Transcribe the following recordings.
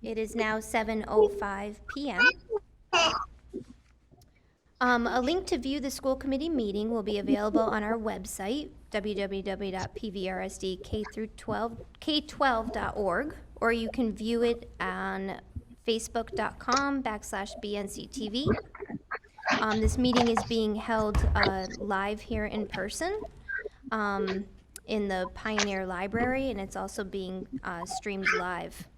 It is now 7:05 p.m. A link to view the school committee meeting will be available on our website, www.pvrsdk12.org, or you can view it on facebook.com/BNCTV. This meeting is being held live here in person in the Pioneer Library, and it's also being streamed live.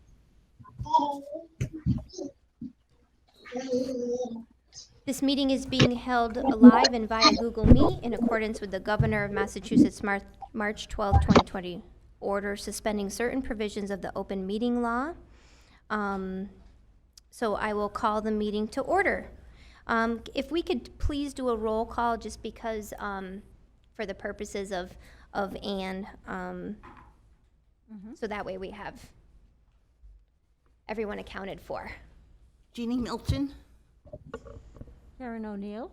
This meeting is being held live and via Google Meet in accordance with the Governor of Massachusetts March 12, 2020 order suspending certain provisions of the open meeting law. So I will call the meeting to order. If we could please do a roll call, just because for the purposes of Anne, so that way we have everyone accounted for. Jeannie Milton. Karen O'Neill.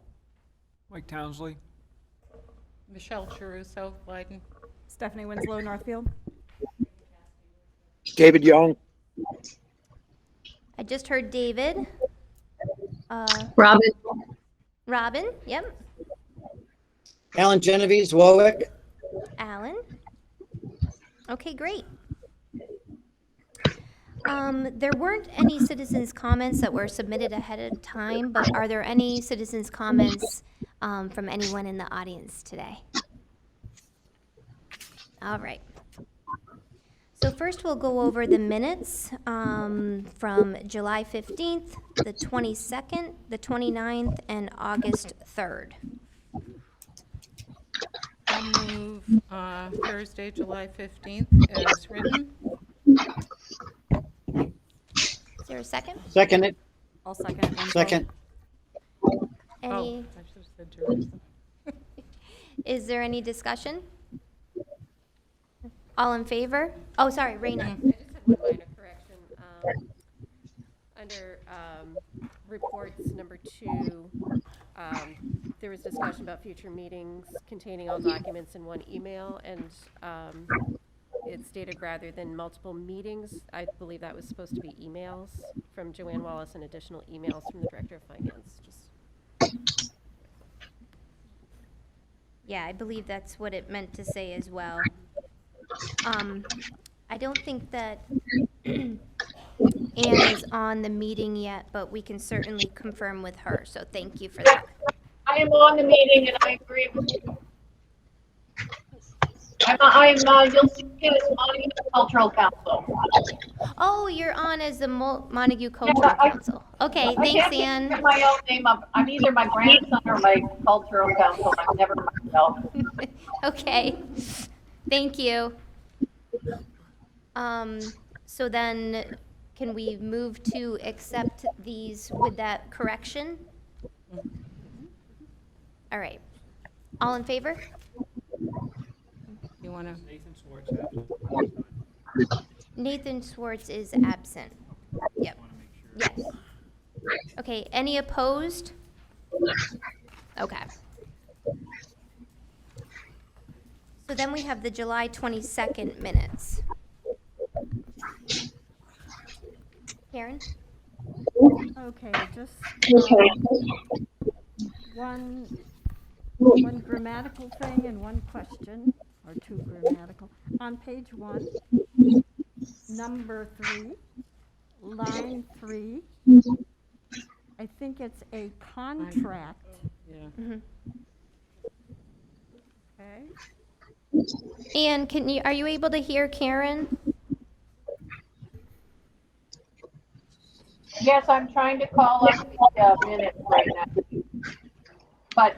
Mike Townsley. Michelle Chiruso, Leiden. Stephanie Winslow, Northfield. David Young. I just heard David. Robin. Robin, yep. Alan Genovese, Warwick. Alan. Okay, great. There weren't any citizens' comments that were submitted ahead of time, but are there any citizens' comments from anyone in the audience today? All right. So first we'll go over the minutes from July 15th, the 22nd, the 29th, and August 3rd. I'll move Thursday, July 15th as written. Is there a second? Second it. I'll second it. Winslow. Second. Any, Oh, I should have said Chiruso. is there any discussion? All in favor? Oh, sorry, Raina. I just have one minor correction. Under reports number 2, there was discussion about future meetings containing all documents in one email, and it stated rather than multiple meetings. I believe that was supposed to be emails from Joanne Wallace and additional emails from the Director of Finance. Just Yeah, I believe that's what it meant to say as well. I don't think that Anne is on the meeting yet, but we can certainly confirm with her, so thank you for that. I am on the meeting and I agree with you. You'll see me as Montague Cultural Council. Oh, you're on as the Montague Cultural Council. Okay, thanks, I can't Anne. my own name up. I'm either my grandson or my cultural council. I'm never myself. Okay, thank you. So then, can we move to accept these with that correction? All right. All in favor? You want to? Nathan Swartz. Absent. Nathan Swartz is absent. Yep. Yes. Okay, any opposed? Okay. So then we have the July 22nd minutes. Karen? Okay, just one grammatical thing and one question, or two grammatical. On page 1, number 3, line 3, I think it's a contract. Yeah. Mhm. Okay. And are you able to hear Karen? Yes, I'm trying to call up the minutes right now. But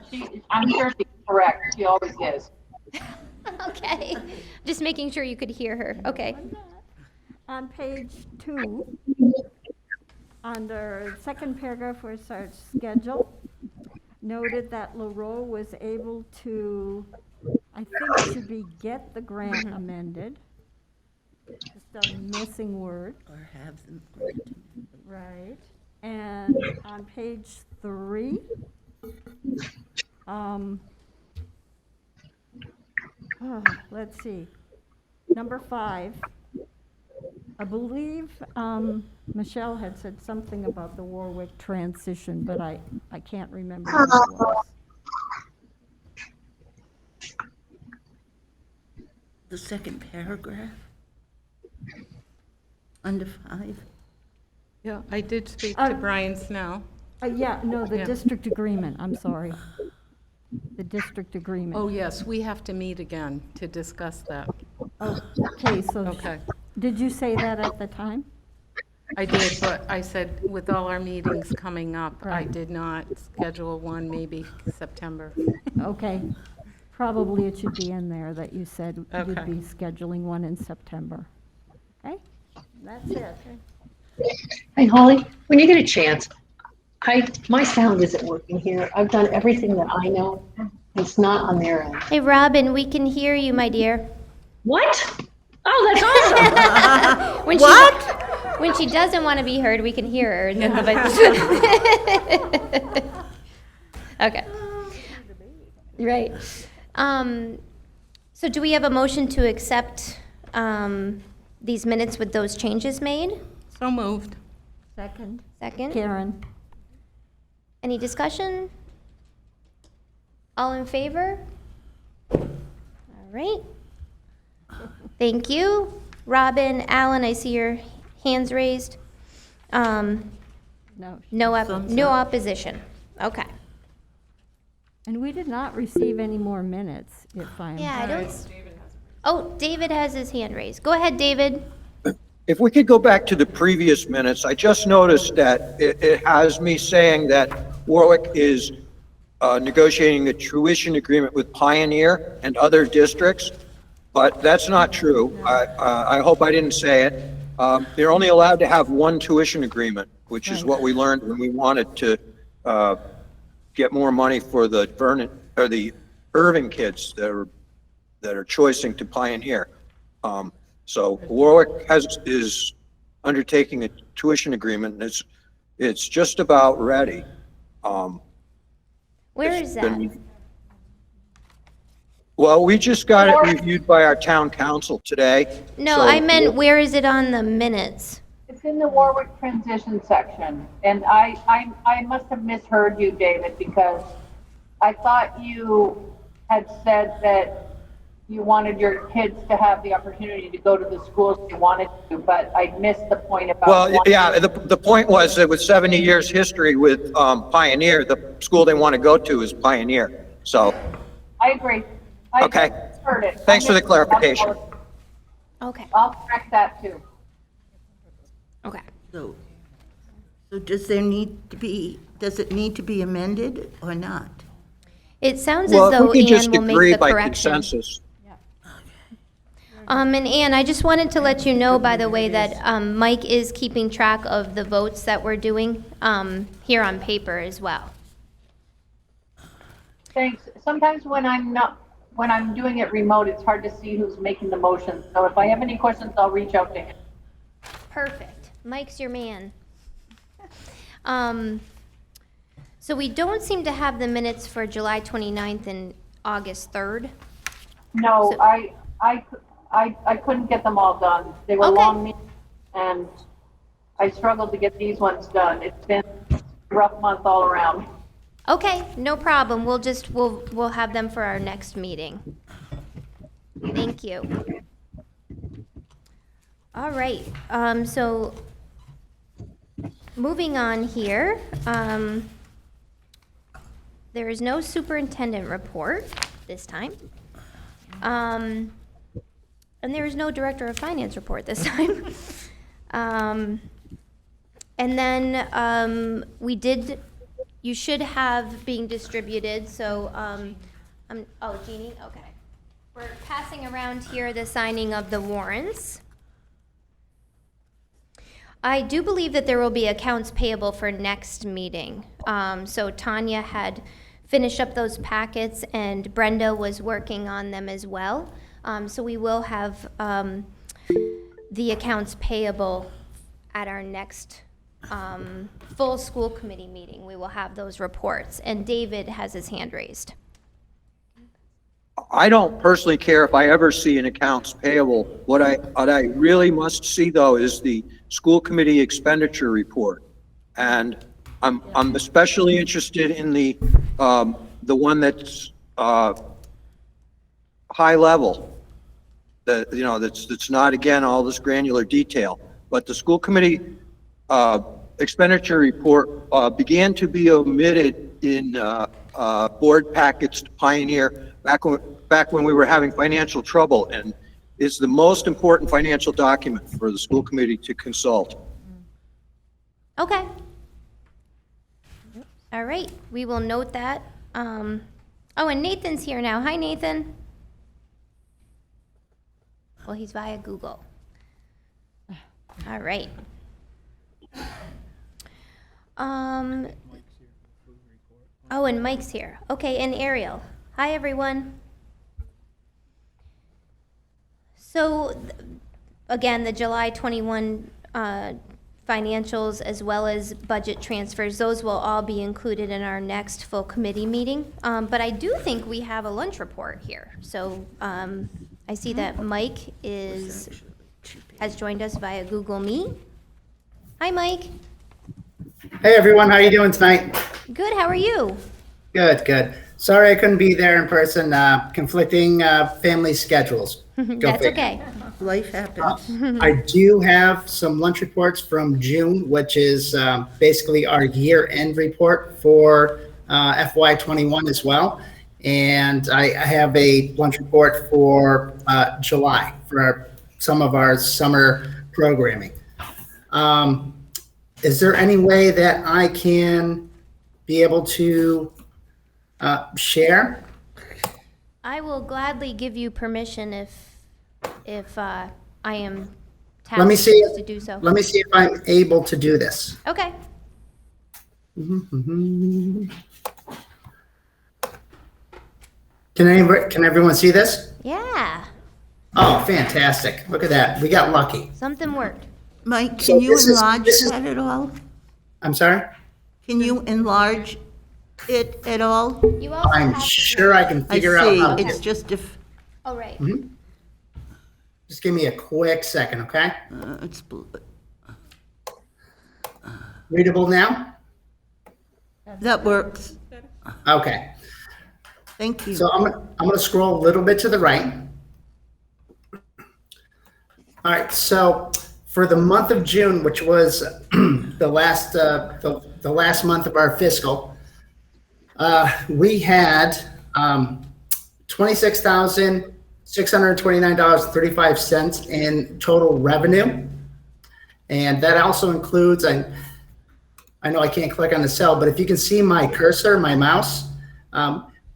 I'm sure she's correct. She always is. Okay, just making sure you could hear her. Okay. On page 2, under second paragraph where it starts schedule, noted that LaRoe was able to, I think it should be get the grant amended. Just a missing word. Or have them granted. Right. And on page 3, let's see, number 5, I believe Michelle had said something about the Warwick transition, but I can't remember what it was. The second paragraph. Under 5. Yeah, I did speak Uh, to Brian Snell. Yeah, no, the Yeah. district agreement, I'm sorry. The district agreement. Oh, yes, we have to meet again to discuss that. Oh, okay, so Okay. did you say that at the time? I did, but I said with all our meetings coming up, I Right. did not schedule one, maybe September. Okay, probably it should be in there that you said you'd Okay. be scheduling one in September. Okay, that's it. Hey, Holly, when you get a chance, my sound isn't working here. I've done everything that I know. It's not on their end. Hey, Robin, we can hear you, my dear. What? Oh, that's awesome. When when she doesn't want to be heard, we can hear her. And then okay. Right. So do we have a motion to accept these minutes with those changes made? So moved. Second, Second. Karen. Any discussion? All in favor? All right. Thank you. Robin, Alan, I see your hands raised. No. No opposition. Okay. And we did not receive any more minutes, if I'm. Yeah, I don't. Oh, David has his hand raised. Go ahead, David. If we could go back to the previous minutes, I just noticed that it has me saying that Warwick is negotiating a tuition agreement with Pioneer and other districts, but that's not true. I hope I didn't say it. They're only allowed to have one tuition agreement, which is what we learned when we wanted to get more money for the Irving kids that are choosing to Pioneer. So Warwick is undertaking a tuition agreement, and it's just about ready. Where is that? Well, we just got it reviewed by our town council today. No, so- I meant where is it on the minutes? It's in the Warwick Transition section, and I must have misheard you, David, because I thought you had said that you wanted your kids to have the opportunity to go to the schools they wanted to, but I missed the point about. Well, yeah, the point was that with 70 years history with Pioneer, the school they want to go to is Pioneer. So, I agree. Okay. Just heard it. Thanks for the clarification. Okay. I'll correct that too. Okay. So does it need to be amended or not? It sounds well, as if though we can just Anne will agree make the by correction. consensus. And Anne, I just wanted to let you know, by the way, that Mike is keeping track of the votes that we're doing here on paper as well. Thanks. Sometimes when I'm doing it remote, it's hard to see who's making the motion. So if I have any questions, I'll reach out to him. Perfect. Mike's your man. So we don't seem to have the minutes for July 29th and August 3rd. No, So- I couldn't get them all done. They were Okay. long meetings, and I struggled to get these ones done. It's been a rough month all around. Okay, no problem. We'll have them for our next meeting. Thank you. All right, so moving on here, there is no superintendent report this time. And there is no director of finance report this time. And then you should have being distributed, so, oh, Jeannie, okay. We're passing around here the signing of the warrants. I do believe that there will be accounts payable for next meeting. So Tanya had finished up those packets, and Brenda was working on them as well. So we will have the accounts payable at our next full school committee meeting. We will have those reports, and David has his hand raised. I don't personally care if I ever see an accounts payable. What I really must see though is the school committee expenditure report. And I'm especially interested in the one that's, high level. That's not, again, all this granular detail, but the school committee, expenditure report, began to be omitted in, board packets to Pioneer back when we were having financial trouble, and is the most important financial document for the school committee to consult. Okay. All right, we will note that. Oh, and Nathan's here now. Hi, Nathan. Well, he's via Google. All right. Oh, and Mike's here. Okay, and Ariel. Hi, everyone. So, again, the July 21 financials as well as budget transfers, those will all be included in our next full committee meeting. But I do think we have a lunch report here. So I see that Mike has joined us via Google Meet. Hi, Mike. Hey everyone, how you doing tonight? Good, how are you? Good, good. Sorry I couldn't be there in person, conflicting family schedules. That's okay. Life happens. I do have some lunch reports from June, which is basically our year-end report for FY21 as well. And I have a lunch report for July for some of our summer programming. Is there any way that I can be able to share? I will gladly give you permission if I am Let me see. tasked to do so. Let me see if I'm able to do this. Okay. Can everyone see this? Yeah, Oh, fantastic. Look at that. We got lucky. something worked. Mike, So can you this is- enlarge this is- that at all? I'm sorry? Can you enlarge it at all? You also I'm have- sure I can I figure out how see, to. it's just if, Oh, right. Just give me a quick second, okay? it's, Readable now? that works. Okay. Thank you. So I'm gonna scroll a little bit to the right. All right, so for the month of June, which was the last month of our fiscal, we had $26,629.35 in total revenue. And that also includes, I know I can't click on the cell, but if you can see my cursor, my mouse,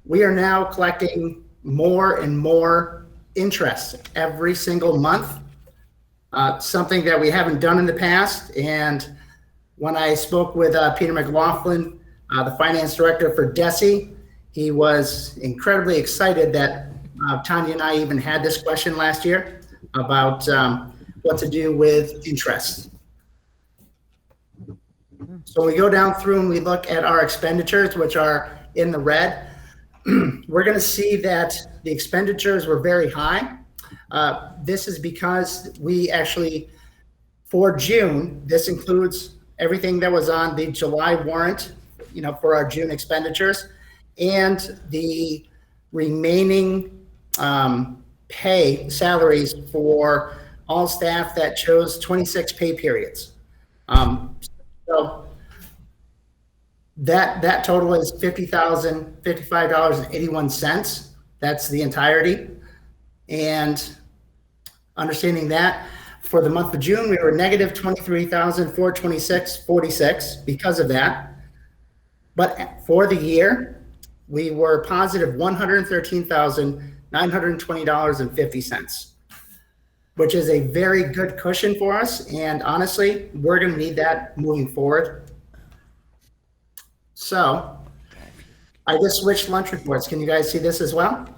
we are now collecting more and more interest every single month. Something that we haven't done in the past. And when I spoke with Peter McLaughlin, the finance director for DESE, he was incredibly excited that Tanya and I even had this question last year about what to do with interest. So we go down through and we look at our expenditures, which are in the red. We're going to see that the expenditures were very high. This is because we actually, for June, this includes everything that was on the July warrant, for our June expenditures, and the remaining pay salaries for all staff that chose 26 pay periods. So that total is $50,055.81. That's the entirety. And understanding that for the month of June, we were negative $23,426.46 because of that. But for the year, we were positive $113,920.50, which is a very good cushion for us. And honestly, we're going to need that moving forward. So I just switched lunch reports. Can you guys see this as well?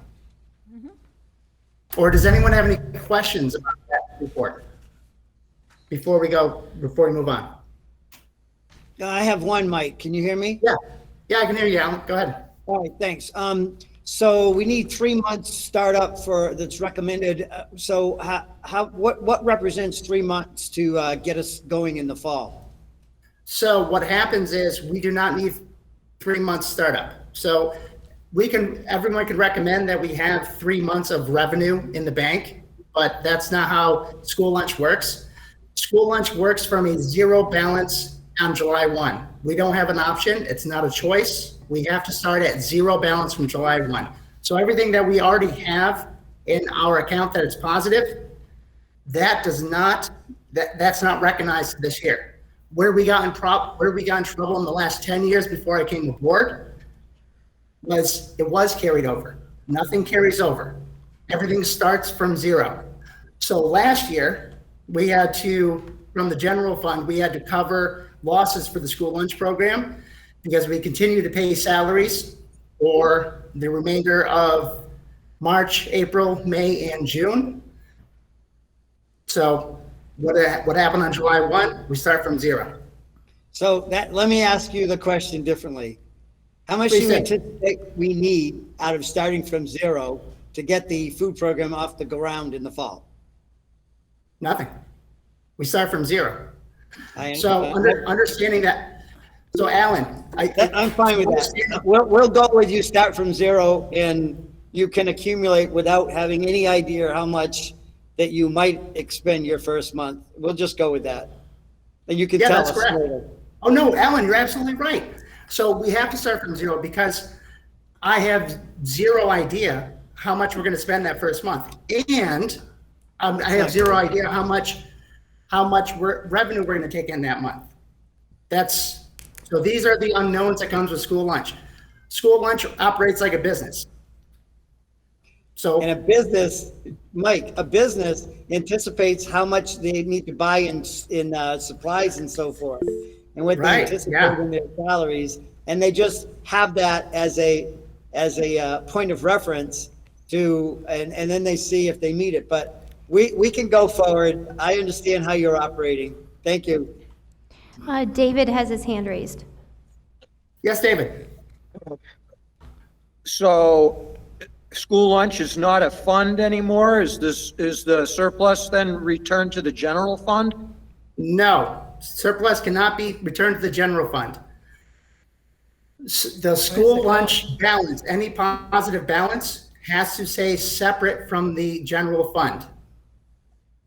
Or does anyone have any questions about that report before we move on? I have one, Mike. Can you hear me? Yeah, I can hear you, Alan. Go ahead. All right, thanks. So we need 3 months startup for, that's recommended. So what represents 3 months to get us going in the fall? So what happens is we do not need 3 months startup. So everyone can recommend that we have 3 months of revenue in the bank, but that's not how school lunch works. School lunch works from a zero balance on July 1. We don't have an option. It's not a choice. We have to start at zero balance from July 1. So everything that we already have in our account that is positive, that's not recognized this year. Where we got in trouble in the last 10 years before I came aboard was it was carried over. Nothing carries over. Everything starts from zero. So last year, we had to, from the general fund, we had to cover losses for the school lunch program because we continue to pay salaries for the remainder of March, April, May, and June. So what happened on July 1? We start from zero. So let me ask you the question differently. How much do you anticipate we need out of starting from zero to get the food program off the ground in the fall? Nothing. We start from zero. So understanding that. So Alan, I'm fine with that. We'll go with you start from zero and you can accumulate without having any idea how much that you might expend your first month. We'll just go with that. And you can tell us later. Oh no, Alan, you're absolutely right. So we have to start from zero because I have zero idea how much we're going to spend that first month. And I have zero idea how much revenue we're going to take in that month. So these are the unknowns that comes with school lunch. School lunch operates like a business. So and a business, Mike, a business anticipates how much they need to buy in supplies and so forth, and what they anticipate in their salaries, and they just have that as a point of reference to, and then they see if they meet it. But we can go forward. I understand how you're operating. Thank you. David has his hand raised. Yes, David. So school lunch is not a fund anymore? Is the surplus then returned to the general fund? No, surplus cannot be returned to the general fund. The school lunch balance, any positive balance, has to stay separate from the general fund.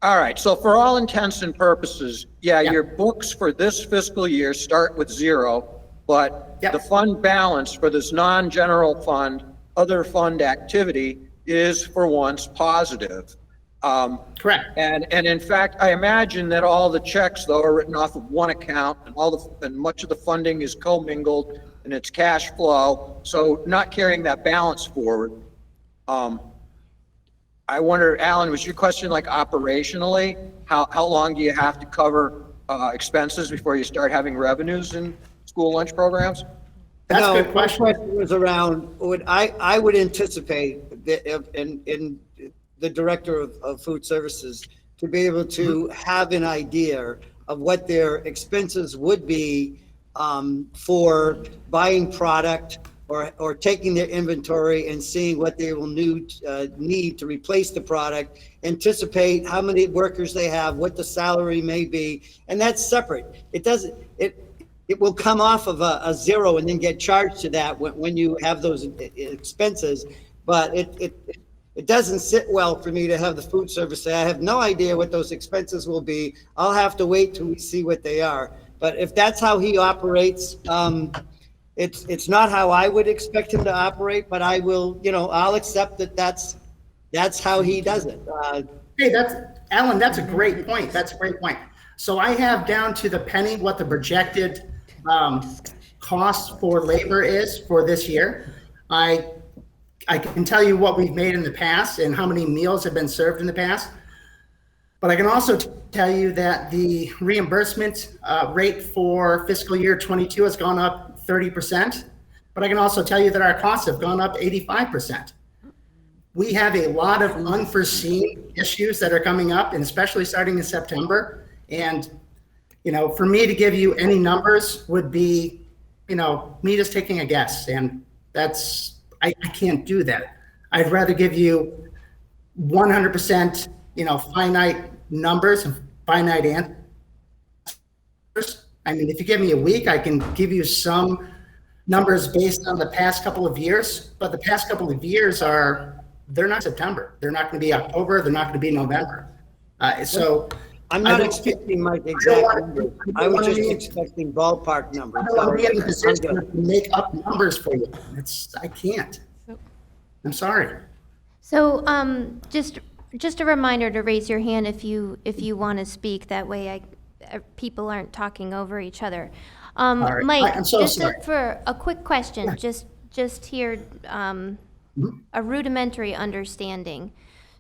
All right, so for all intents and purposes, your books for this fiscal year start with zero, but the fund balance for this non-general fund, other fund activity is for once positive. Correct. And in fact, I imagine that all the checks though are written off of one account and much of the funding is commingled and it's cash flow. So not carrying that balance forward. I wonder, Alan, was your question like operationally, how long do you have to cover expenses before you start having revenues in school lunch programs? That's a good question. My question was around, I would anticipate that in the director of food services to be able to have an idea of what their expenses would be for buying product or taking their inventory and seeing what they will need to replace the product, anticipate how many workers they have, what the salary may be, and that's separate. It will come off of a zero and then get charged to that when you have those expenses, but it doesn't sit well for me to have the food service say, I have no idea what those expenses will be. I'll have to wait till we see what they are. But if that's how he operates, it's not how I would expect him to operate, but I will, I'll accept that that's how he does it. Hey, Alan, that's a great point. That's a great point. So I have down to the penny what the projected cost for labor is for this year. I can tell you what we've made in the past and how many meals have been served in the past. But I can also tell you that the reimbursement rate for fiscal year 22 has gone up 30%. But I can also tell you that our costs have gone up 85%. We have a lot of unforeseen issues that are coming up, and especially starting in September. And, for me to give you any numbers would be, me just taking a guess. And that's I can't do that. I'd rather give you 100%, finite numbers and finite answers. I mean, if you give me a week, I can give you some numbers based on the past couple of years, but the past couple of years they're not September. They're not going to be October. They're not going to be November. So I'm I not don't- expecting my I don't exact want- number. I I was don't just want- expecting ballpark numbers. I don't want to be in the I'm position good. to make up numbers for you. I can't. I'm sorry. So, just a reminder to raise your hand if you want to speak. That way, people aren't talking over each other. right. Mike, I'm so just sorry. for a quick question, just here, a rudimentary understanding.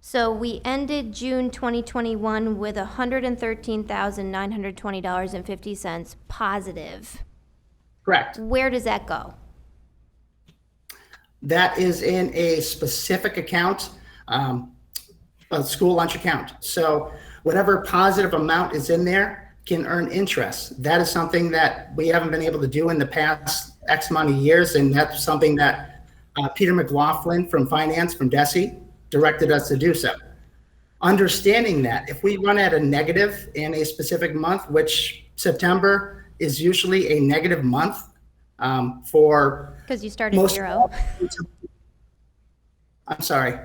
So we ended June 2021 with $113,920.50 positive. Correct. Where does that go? That is in a specific account, a school lunch account. So whatever positive amount is in there can earn interest. That is something that we haven't been able to do in the past X amount of years, and that's something that Peter McLaughlin from Finance, from DESE, directed us to do so. Understanding that if we run at a negative in a specific month, which September is usually a negative month for Because you started most. zero. I'm sorry.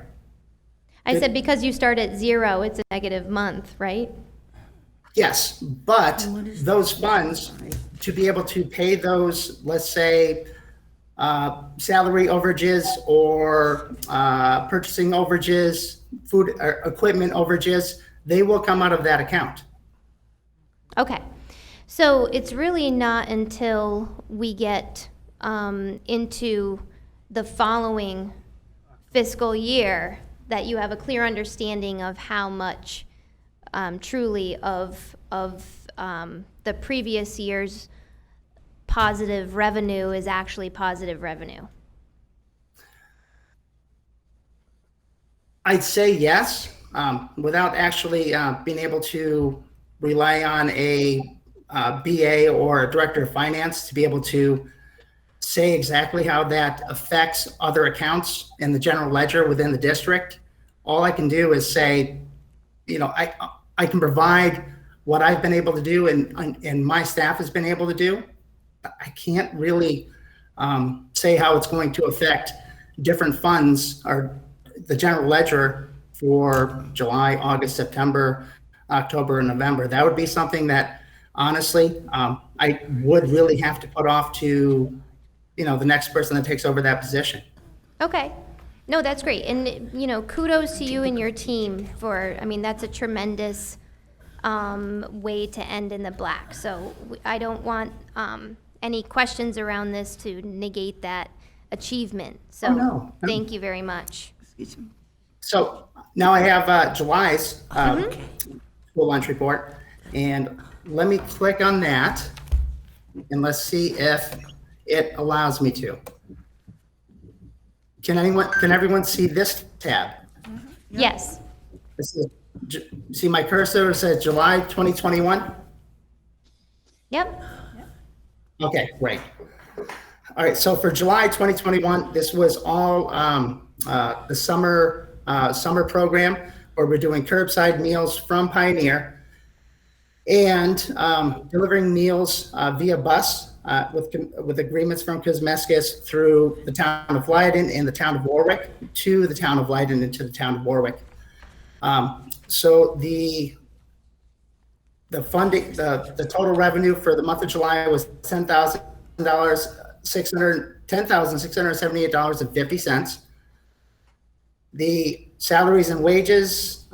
I said because you start at zero, it's a negative month, right? Yes, but those funds, to be able to pay those, let's say, salary overages or purchasing overages, food or equipment overages, they will come out of that account. Okay. So it's really not until we get into the following fiscal year that you have a clear understanding of how much truly of the previous year's positive revenue is actually positive revenue. I'd say yes, without actually being able to rely on a BA or a director of finance to be able to say exactly how that affects other accounts in the general ledger within the district. All I can do is say, I can provide what I've been able to do and my staff has been able to do. I can't really say how it's going to affect different funds or the general ledger for July, August, September, October, and November. That would be something that honestly, I would really have to put off to, the next person that takes over that position. Okay. No, that's great. And, kudos to you and your team that's a tremendous way to end in the black. So I don't want any questions around this to negate that achievement. So no. thank you very much. So now I have July's school lunch report, and let me click on that, and let's see if it allows me to. Can everyone see this tab? Yes. See my cursor, it says July 2021? Yep. Okay, great. All right, so for July 2021, this was all the summer program where we're doing curbside meals from Pioneer and delivering meals via bus with agreements from Kosmeskis through the town of Leiden and the town of Warwick to the town of Leiden and to the town of Warwick. So the funding, the total revenue for the month of July was $10,678.50. The salaries and wages,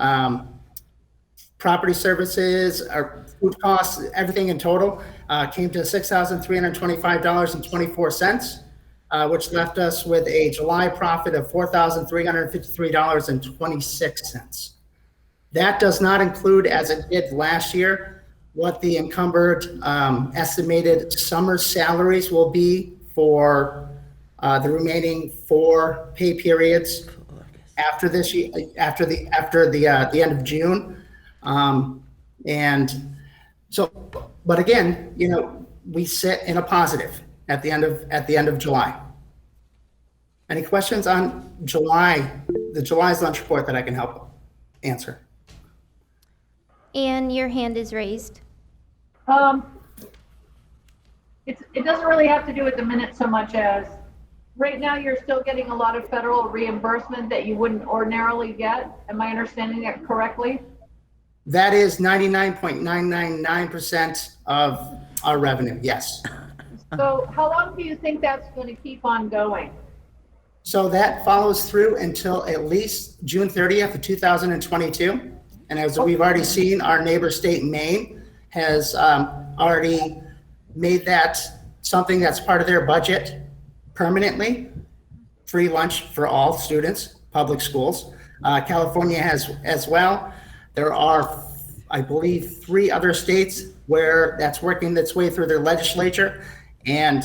property services, our food costs, everything in total came to $6,325.24, which left us with a July profit of $4,353.26. That does not include, as it did last year, what the encumbered estimated summer salaries will be for the remaining 4 pay periods after this year, after the end of June. And so, but again, we sit in a positive at the end of July. Any questions on July's lunch report that I can help answer? Anne, your hand is raised. It doesn't really have to do with the minutes so much as, right now you're still getting a lot of federal reimbursement that you wouldn't ordinarily get. Am I understanding that correctly? That is 99.999% of our revenue, yes. So how long do you think that's going to keep on going? So that follows through until at least June 30th of 2022. And as we've already seen, our neighbor state, Maine, has already made that something that's part of their budget permanently, free lunch for all students, public schools. California has as well. There are, I believe, 3 other states where that's working its way through their legislature. And,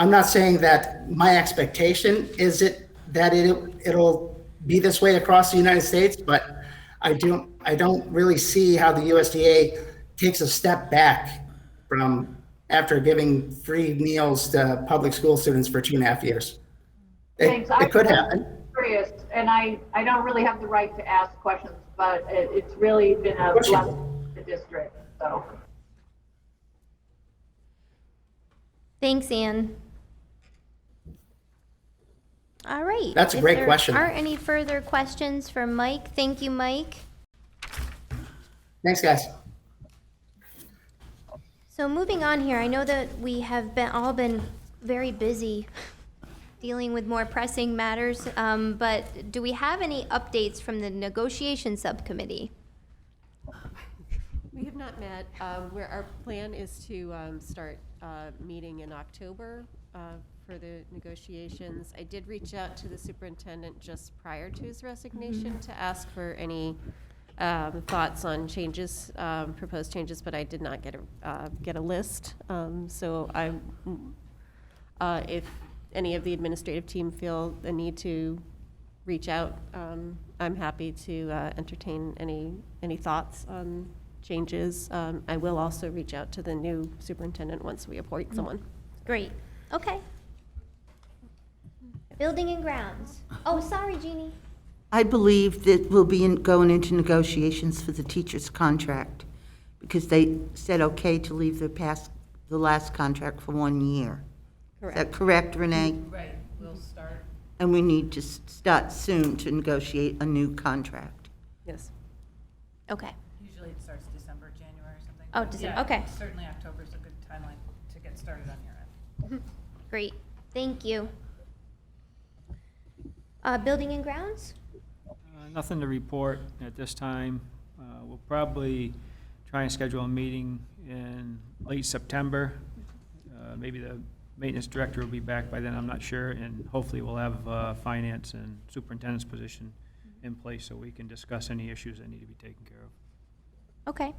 I'm not saying that my expectation is that it'll be this way across the United States, but I don't really see how the USDA takes a step back from after giving free meals to public school students for 2.5 years. Thanks. It could happen. Curious, and I don't really have the right to ask questions, but it's really been a blessing to the district, so. Thanks, Anne. All right. That's a great question. If there aren't any further questions for Mike, thank you, Mike. Thanks, guys. So moving on here, I know that we have all been very busy dealing with more pressing matters, but do we have any updates from the Negotiation Subcommittee? We have not met. Where our plan is to start meeting in October for the negotiations. I did reach out to the superintendent just prior to his resignation to ask for any thoughts on changes, proposed changes, but I did not get a list. So if any of the administrative team feel the need to reach out, I'm happy to entertain any thoughts on changes. I will also reach out to the new superintendent once we appoint someone. Great, okay. Building and grounds. Oh, sorry, Jeannie. I believe that we'll be going into negotiations for the teacher's contract because they said okay to leave the last contract for 1 year. Correct. Is that correct, Renee? Right, we'll start. And we need to start soon to negotiate a new contract. Yes. Okay, Usually it starts December, January or something. Oh, December, Yeah, okay. Certainly October is a good timeline to get started on your end. great, thank you. Building and grounds? Nothing to report at this time. We'll probably try and schedule a meeting in late September. Maybe the maintenance director will be back by then, I'm not sure, and hopefully we'll have finance and superintendent's position in place so we can discuss any issues that need to be taken care of. Okay.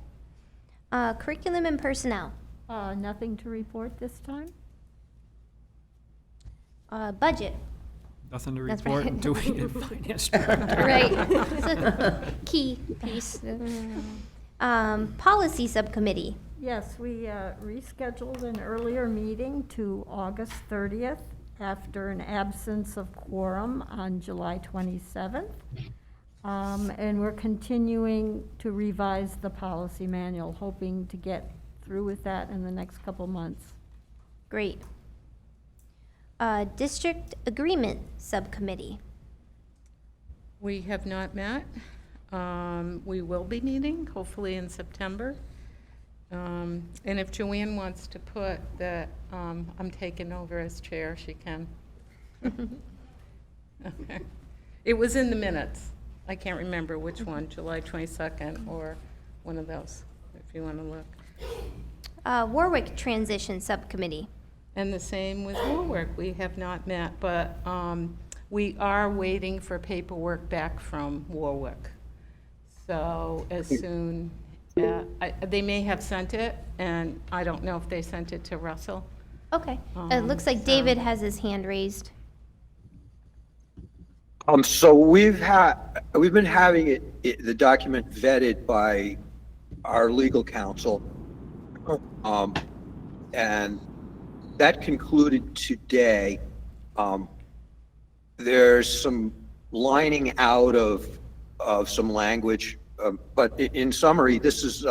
Curriculum and personnel. Nothing to report this time? Budget. Nothing to That's report right. until we get finance director. Right, it's a key piece. Policy Subcommittee. Yes, we rescheduled an earlier meeting to August 30th after an absence of quorum on July 27th. And we're continuing to revise the policy manual, hoping to get through with that in the next couple months. Great. District Agreement Subcommittee. We have not met. We will be meeting, hopefully in September. And if Joanne wants to put that I'm taking over as chair, she can. Okay. It was in the minutes. I can't remember which one, July 22nd or one of those, if you want to look. Warwick Transition Subcommittee. And the same with Warwick. We have not met, but we are waiting for paperwork back from Warwick. So as soon, they may have sent it, and I don't know if they sent it to Russell. Okay. It looks like David has his hand raised. So we've been having the document vetted by our legal counsel. And that concluded today. There's some lining out of some language, but in summary, this is,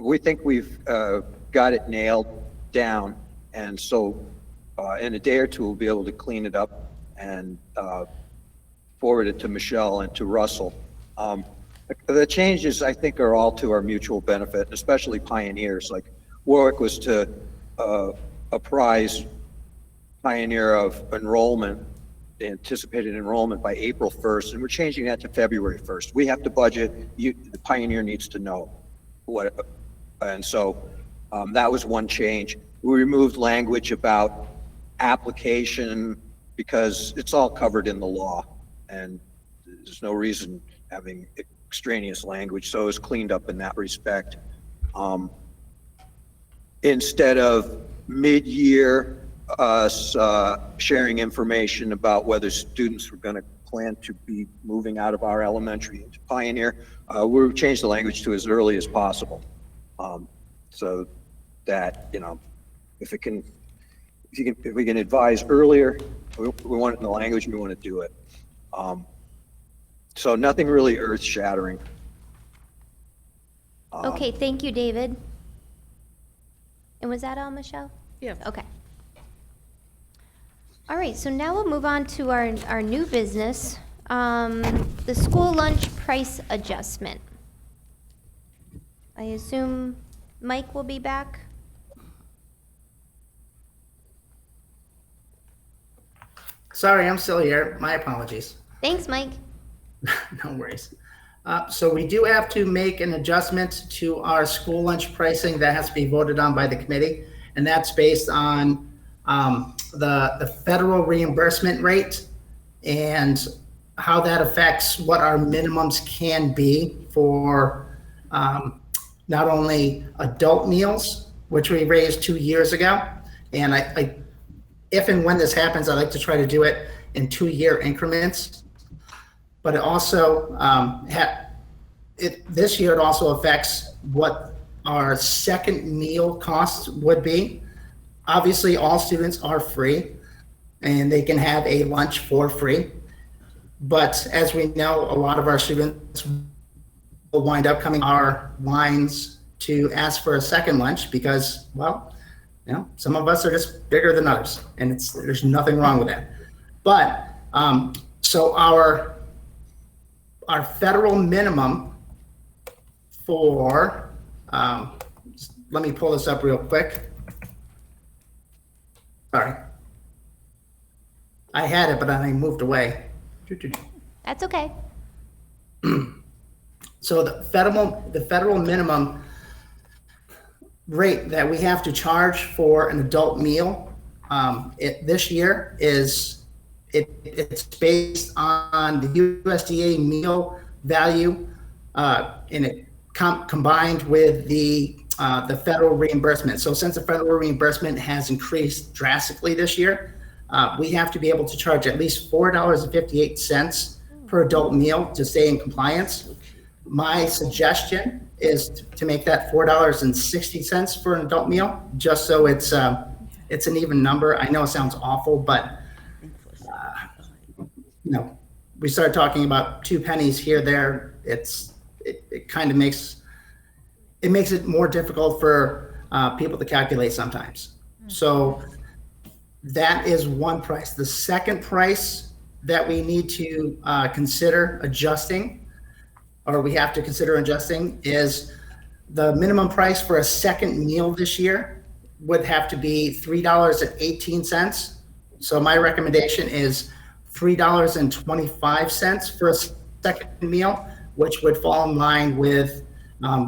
we think we've got it nailed down. And so in a day or two, we'll be able to clean it up and forward it to Michelle and to Russell. The changes, I think, are all to our mutual benefit, especially Pioneers. Like Warwick was to apprise Pioneer of enrollment, the anticipated enrollment by April 1st, and we're changing that to February 1st. We have to budget, the Pioneer needs to know what, and so that was one change. We removed language about application because it's all covered in the law, and there's no reason having extraneous language, so it was cleaned up in that respect. Instead of mid-year us sharing information about whether students were going to plan to be moving out of our elementary into Pioneer, we've changed the language to as early as possible, so that, you know, if we can advise earlier, we want it in the language, we want to do it. So nothing really earth-shattering. Okay, thank you, David. And was that all, Michelle? Yes. Okay. All right, so now we'll move on to our new business, the school lunch price adjustment. I assume Mike will be back? Sorry, I'm still here. My apologies. Thanks, Mike. No worries. So we do have to make an adjustment to our school lunch pricing that has to be voted on by the committee, and that's based on the federal reimbursement rate and how that affects what our minimums can be for not only adult meals, which we raised 2 years ago, and I if and when this happens, I like to try to do it in 2-year increments. But it also, this year it also affects what our second meal costs would be. Obviously, all students are free and they can have a lunch for free. But as we know, a lot of our students will wind up coming to our lines to ask for a second lunch because, well, you know, some of us are just bigger than others, and there's nothing wrong with that. But so our federal minimum for, let me pull this up real quick. Sorry. I had it, but I moved away. That's okay. So the federal minimum rate that we have to charge for an adult meal this year is it's based on the USDA meal value and it combined with the federal reimbursement. So since the federal reimbursement has increased drastically this year, we have to be able to charge at least $4.58 per adult meal to stay in compliance. My suggestion is to make that $4.60 for an adult meal, just so it's an even number. I know it sounds awful, but you know, we start talking about 2 pennies here, there. It kind of makes it more difficult for people to calculate sometimes. So that is one price. The second price that we need to consider adjusting, or we have to consider adjusting, is the minimum price for a second meal this year would have to be $3.18. So my recommendation is $3.25 for a second meal, which would fall in line with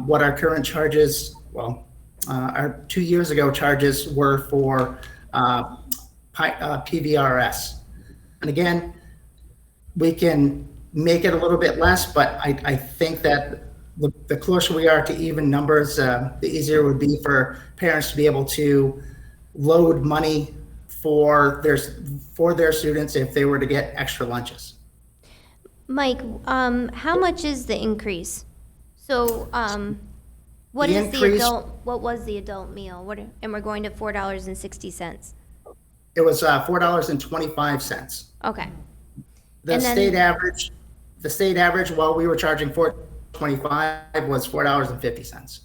what our current charges, our 2 years ago charges were for PVRS. And again, we can make it a little bit less, but I think that the closer we are to even numbers, the easier it would be for parents to be able to load money for their students if they were to get extra lunches. Mike, how much is the increase? So What The is the increase- adult, what was the adult meal? And we're going to $4.60. It was $4.25. Okay, The And then- state average, while we were charging $4.25, was $4.50.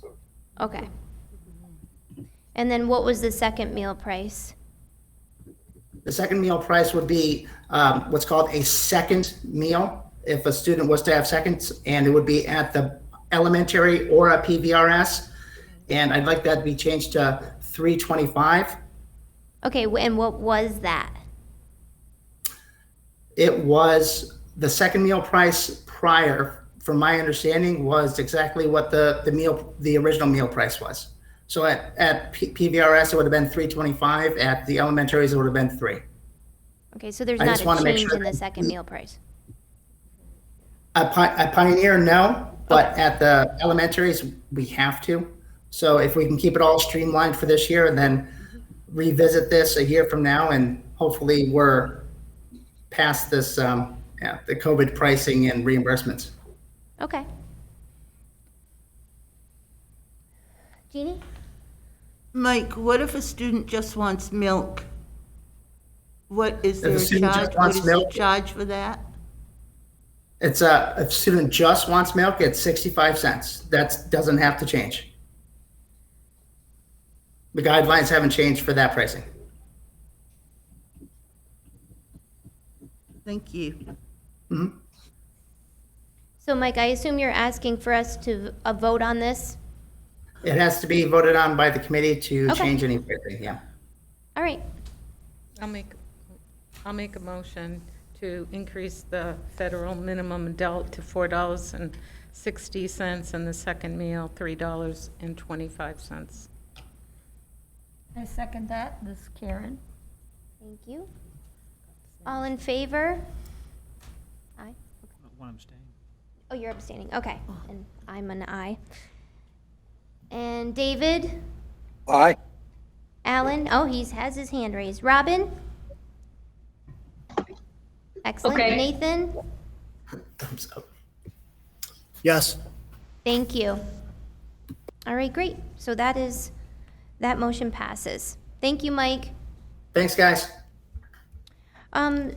okay. And then what was the second meal price? The second meal price would be what's called a second meal, if a student was to have seconds, and it would be at the elementary or a PVRS. And I'd like that to be changed to $3.25. Okay, and what was that? It was, the second meal price prior, from my understanding, was exactly what the original meal price was. So at PVRS, it would have been $3.25. At the elementaries, it would have been $3. Okay, so there's I not just a wanna make change sure in the that second meal price? At Pioneer, no, but at the elementaries, we have to. So if we can keep it all streamlined for this year and then revisit this a year from now, and hopefully we're past this, the COVID pricing and reimbursements. Okay. Jeannie? Mike, what if a student just wants milk? What is If there a a student charge? just wants What is the milk- charge for that? It's if a student just wants milk, it's 65 cents. That doesn't have to change. The guidelines haven't changed for that pricing. Thank you. So Mike, I assume you're asking for us to vote on this? It has to be voted on by the committee to Okay. change any pricing, yeah. All right, I'll make a motion to increase the federal minimum adult to $4.60 and the second meal $3.25. I second that. This is Karen. thank you. All in favor? Aye. One abstain. Oh, you're abstaining, okay, and I'm an aye. And David? Aye. Alan? Oh, he has his hand raised. Robin? Excellent. Okay. Nathan? Thumbs up. Yes. Thank you. All right, great. So that motion passes. Thank you, Mike. Thanks, guys.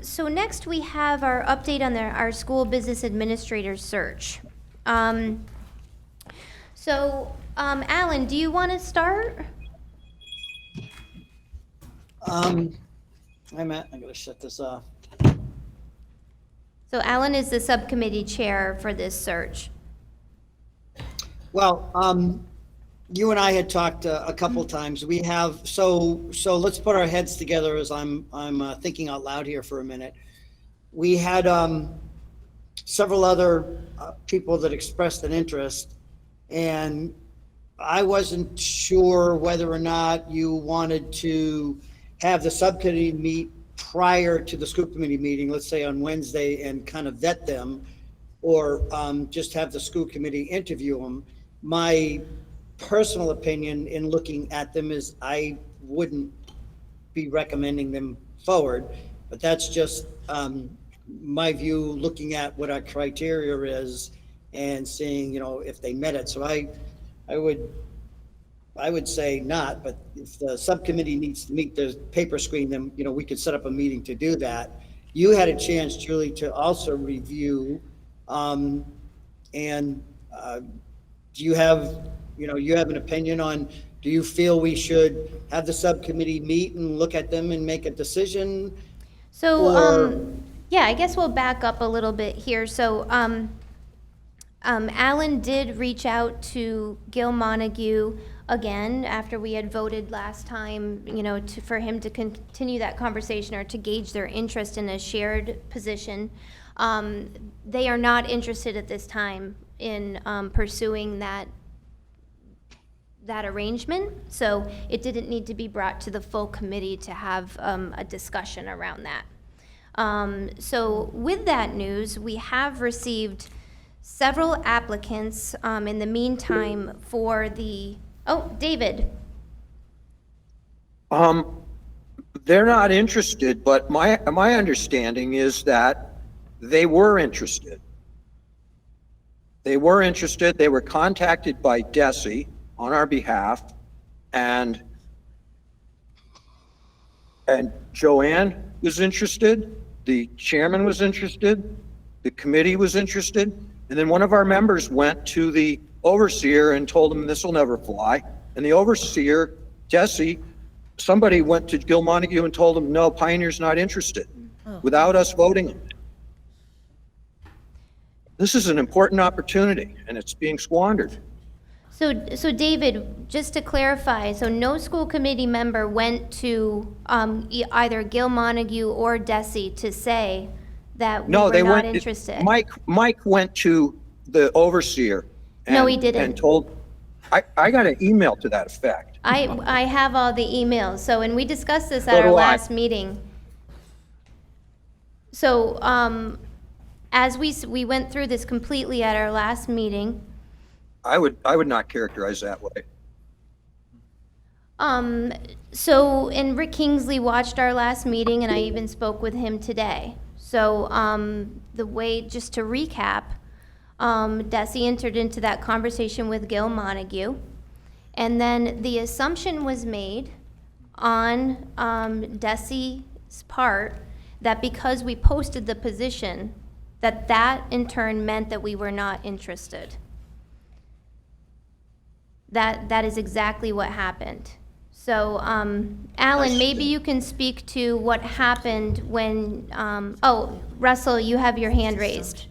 So next we have our update on our school business administrator search. Alan, do you want to start? I'm gonna shut this off. So Alan is the subcommittee chair for this search. Well, you and I had talked a couple times. We have, so let's put our heads together as I'm thinking out loud here for a minute. We had several other people that expressed an interest, and I wasn't sure whether or not you wanted to have the subcommittee meet prior to the school committee meeting, let's say on Wednesday, and kind of vet them, or just have the school committee interview them. My personal opinion in looking at them is I wouldn't be recommending them forward, but that's just my view, looking at what our criteria is and seeing, if they met it. So I would say not, but if the subcommittee needs to meet the paper screen, then, we could set up a meeting to do that. You had a chance, Julie, to also review, and do you have, you have an opinion on, do you feel we should have the subcommittee meet and look at them and make a decision? So, Or- yeah, I guess we'll back up a little bit here. So, Alan did reach out to Gil Montague again after we had voted last time, for him to continue that conversation or to gauge their interest in a shared position. They are not interested at this time in pursuing that arrangement, so it didn't need to be brought to the full committee to have a discussion around that. So with that news, we have received several applicants in the meantime for David. They're not interested, but my understanding is that they were interested. They were interested. They were contacted by DESE, on our behalf, and Joanne was interested, the chairman was interested, the committee was interested, and then one of our members went to the overseer and told him this will never fly. And the overseer, Jesse, somebody went to Gil Montague and told him, no, Pioneer's not interested, without us voting on it. This is an important opportunity, and it's being squandered. So David, just to clarify, so no school committee member went to either Gil Montague or Desi to say that we No, were they not went, interested? Mike went to the overseer. No, he and didn't. told, I got an email to that effect. I have all the emails, so, and we discussed this So at our do I. last meeting. So, as we went through this completely at our last meeting, I would not characterize that way. so, and Rick Kingsley watched our last meeting, and I even spoke with him today. So, the way, just to recap, Desi entered into that conversation with Gil Montague, and then the assumption was made on Desi's part that because we posted the position, that in turn meant that we were not interested. That is exactly what happened. So, Alan, maybe you can speak to what happened when, oh, Russell, you have your hand raised.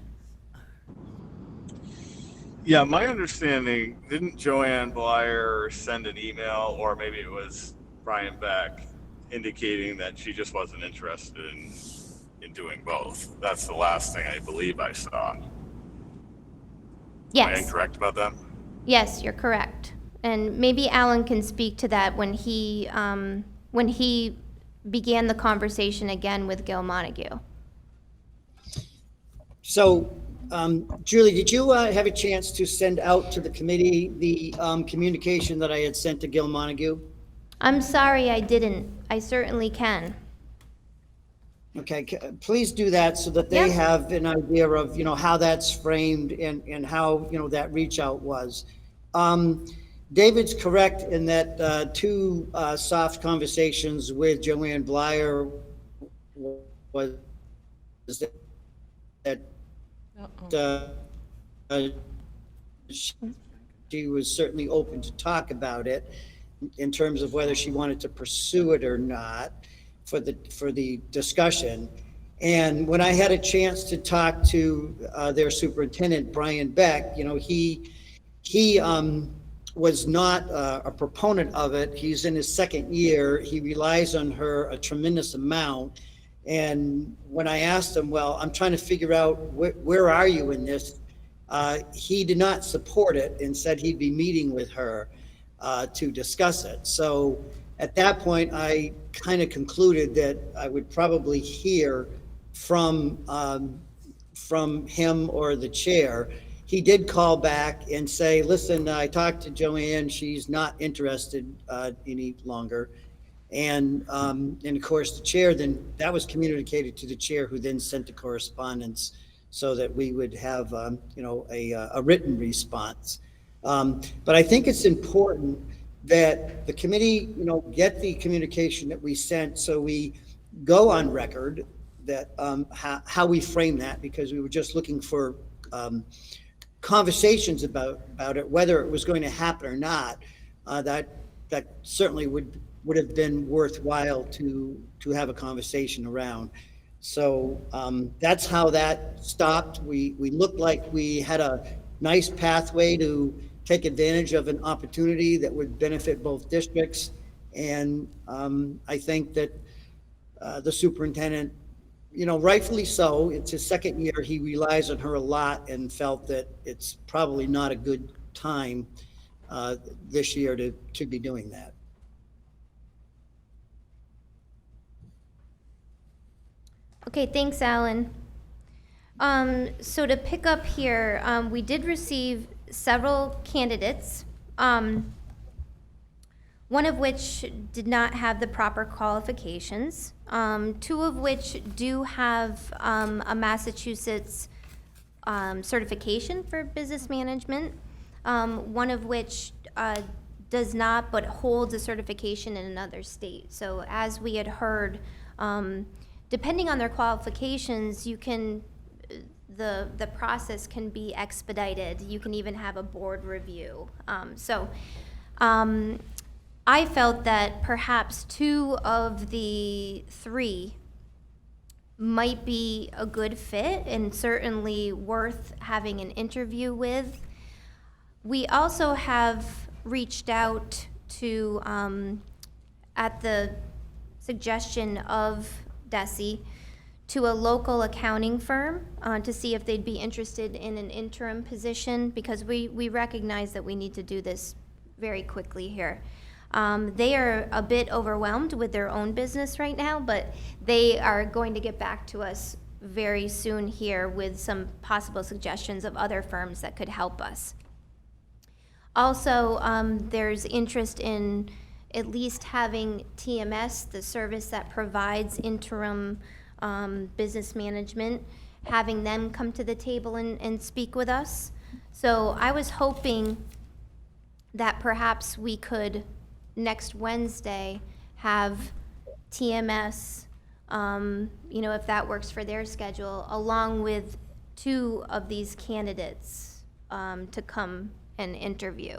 Yeah, my understanding, didn't Joanne Blyer send an email, or maybe it was Brian Beck, indicating that she just wasn't interested in doing both? That's the last thing I believe I saw. Am I Yes, incorrect about that? yes, you're correct. And maybe Alan can speak to that when he began the conversation again with Gil Montague. So, Julie, did you have a chance to send out to the committee the communication that I had sent to Gil Montague? I'm sorry I didn't. I certainly can. Okay, please do that so that they Yeah. have an idea of, how that's framed and how, that reach out was. David's correct in that two soft conversations with Joanne Blyer was that she was certainly open to talk about it in terms of whether she wanted to pursue it or not for the discussion. And when I had a chance to talk to their superintendent, Brian Beck, he was not a proponent of it. He's in his second year. He relies on her a tremendous amount. And when I asked him, well, I'm trying to figure out where are you in this? He did not support it and said he'd be meeting with her to discuss it. So at that point, I kind of concluded that I would probably hear from him or the chair. He did call back and say, listen, I talked to Joanne, she's not interested any longer. And of course, the chair then, that was communicated to the chair, who then sent the correspondence so that we would have, a written response. But I think it's important that the committee, get the communication that we sent, so we go on record that how we frame that, because we were just looking for conversations about it, whether it was going to happen or not. That certainly would have been worthwhile to have a conversation around. So that's how that stopped. We looked like we had a nice pathway to take advantage of an opportunity that would benefit both districts. And I think that the superintendent, rightfully so, it's his second year, he relies on her a lot and felt that it's probably not a good time this year to be doing that. Okay, thanks, Alan. So to pick up here, we did receive several candidates, one of which did not have the proper qualifications, two of which do have a Massachusetts certification for business management, one of which does not, but holds a certification in another state. So as we had heard, depending on their qualifications, you can, the process can be expedited. You can even have a board review. I felt that perhaps 2 of the 3 might be a good fit and certainly worth having an interview with. We also have reached out to, at the suggestion of Desi, to a local accounting firm to see if they'd be interested in an interim position, because we recognize that we need to do this very quickly here. They are a bit overwhelmed with their own business right now, but they are going to get back to us very soon here with some possible suggestions of other firms that could help us. Also, there's interest in at least having TMS, the service that provides interim business management, having them come to the table and speak with us. So I was hoping that perhaps we could, next Wednesday, have TMS, if that works for their schedule, along with 2 of these candidates to come and interview.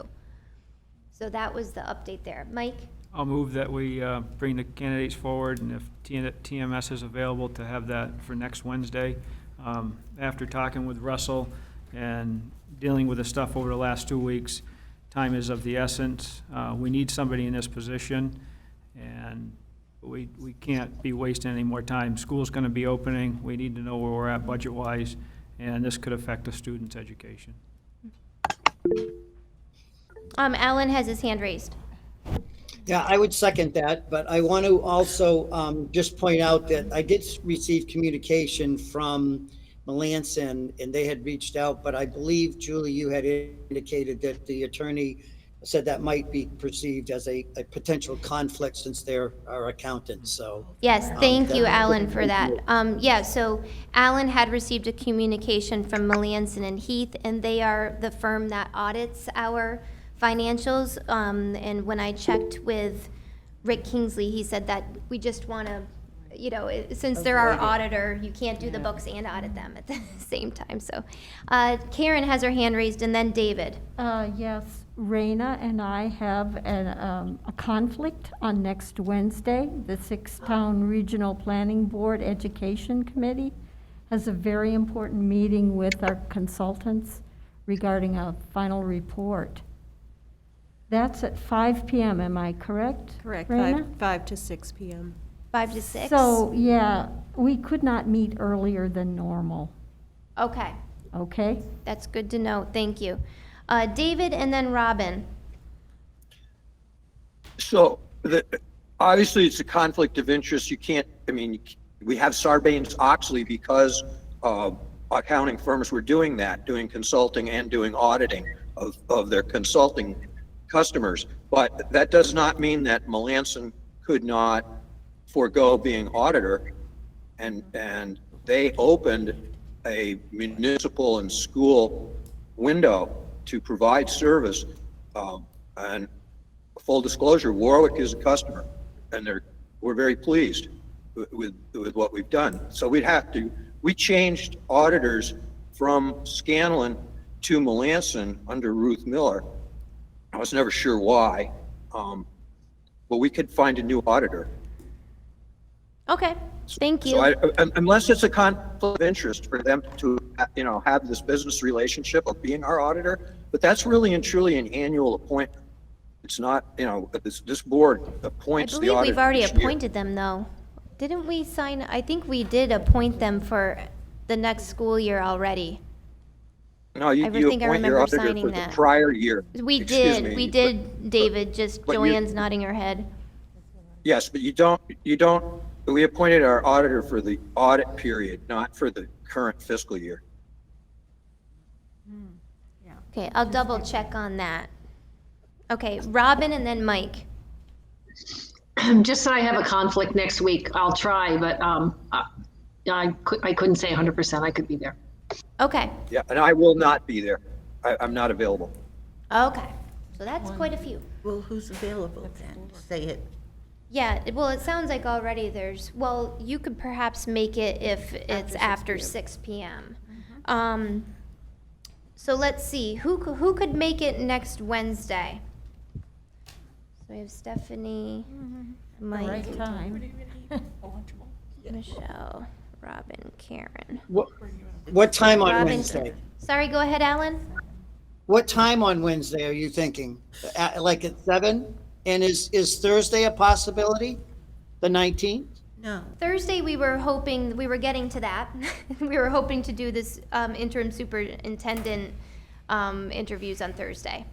So that was the update there. Mike? I'll move that we bring the candidates forward, and if TMS is available, to have that for next Wednesday. After talking with Russell and dealing with the stuff over the last 2 weeks, time is of the essence. We need somebody in this position, and we can't be wasting any more time. School's going to be opening. We need to know where we're at budget-wise, and this could affect the student's education. Alan has his hand raised. Yeah, I would second that, but I want to also just point out that I did receive communication from Melanson, and they had reached out, but I believe, Julie, you had indicated that the attorney said that might be perceived as a potential conflict since they're our accountant, so. Yes, thank you, Alan, for that. So Alan had received a communication from Melanson and Heath, and they are the firm that audits our financials. And when I checked with Rick Kingsley, he said that we just want to, since they're our auditor, you can't do the books and audit them at the same time. So Karen has her hand raised, and then David. Yes, Raina and I have a conflict on next Wednesday. The 6-Town Regional Planning Board Education Committee has a very important meeting with our consultants regarding a final report. That's at 5 p.m., am I correct? Correct, Raina? 5 to 6 p.m. 5 to 6? So, yeah, we could not meet earlier than normal, Okay, okay? that's good to know. Thank you. David and then Robin. So, obviously, it's a conflict of interest. You can't, we have Sarbanes-Oxley because accounting firms were doing that, doing consulting and doing auditing of their consulting customers. But that does not mean that Melanson could not forego being auditor. And they opened a municipal and school window to provide service. And full disclosure, Warwick is a customer, and we're very pleased with what we've done. So we changed auditors from Scanlon to Melanson under Ruth Miller. I was never sure why, but we could find a new auditor. Okay, thank you. So unless it's a conflict of interest for them to, have this business relationship of being our auditor, but that's really and truly an annual appointment. It's not, this board I appoints the believe auditor. we've already each year. appointed them, though. Didn't we sign, I think we did appoint them for the next school year already. No, you I think I appoint your remember auditor signing for the that. prior year. We Excuse did, me, David, just but you- Joanne's nodding her head. Yes, but you don't, we appointed our auditor for the audit period, not for the current fiscal year. Okay, I'll double check on that. Okay, Robin and then Mike. Just that I have a conflict next week. I'll try, but I couldn't say 100% I could be there. Okay, Yeah, and I will not be there. I'm not available. okay. So that's quite a few. Well, who's available then? Say it. Yeah, well, it sounds like already there's, well, you could perhaps make it if it's after 6 PM. So let's see, who could make it next Wednesday? So we have Stephanie, The Mike, right time. Michelle, Robin, Karen. What time on Robin, Wednesday? sorry, go ahead, Alan. What time on Wednesday are you thinking? Like at 7? And is Thursday a possibility? The 19th? No. Thursday, we were getting to that. We were hoping to do this interim superintendent interviews on Thursday.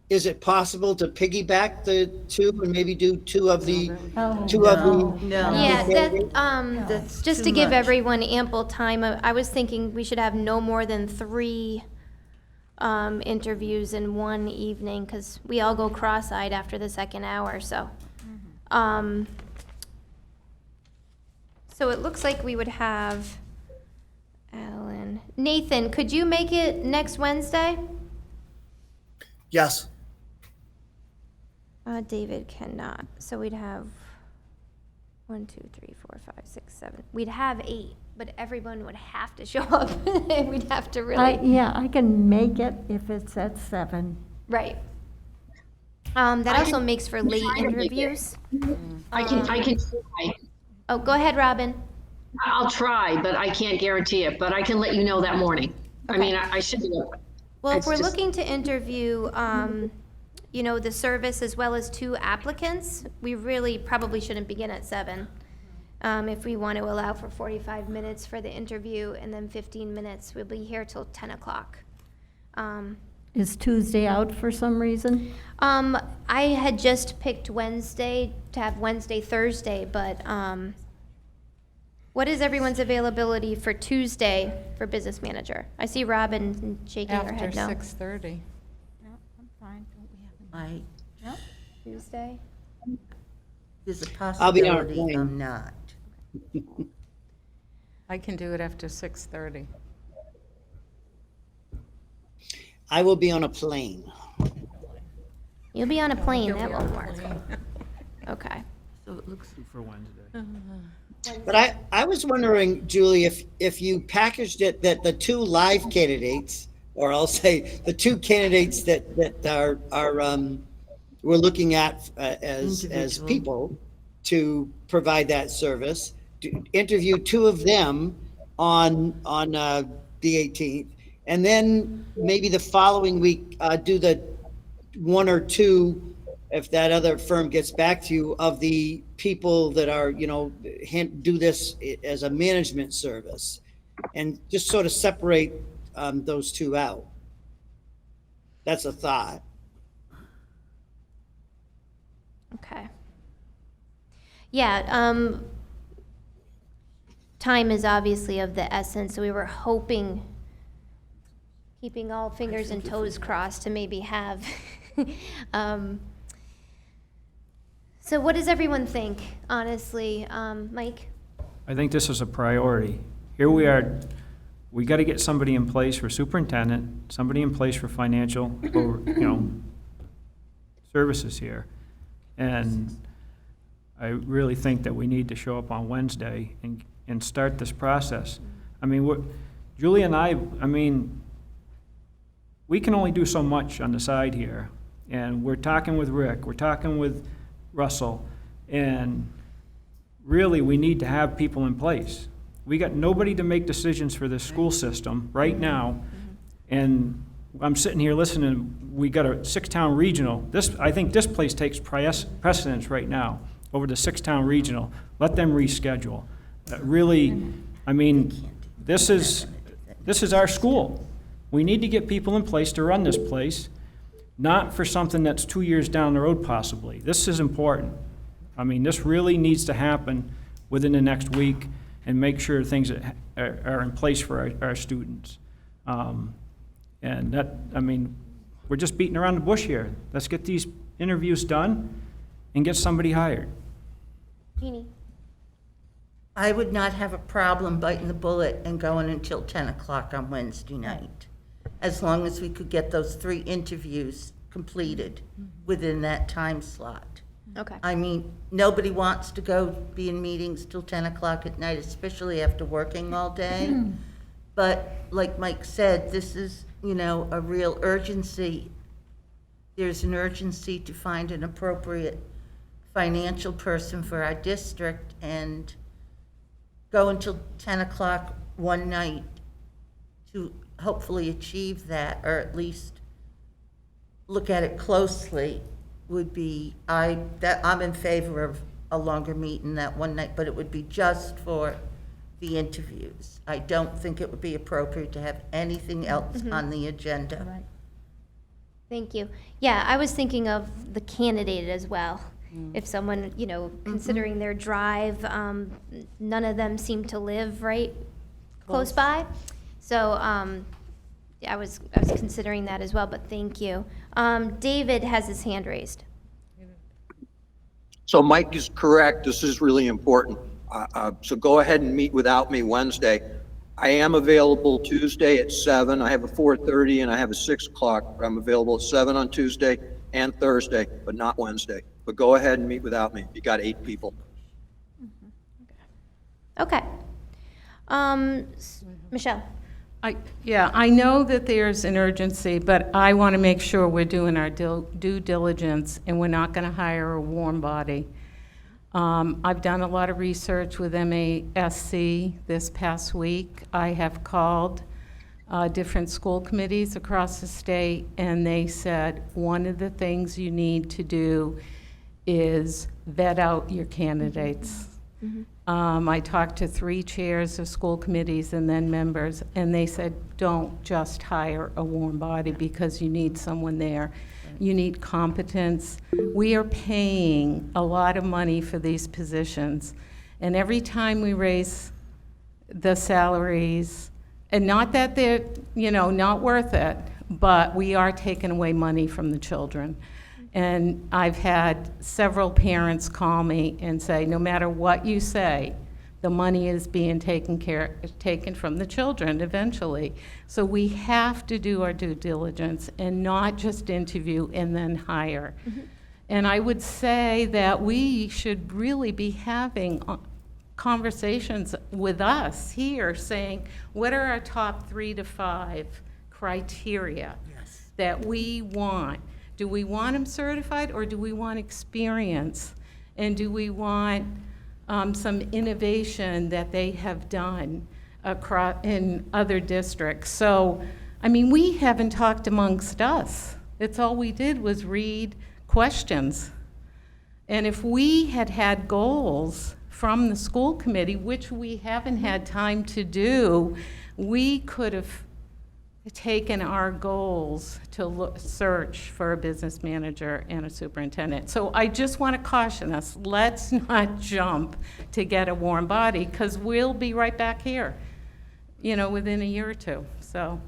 Is it possible to piggyback the two and maybe do two of the? Oh, No. Yeah, That's just too to give much. everyone ample time, I was thinking we should have no more than 3 interviews in one evening, because we all go cross-eyed after the second hour, so. So it looks like we would have Alan. Nathan, could you make it next Wednesday? Yes. David cannot, so we'd have 1, 2, 3, 4, 5, 6, 7. We'd have 8, but everyone would have to show up. We'd have to really, Yeah, I can make it if it's at 7. right. That also makes for late try to make it. interviews. I can try. Oh, go ahead, Robin. I'll try, but I can't guarantee it, but I can let you know that morning. I mean, I should be able. Well, if It's we're just- looking to interview, you know, the service as well as 2 applicants, we really probably shouldn't begin at 7. If we want to allow for 45 minutes for the interview and then 15 minutes, we'll be here till 10 o'clock. Is Tuesday out for some reason? I had just picked Wednesday to have Wednesday, Thursday, but, what is everyone's availability for Tuesday for business manager? I see Robin shaking her After head no. 6:30. I'm fine. Tuesday? There's a I'll be on a possibility plane. I'm not. I can do it after 6:30. I will be on a plane. You'll be on a plane, that won't work. Okay. So it looks, For Wednesday. But I was wondering, Julie, if you packaged it that the 2 live candidates, or I'll say the 2 candidates that we're looking at as Individual. people to provide that service, interview 2 of them on the 18th, and then maybe the following week do the 1 or 2, if that other firm gets back to you, of the people that are, do this as a management service, and just sort of separate those 2 out. That's a thought. Okay. Yeah, time is obviously of the essence, so we were hoping, keeping all fingers and toes crossed to maybe have, so what does everyone think, honestly? Mike? I think this is a priority. Here we are, we got to get somebody in place for superintendent, somebody in place for financial, or, services here. And I really think that we need to show up on Wednesday and start this process. I mean, Julie and I mean, we can only do so much on the side here. And we're talking with Rick, we're talking with Russell, and really, we need to have people in place. We got nobody to make decisions for this school system right now, and I'm sitting here listening, we got a 6-town regional. I think this place takes precedence right now over the 6-town regional. Let them reschedule. Really, I mean, this is our school. We need to get people in place to run this place, not for something that's 2 years down the road possibly. This is important. I mean, this really needs to happen within the next week and make sure things are in place for our students. And that, I mean, we're just beating around the bush here. Let's get these interviews done and get somebody hired. Jeannie? I would not have a problem biting the bullet and going until 10 o'clock on Wednesday night. as long as we could get those 3 interviews completed within that time slot. Okay. I mean, nobody wants to go be in meetings till 10 o'clock at night, especially after working all day. But like Mike said, this is, a real urgency. There's an urgency to find an appropriate financial person for our district, and go until 10 o'clock one night to hopefully achieve that, or at least look at it closely, would be, I'm in favor of a longer meeting that one night, but it would be just for the interviews. I don't think it would be appropriate to have anything else on the agenda. Right. Thank you. Yeah, I was thinking of the candidate as well. If someone, considering their drive, none of them seem to live right close by. So, I was considering that as well, but thank you. David has his hand raised. So Mike is correct. This is really important. So go ahead and meet without me Wednesday. I am available Tuesday at 7. I have a 4:30 and I have a 6 o'clock. I'm available at 7 on Tuesday and Thursday, but not Wednesday. But go ahead and meet without me. You got 8 people. Okay. Michelle? I know that there's an urgency, but I want to make sure we're doing our due diligence, and we're not going to hire a warm body. I've done a lot of research with MASC this past week. I have called different school committees across the state, and they said one of the things you need to do is vet out your candidates. I talked to 3 chairs of school committees and then members, and they said, don't just hire a warm body because you need someone there. You need competence. We are paying a lot of money for these positions, and every time we raise the salaries, and not that they're, not worth it, but we are taking away money from the children. And I've had several parents call me and say, no matter what you say, the money is being taken from the children eventually. So we have to do our due diligence and not just interview and then hire. And I would say that we should really be having conversations with us here saying, what are our top 3 to 5 criteria that we want? Do we want them certified, or do we want experience? And do we want some innovation that they have done across in other districts? So, we haven't talked amongst us. It's all we did was read questions. And if we had had goals from the school committee, which we haven't had time to do, we could have taken our goals to search for a business manager and a superintendent. So I just want to caution us, let's not jump to get a warm body, because we'll be right back here, within a year or 2. So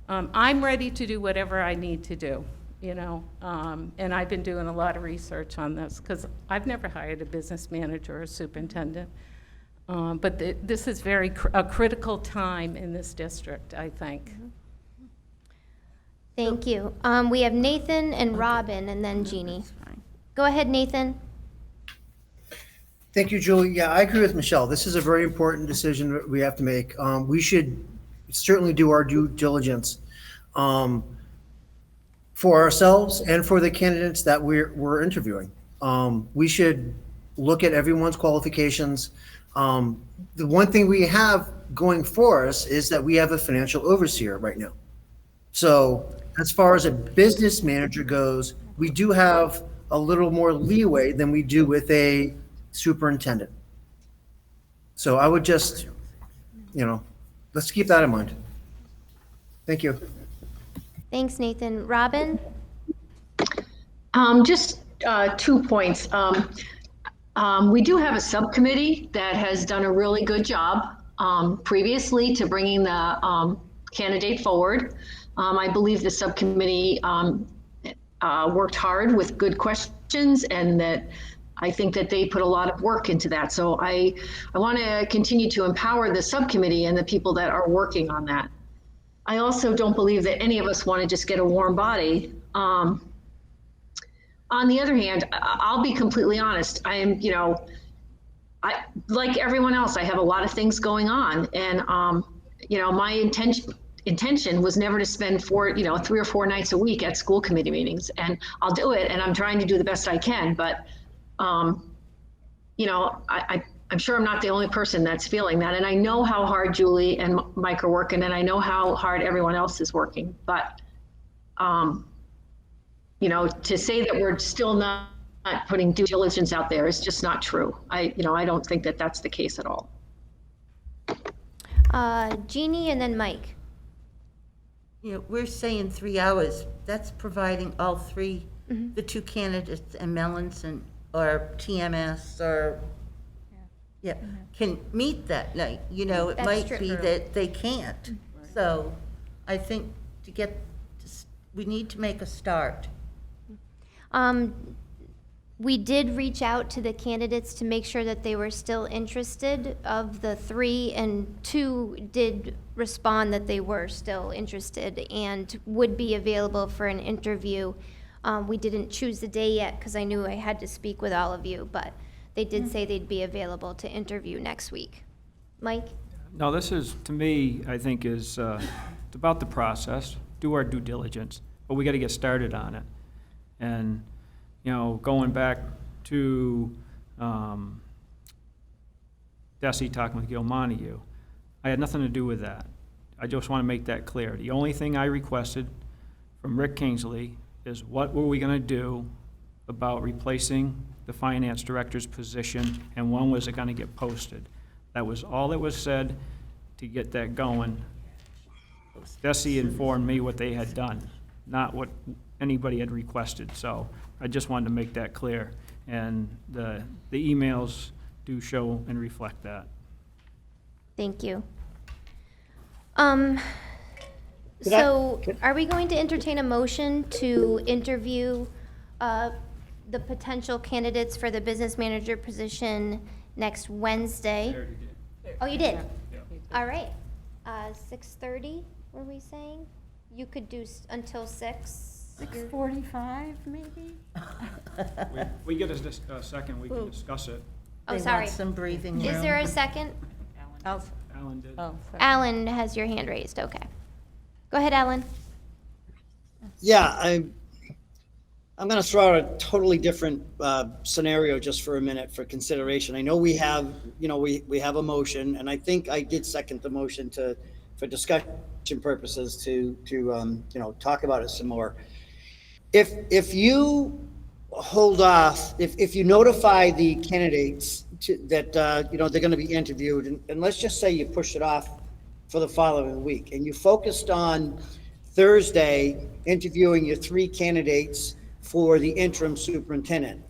I'm ready to do whatever I need to do, and I've been doing a lot of research on this, because I've never hired a business manager or a superintendent. But this is a critical time in this district, I think. Thank you. We have Nathan and Robin, and then Jeannie. Go ahead, Nathan. Thank you, Julie. Yeah, I agree with Michelle. This is a very important decision that we have to make. We should certainly do our due diligence for ourselves and for the candidates that we're interviewing. We should look at everyone's qualifications. The one thing we have going for us is that we have a financial overseer right now. So as far as a business manager goes, we do have a little more leeway than we do with a superintendent. So I would just, let's keep that in mind. Thank you. Thanks, Nathan. Robin? Just 2 points. We do have a subcommittee that has done a really good job previously to bringing the candidate forward. I believe the subcommittee worked hard with good questions, and that I think that they put a lot of work into that. So I want to continue to empower the subcommittee and the people that are working on that. I also don't believe that any of us want to just get a warm body. On the other hand, I'll be completely honest. I am, I, like everyone else, I have a lot of things going on, and my intention was never to spend 3 or 4 nights a week at school committee meetings, and I'll do it, and I'm trying to do the best I can, but I'm sure I'm not the only person that's feeling that, and I know how hard Julie and Mike are working, and I know how hard everyone else is working, but to say that we're still not putting due diligence out there is just not true. I don't think that that's the case at all. Jeannie and then Mike. We're saying 3 hours. That's providing all three, the 2 candidates and Melanson or TMS or, can meet that night. It That's might true. be that they can't. So I think we need to make a start. We did reach out to the candidates to make sure that they were still interested. Of the 3, and 2 did respond that they were still interested and would be available for an interview. We didn't choose the day yet because I knew I had to speak with all of you, but they did say they'd be available to interview next week. Mike? No, this is, to me, I think is, it's about the process, do our due diligence, but we got to get started on it. And, going back to Desi talking with Gil Montague, I had nothing to do with that. I just want to make that clear. The only thing I requested from Rick Kingsley is what were we going to do about replacing the finance director's position, and when was it going to get posted? That was all that was said to get that going. Desi informed me what they had done, not what anybody had requested, so I just wanted to make that clear. And the emails do show and reflect that. Thank you. So are we going to entertain a motion to interview the potential candidates for the business manager position next Wednesday? Oh, you did? All right. 6:30, were we saying? You could do until 6? 6:45, maybe? We get a second, we can discuss it. Oh, They sorry. want some breathing room. Is there a second? Alan did. Alan has your hand raised, okay. Go ahead, Alan. Yeah, I'm going to throw out a totally different scenario just for a minute for consideration. I know we have, we have a motion, and I think I did second the motion for discussion purposes to talk about it some more. If you hold off, if you notify the candidates that they're going to be interviewed, and let's just say you push it off for the following week, and you focused on Thursday interviewing your 3 candidates for the interim superintendent,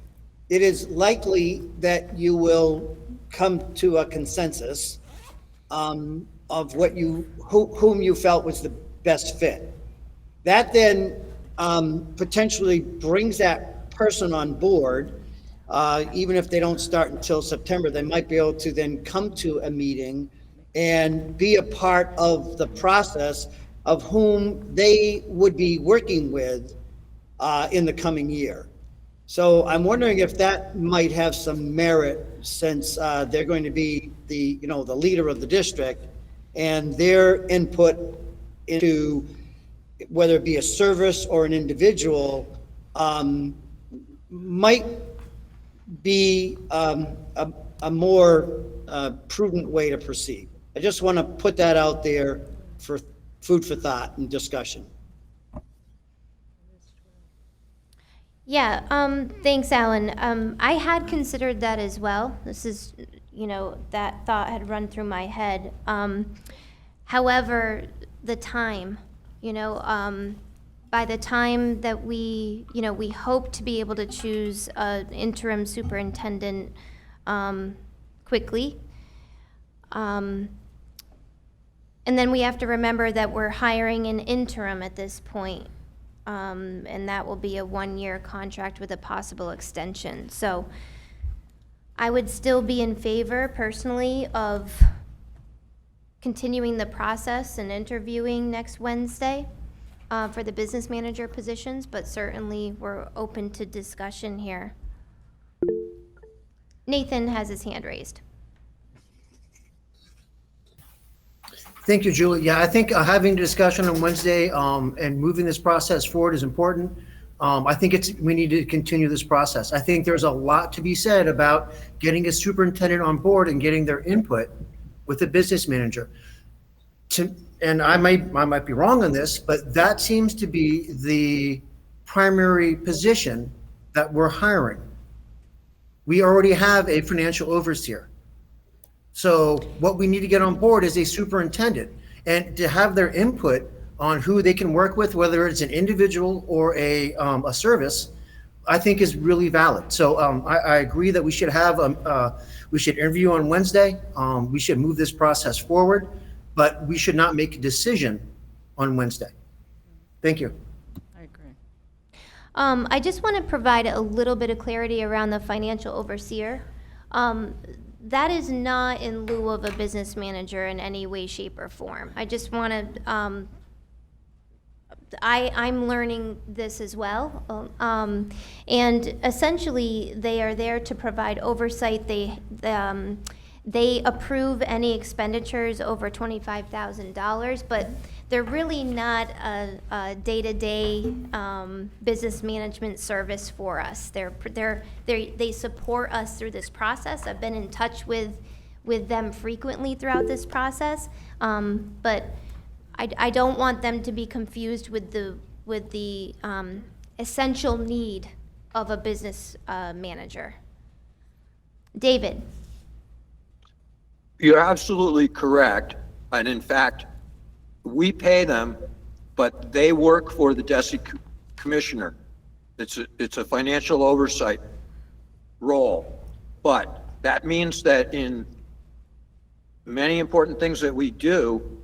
it is likely that you will come to a consensus of whom you felt was the best fit. That then potentially brings that person on board. Even if they don't start until September, they might be able to then come to a meeting and be a part of the process of whom they would be working with in the coming year. So I'm wondering if that might have some merit, since they're going to be the leader of the district, and their input into whether it be a service or an individual might be a more prudent way to proceed. I just want to put that out there for food for thought and discussion. Yeah, thanks, Alan. I had considered that as well. This is, that thought had run through my head. However, the time, by the time that we hope to be able to choose an interim superintendent quickly. And then we have to remember that we're hiring an interim at this point. And that will be a 1-year contract with a possible extension. So I would still be in favor personally of continuing the process and interviewing next Wednesday for the business manager positions, but certainly we're open to discussion here. Nathan has his hand raised. Thank you, Julie. Yeah, I think having a discussion on Wednesday and moving this process forward is important. I think we need to continue this process. I think there's a lot to be said about getting a superintendent on board and getting their input with the business manager. And I might be wrong on this, but that seems to be the primary position that we're hiring. We already have a financial overseer. So what we need to get on board is a superintendent, and to have their input on who they can work with, whether it's an individual or a service, I think is really valid. So I agree that we should we should interview on Wednesday. We should move this process forward, but we should not make a decision on Wednesday. Thank you. I agree. I just want to provide a little bit of clarity around the financial overseer. That is not in lieu of a business manager in any way, shape, or form. I just want to, I'm learning this as well. And essentially, they are there to provide oversight. They approve any expenditures over $25,000, but they're really not a day-to-day business management service for us. They support us through this process. I've been in touch with them frequently throughout this process, but I don't want them to be confused with the essential need of a business manager. David. You're absolutely correct. And in fact, we pay them, but they work for the DESI commissioner. It's a financial oversight role. But that means that in many important things that we do,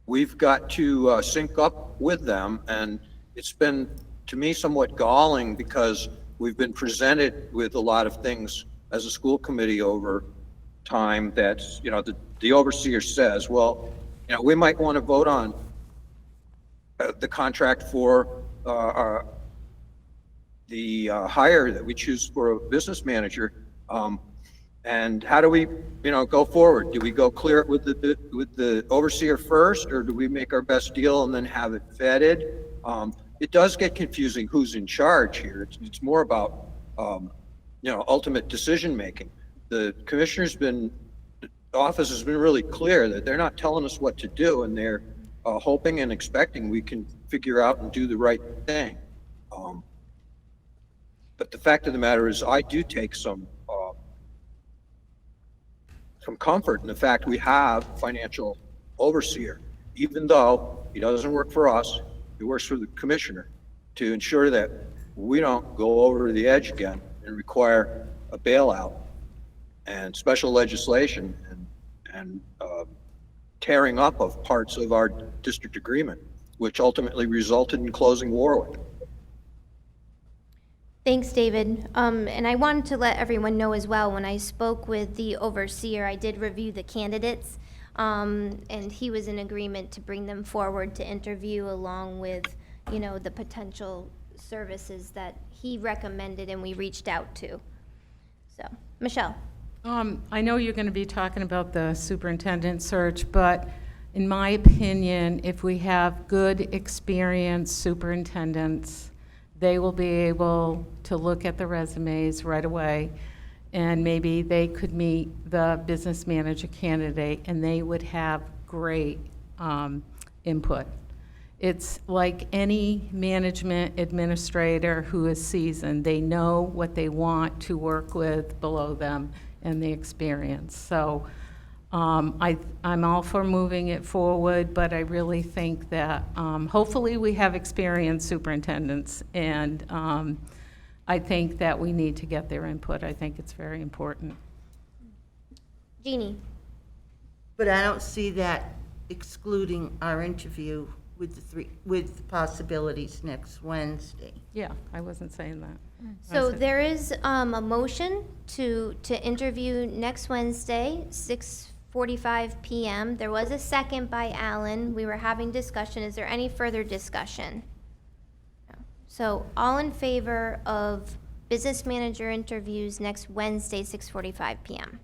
we've got to sync up with them. And it's been, to me, somewhat galling because we've been presented with a lot of things as a school committee over time that, the overseer says, well, we might want to vote on the contract for the hire that we choose for a business manager. And how do we, go forward? Do we go clear it with the overseer first, or do we make our best deal and then have it vetted? It does get confusing who's in charge here. It's more about, ultimate decision making. The office has been really clear that they're not telling us what to do, and they're hoping and expecting we can figure out and do the right thing. But the fact of the matter is, I do take some comfort in the fact we have financial overseer, even though he doesn't work for us, he works for the commissioner, to ensure that we don't go over the edge again and require a bailout and special legislation and tearing up of parts of our district agreement, which ultimately resulted in closing Warwick. Thanks, David. And I wanted to let everyone know as well, when I spoke with the overseer, I did review the candidates, and he was in agreement to bring them forward to interview along with, the potential services that he recommended and we reached out to. So, Michelle. I know you're going to be talking about the superintendent search, but in my opinion, if we have good, experienced superintendents, they will be able to look at the resumes right away, and maybe they could meet the business manager candidate, and they would have great input. It's like any management administrator who is seasoned. They know what they want to work with below them and the experience. So I'm all for moving it forward, but I really think that hopefully we have experienced superintendents, and I think that we need to get their input. I think it's very important. Jeannie. But I don't see that excluding our interview with possibilities next Wednesday. Yeah, I wasn't saying that. So there is a motion to interview next Wednesday, 6:45 PM. There was a second by Alan. We were having discussion. Is there any further discussion? No. So all in favor of business manager interviews next Wednesday, 6:45 PM?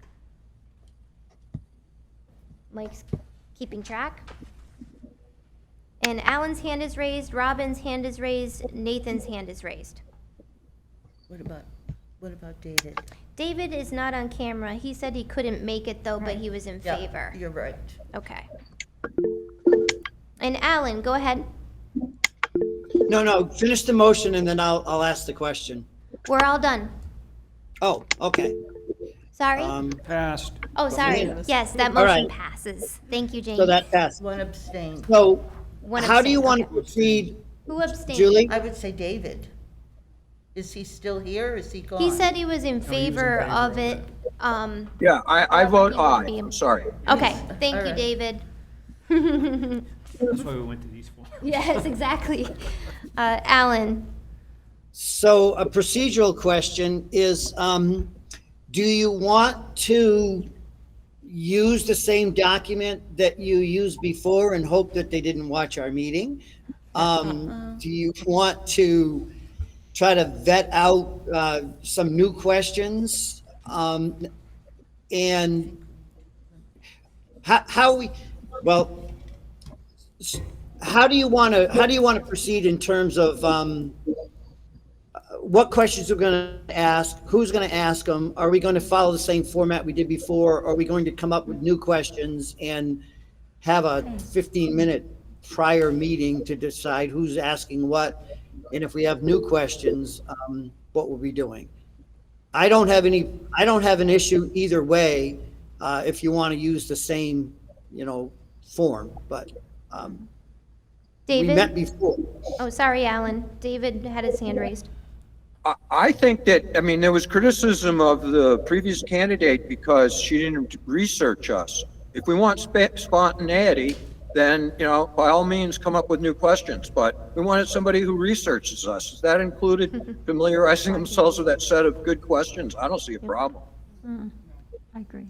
Mike's keeping track. And Alan's hand is raised, Robin's hand is raised, Nathan's hand is raised. What about David? David is not on camera. He said he couldn't make it though, but he was in Yeah, favor. you're right. Okay. And Alan, go ahead. No, finish the motion and then I'll ask the question. We're all done. Oh, okay. Sorry? Passed. Oh, sorry. Yes. Yes, that All motion right. passes. Thank you, James. So that passed. One abstain. So One how do you abstain, want to okay. proceed, Who abstained? Julie? I would say David. Is he still here? Is he gone? He said he was in favor of it. Yeah, I vote He wouldn't aye. be- I'm sorry. Okay, thank All you, right. David. That's why we went to these four. Yes, exactly. Alan, So a procedural question is, do you want to use the same document that you used before and hope that they didn't watch our meeting? Do you want to try to vet out some new questions? And how we, well, how do you want to proceed in terms of what questions we're going to ask, who's going to ask them? Are we going to follow the same format we did before? Are we going to come up with new questions and have a 15-minute prior meeting to decide who's asking what? And if we have new questions, what we'll be doing? I don't have an issue either way, if you want to use the same, form, but we met David? before. Oh, sorry, Alan. David had his hand raised. I think that, there was criticism of the previous candidate because she didn't research us. If we want spontaneity, then, by all means, come up with new questions. But we wanted somebody who researches us. Is that included familiarizing themselves with that set of good questions? I don't see a problem. I agree.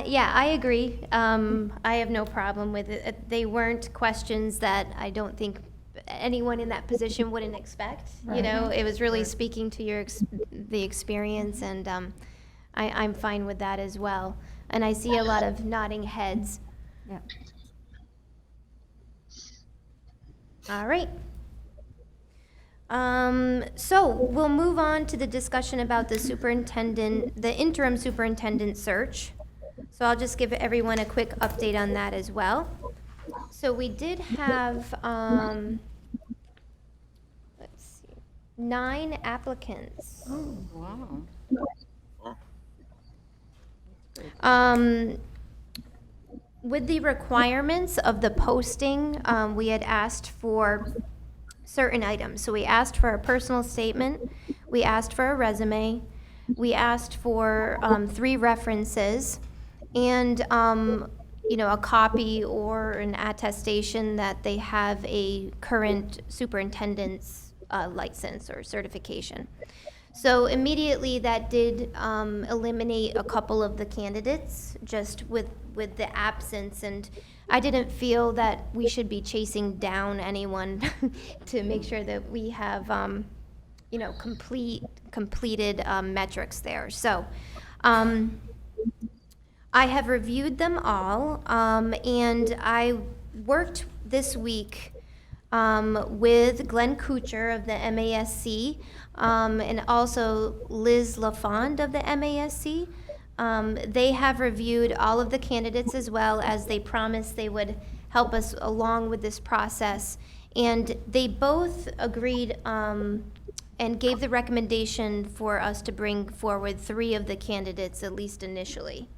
Yeah, I agree. I have no problem with it. They weren't questions that I don't think anyone in that position wouldn't expect. It was really speaking to the experience, and I'm fine with that as well. And I see a lot of nodding heads. Yeah. All right. So we'll move on to the discussion about the interim superintendent search. So I'll just give everyone a quick update on that as well. So we did have, let's see, 9 applicants. Wow. With the requirements of the posting, we had asked for certain items. So we asked for a personal statement, we asked for a resume, we asked for 3 references, and a copy or an attestation that they have a current superintendent's license or certification. So immediately that did eliminate a couple of the candidates just with the absence, and I didn't feel that we should be chasing down anyone to make sure that we have completed metrics there. So I have reviewed them all, and I worked this week with Glenn Kuchar of the MASC, and also Liz LaFond of the MASC. They have reviewed all of the candidates as well, as they promised they would help us along with this process. And they both agreed and gave the recommendation for us to bring forward 3 of the candidates, at least initially.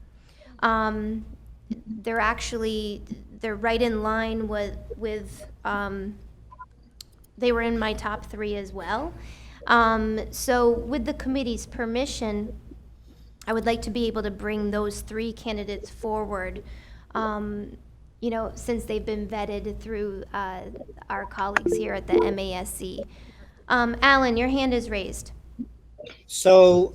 They're right in line with they were in my top 3 as well. So with the committee's permission, I would like to be able to bring those 3 candidates forward, since they've been vetted through our colleagues here at the MASC. Alan, your hand is raised. So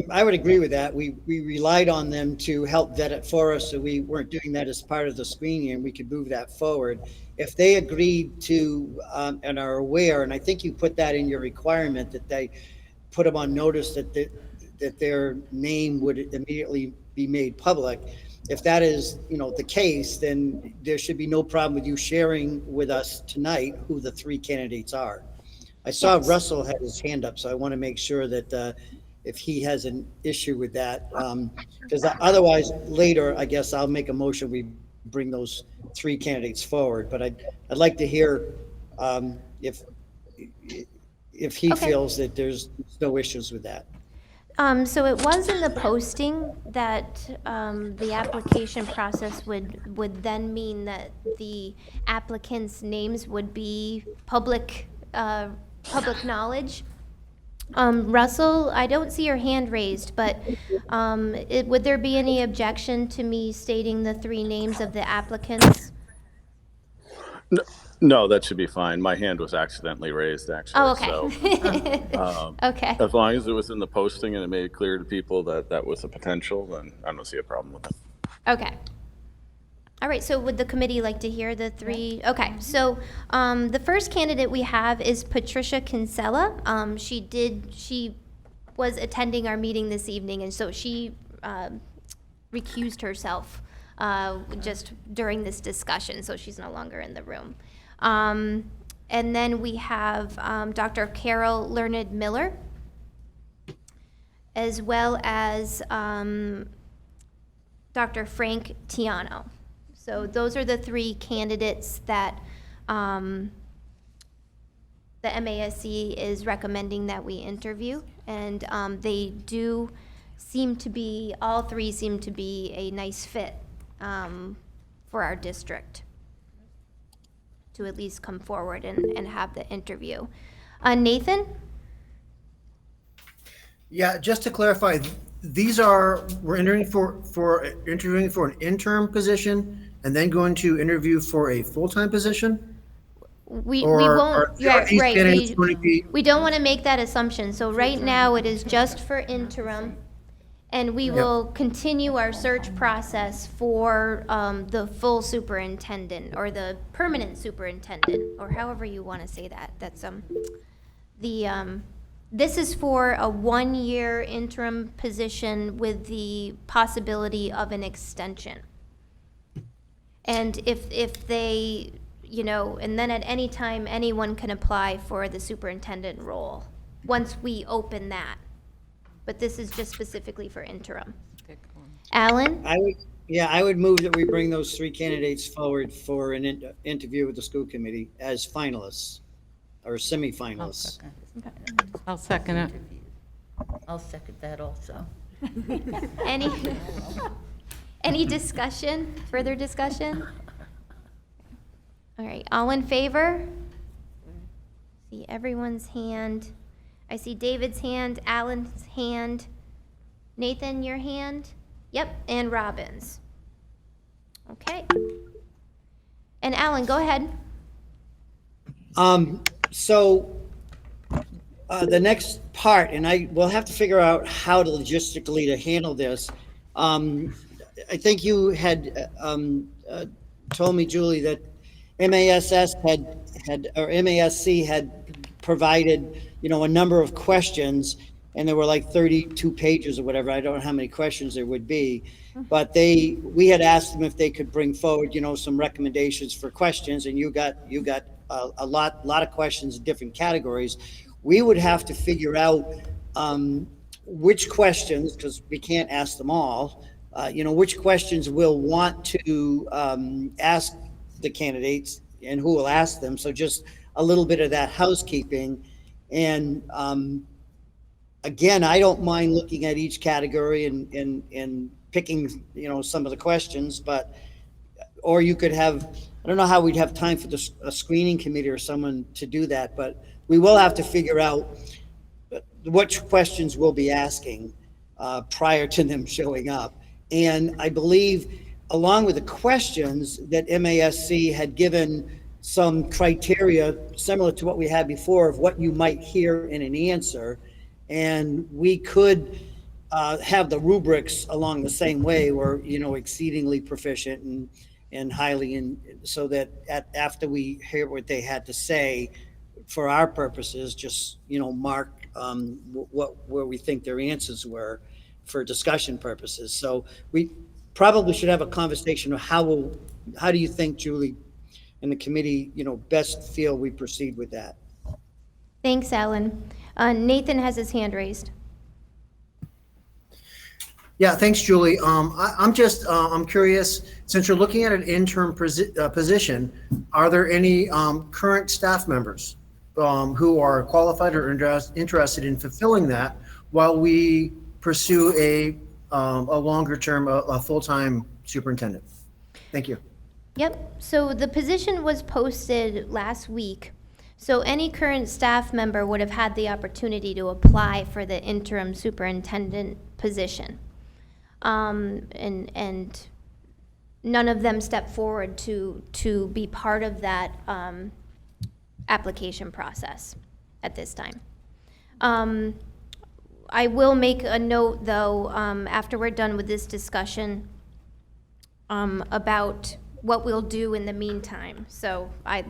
I would agree with that. We relied on them to help vet it for us, so we weren't doing that as part of the screening, and we could move that forward. If they agreed to and are aware, and I think you put that in your requirement, that they put them on notice that that their name would immediately be made public. If that is, the case, then there should be no problem with you sharing with us tonight who the 3 candidates are. I saw Yes. Russell had his hand up, so I want to make sure that if he has an issue with that, because otherwise later, I guess I'll make a motion, we bring those 3 candidates forward. But I'd like to hear if he Okay. feels that there's no issues with that. So it was in the posting that the application process would then mean that the applicants' names would be public knowledge. Russell, I don't see your hand raised, but would there be any objection to me stating the 3 names of the applicants? No, that should be fine. My hand was accidentally raised, actually. Oh, okay. So, Okay. as long as it was in the posting and it made it clear to people that that was a potential, then I don't see a problem with it. Okay. All right, so would the committee like to hear the 3? Okay, so the first candidate we have is Patricia Kinsella. She was attending our meeting this evening, and so she recused herself just during this discussion, so she's no longer in the room. And then we have Dr. Carol Learned Miller, as well as Dr. Frank Tiano. So those are the 3 candidates that the MASC is recommending that we interview. And they do seem to be, all 3 seem to be a nice fit for our district to at least come forward and have the interview. Nathan? Yeah, just to clarify, we're interviewing for an interim position and then going to interview for a full-time position? We Or won't, are yeah, these right, candidates going to be? we don't want to make that assumption. So right now, it is just for interim, and we will continue our search process for the full superintendent, or the permanent superintendent, or however you want to say that. That's, this is for a 1-year interim position with the possibility of an extension. And if they, and then at any time, anyone can apply for the superintendent role, once we open that. But this is just specifically for interim. Alan? I would move that we bring those 3 candidates forward for an interview with the school committee as finalists or semifinalists. I'll second it. I'll second that also. Any discussion, further discussion? All right, all in favor? See everyone's hand. I see David's hand, Alan's hand. Nathan, your hand? Yep, and Robin's. Okay. And Alan, go ahead. So the next part, and we'll have to figure out how to logistically to handle this. I think you had told me, Julie, that MASC had provided, a number of questions, and there were like 32 pages or whatever. I don't know how many questions there would be, but we had asked them if they could bring forward, some recommendations for questions, and you got a lot of questions in different categories. We would have to figure out which questions, because we can't ask them all, which questions we'll want to ask the candidates and who will ask them. So just a little bit of that housekeeping. And again, I don't mind looking at each category and picking, some of the questions, or you could have, I don't know how we'd have time for a screening committee or someone to do that, but we will have to figure out which questions we'll be asking prior to them showing up. And I believe, along with the questions, that MASC had given some criteria similar to what we had before of what you might hear in an answer. And we could have the rubrics along the same way, or, exceedingly proficient and highly so that after we hear what they had to say, for our purposes, just, mark where we think their answers were for discussion purposes. So we probably should have a conversation of how do you think, Julie, and the committee, best feel we proceed with that? Thanks, Alan. Nathan has his hand raised. Yeah, thanks, Julie. I'm curious, since you're looking at an interim position, are there any current staff members who are qualified or interested in fulfilling that while we pursue a longer term, a full-time superintendent? Thank you. Yep, so the position was posted last week. So any current staff member would have had the opportunity to apply for the interim superintendent position. And none of them stepped forward to be part of that application process at this time. I will make a note, though, after we're done with this discussion, about what we'll do in the meantime. So I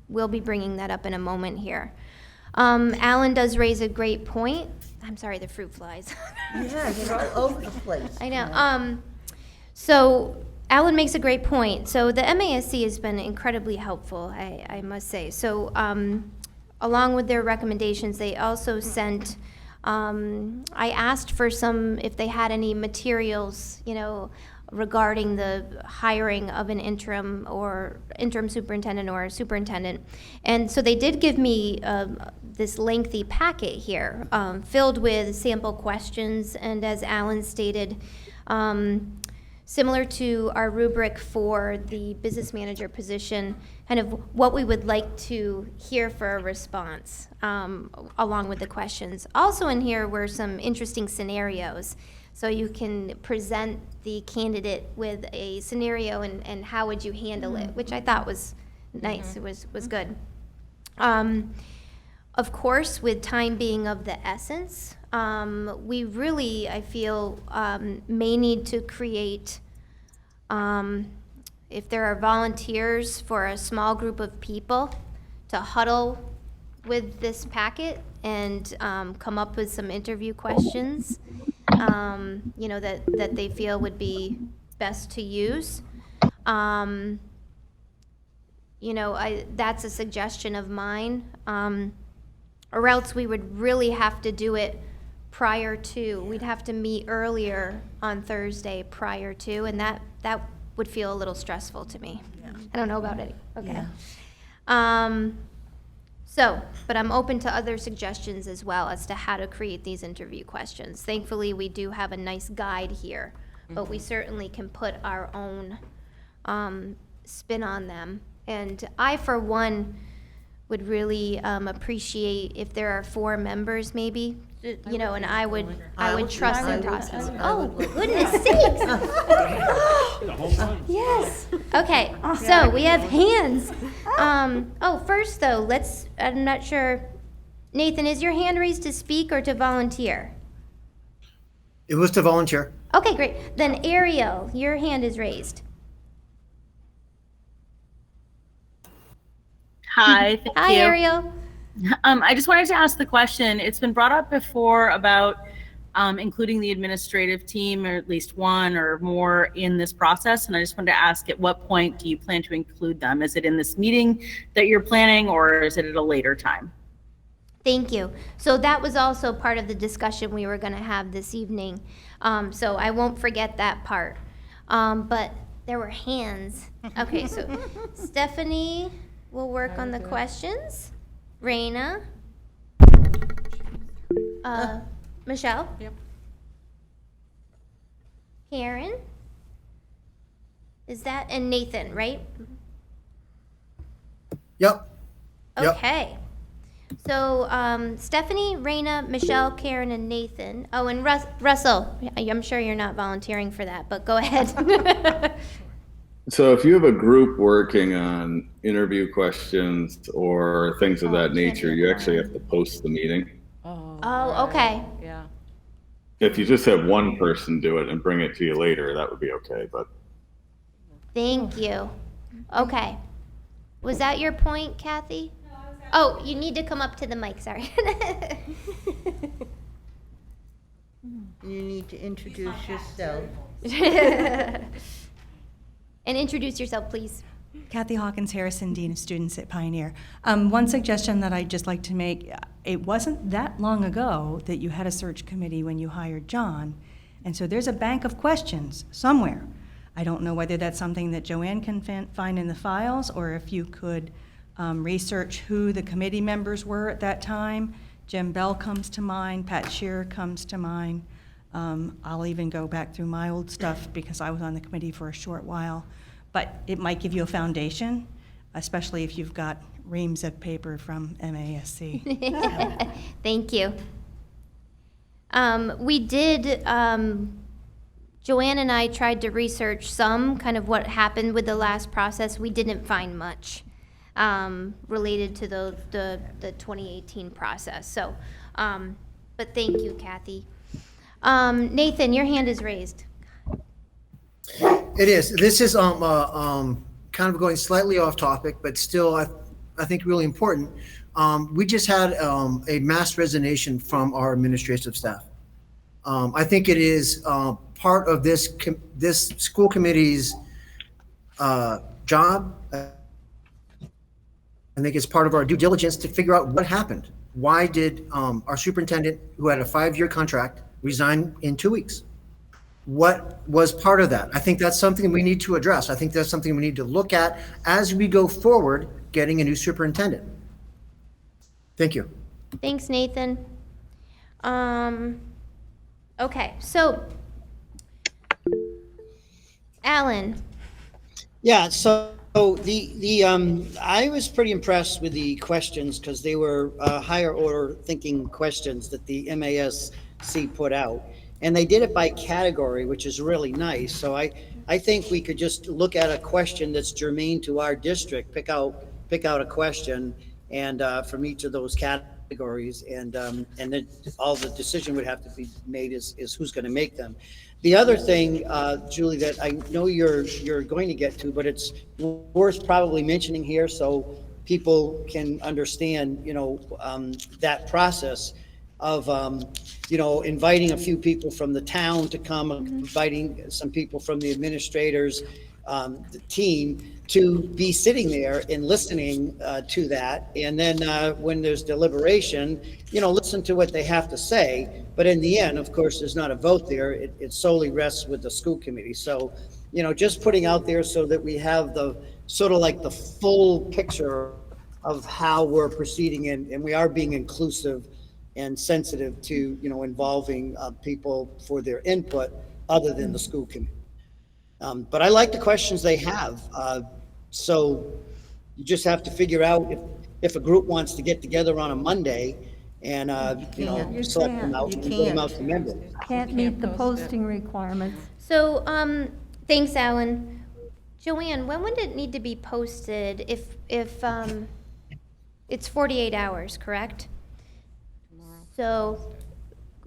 will be bringing that up in a moment here. Alan does raise a great point. I'm sorry, the fruit flies. Yeah, they're all over the place. I know. So Alan makes a great point. So the MASC has been incredibly helpful, I must say. So along with their recommendations, they also sent, I asked for some, if they had any materials, regarding the hiring of an interim superintendent or superintendent. And so they did give me this lengthy packet here, filled with sample questions, and as Alan stated, similar to our rubric for the business manager position, kind of what we would like to hear for a response, along with the questions. Also in here were some interesting scenarios. So you can present the candidate with a scenario and how would you handle it, which I thought was nice. It was good. Of course, with time being of the essence, we really, I feel, may need to create, if there are volunteers for a small group of people to huddle with this packet and come up with some interview questions, that they feel would be best to use. That's a suggestion of mine. Or else we would really have to do it prior to. We'd have to meet earlier on Thursday prior to, and that would feel a little stressful to me. Yeah. I don't know about it. Okay. Yeah. But I'm open to other suggestions as well as to how to create these interview questions. Thankfully, we do have a nice guide here, but we certainly can put our own spin on them. And I, for one, would really appreciate if there are 4 members maybe, and I would trust the process. Oh, goodness sakes. Yes. Okay, so we have hands. First though, I'm not sure. Nathan, is your hand raised to speak or to volunteer? It was to volunteer. Okay, great. Then Ariel, your hand is raised. Hi, thank Hi, you. Ariel. I just wanted to ask the question. It's been brought up before about including the administrative team, or at least one or more, in this process. And I just wanted to ask, at what point do you plan to include them? Is it in this meeting that you're planning, or is it at a later time? Thank you. So that was also part of the discussion we were going to have this evening. So I won't forget that part. But there were hands. Okay, so Stephanie will work on the questions. Raina. Michelle. Yep. Karen. Is that, and Nathan, right? Yep. Yep. Okay. So Stephanie, Raina, Michelle, Karen, and Nathan. Oh, and Russell. I'm sure you're not volunteering for that, but go ahead. So if you have a group working on interview questions or things of that nature, you actually have to post the meeting. Oh, okay. Yeah. If you just have one person do it and bring it to you later, that would be okay, but Thank you. Okay. Was that your point, Kathy? Oh, you need to come up to the mic, sorry. You need to introduce yourself. And introduce yourself, please. Kathy Hawkins Harrison, Dean of Students at Pioneer. One suggestion that I'd just like to make, it wasn't that long ago that you had a search committee when you hired John, and so there's a bank of questions somewhere. I don't know whether that's something that Joanne can find in the files, or if you could research who the committee members were at that time. Jim Bell comes to mind, Pat Shearer comes to mind. I'll even go back through my old stuff because I was on the committee for a short while. But it might give you a foundation, especially if you've got reams of paper from MASC. Thank you. We did, Joanne and I tried to research some, kind of what happened with the last process. We didn't find much related to the 2018 process. So, but thank you, Kathy. Nathan, your hand is raised. It is. This is kind of going slightly off topic, but still, I think really important. We just had a mass resignation from our administrative staff. I think it is part of this school committee's job. I think it's part of our due diligence to figure out what happened. Why did our superintendent, who had a 5-year contract, resign in 2 weeks? What was part of that? I think that's something we need to address. I think that's something we need to look at as we go forward, getting a new superintendent. Thank you. Thanks, Nathan. Okay, so, Alan. Yeah, so I was pretty impressed with the questions because they were higher order thinking questions that the MASC put out. And they did it by category, which is really nice. So I think we could just look at a question that's germane to our district, pick out a question and from each of those categories, and then all the decision would have to be made is who's going to make them. The other thing, Julie, that I know you're going to get to, but it's worth probably mentioning here so people can understand, that process of, inviting a few people from the town to come, inviting some people from the administrators, the team to be sitting there and listening to that. And then when there's deliberation, listen to what they have to say. But in the end, of course, there's not a vote there. It solely rests with the school committee. So, just putting out there so that we have the sort of like the full picture of how we're proceeding and we are being inclusive and sensitive to, involving people for their input other than the school committee. But I like the questions they have. So you just have to figure out if a group wants to get together on a Monday and, select them out and put them out to members. Can't meet the posting requirements. So, thanks, Alan. Joanne, when would it need to be posted if it's 48 hours, correct? So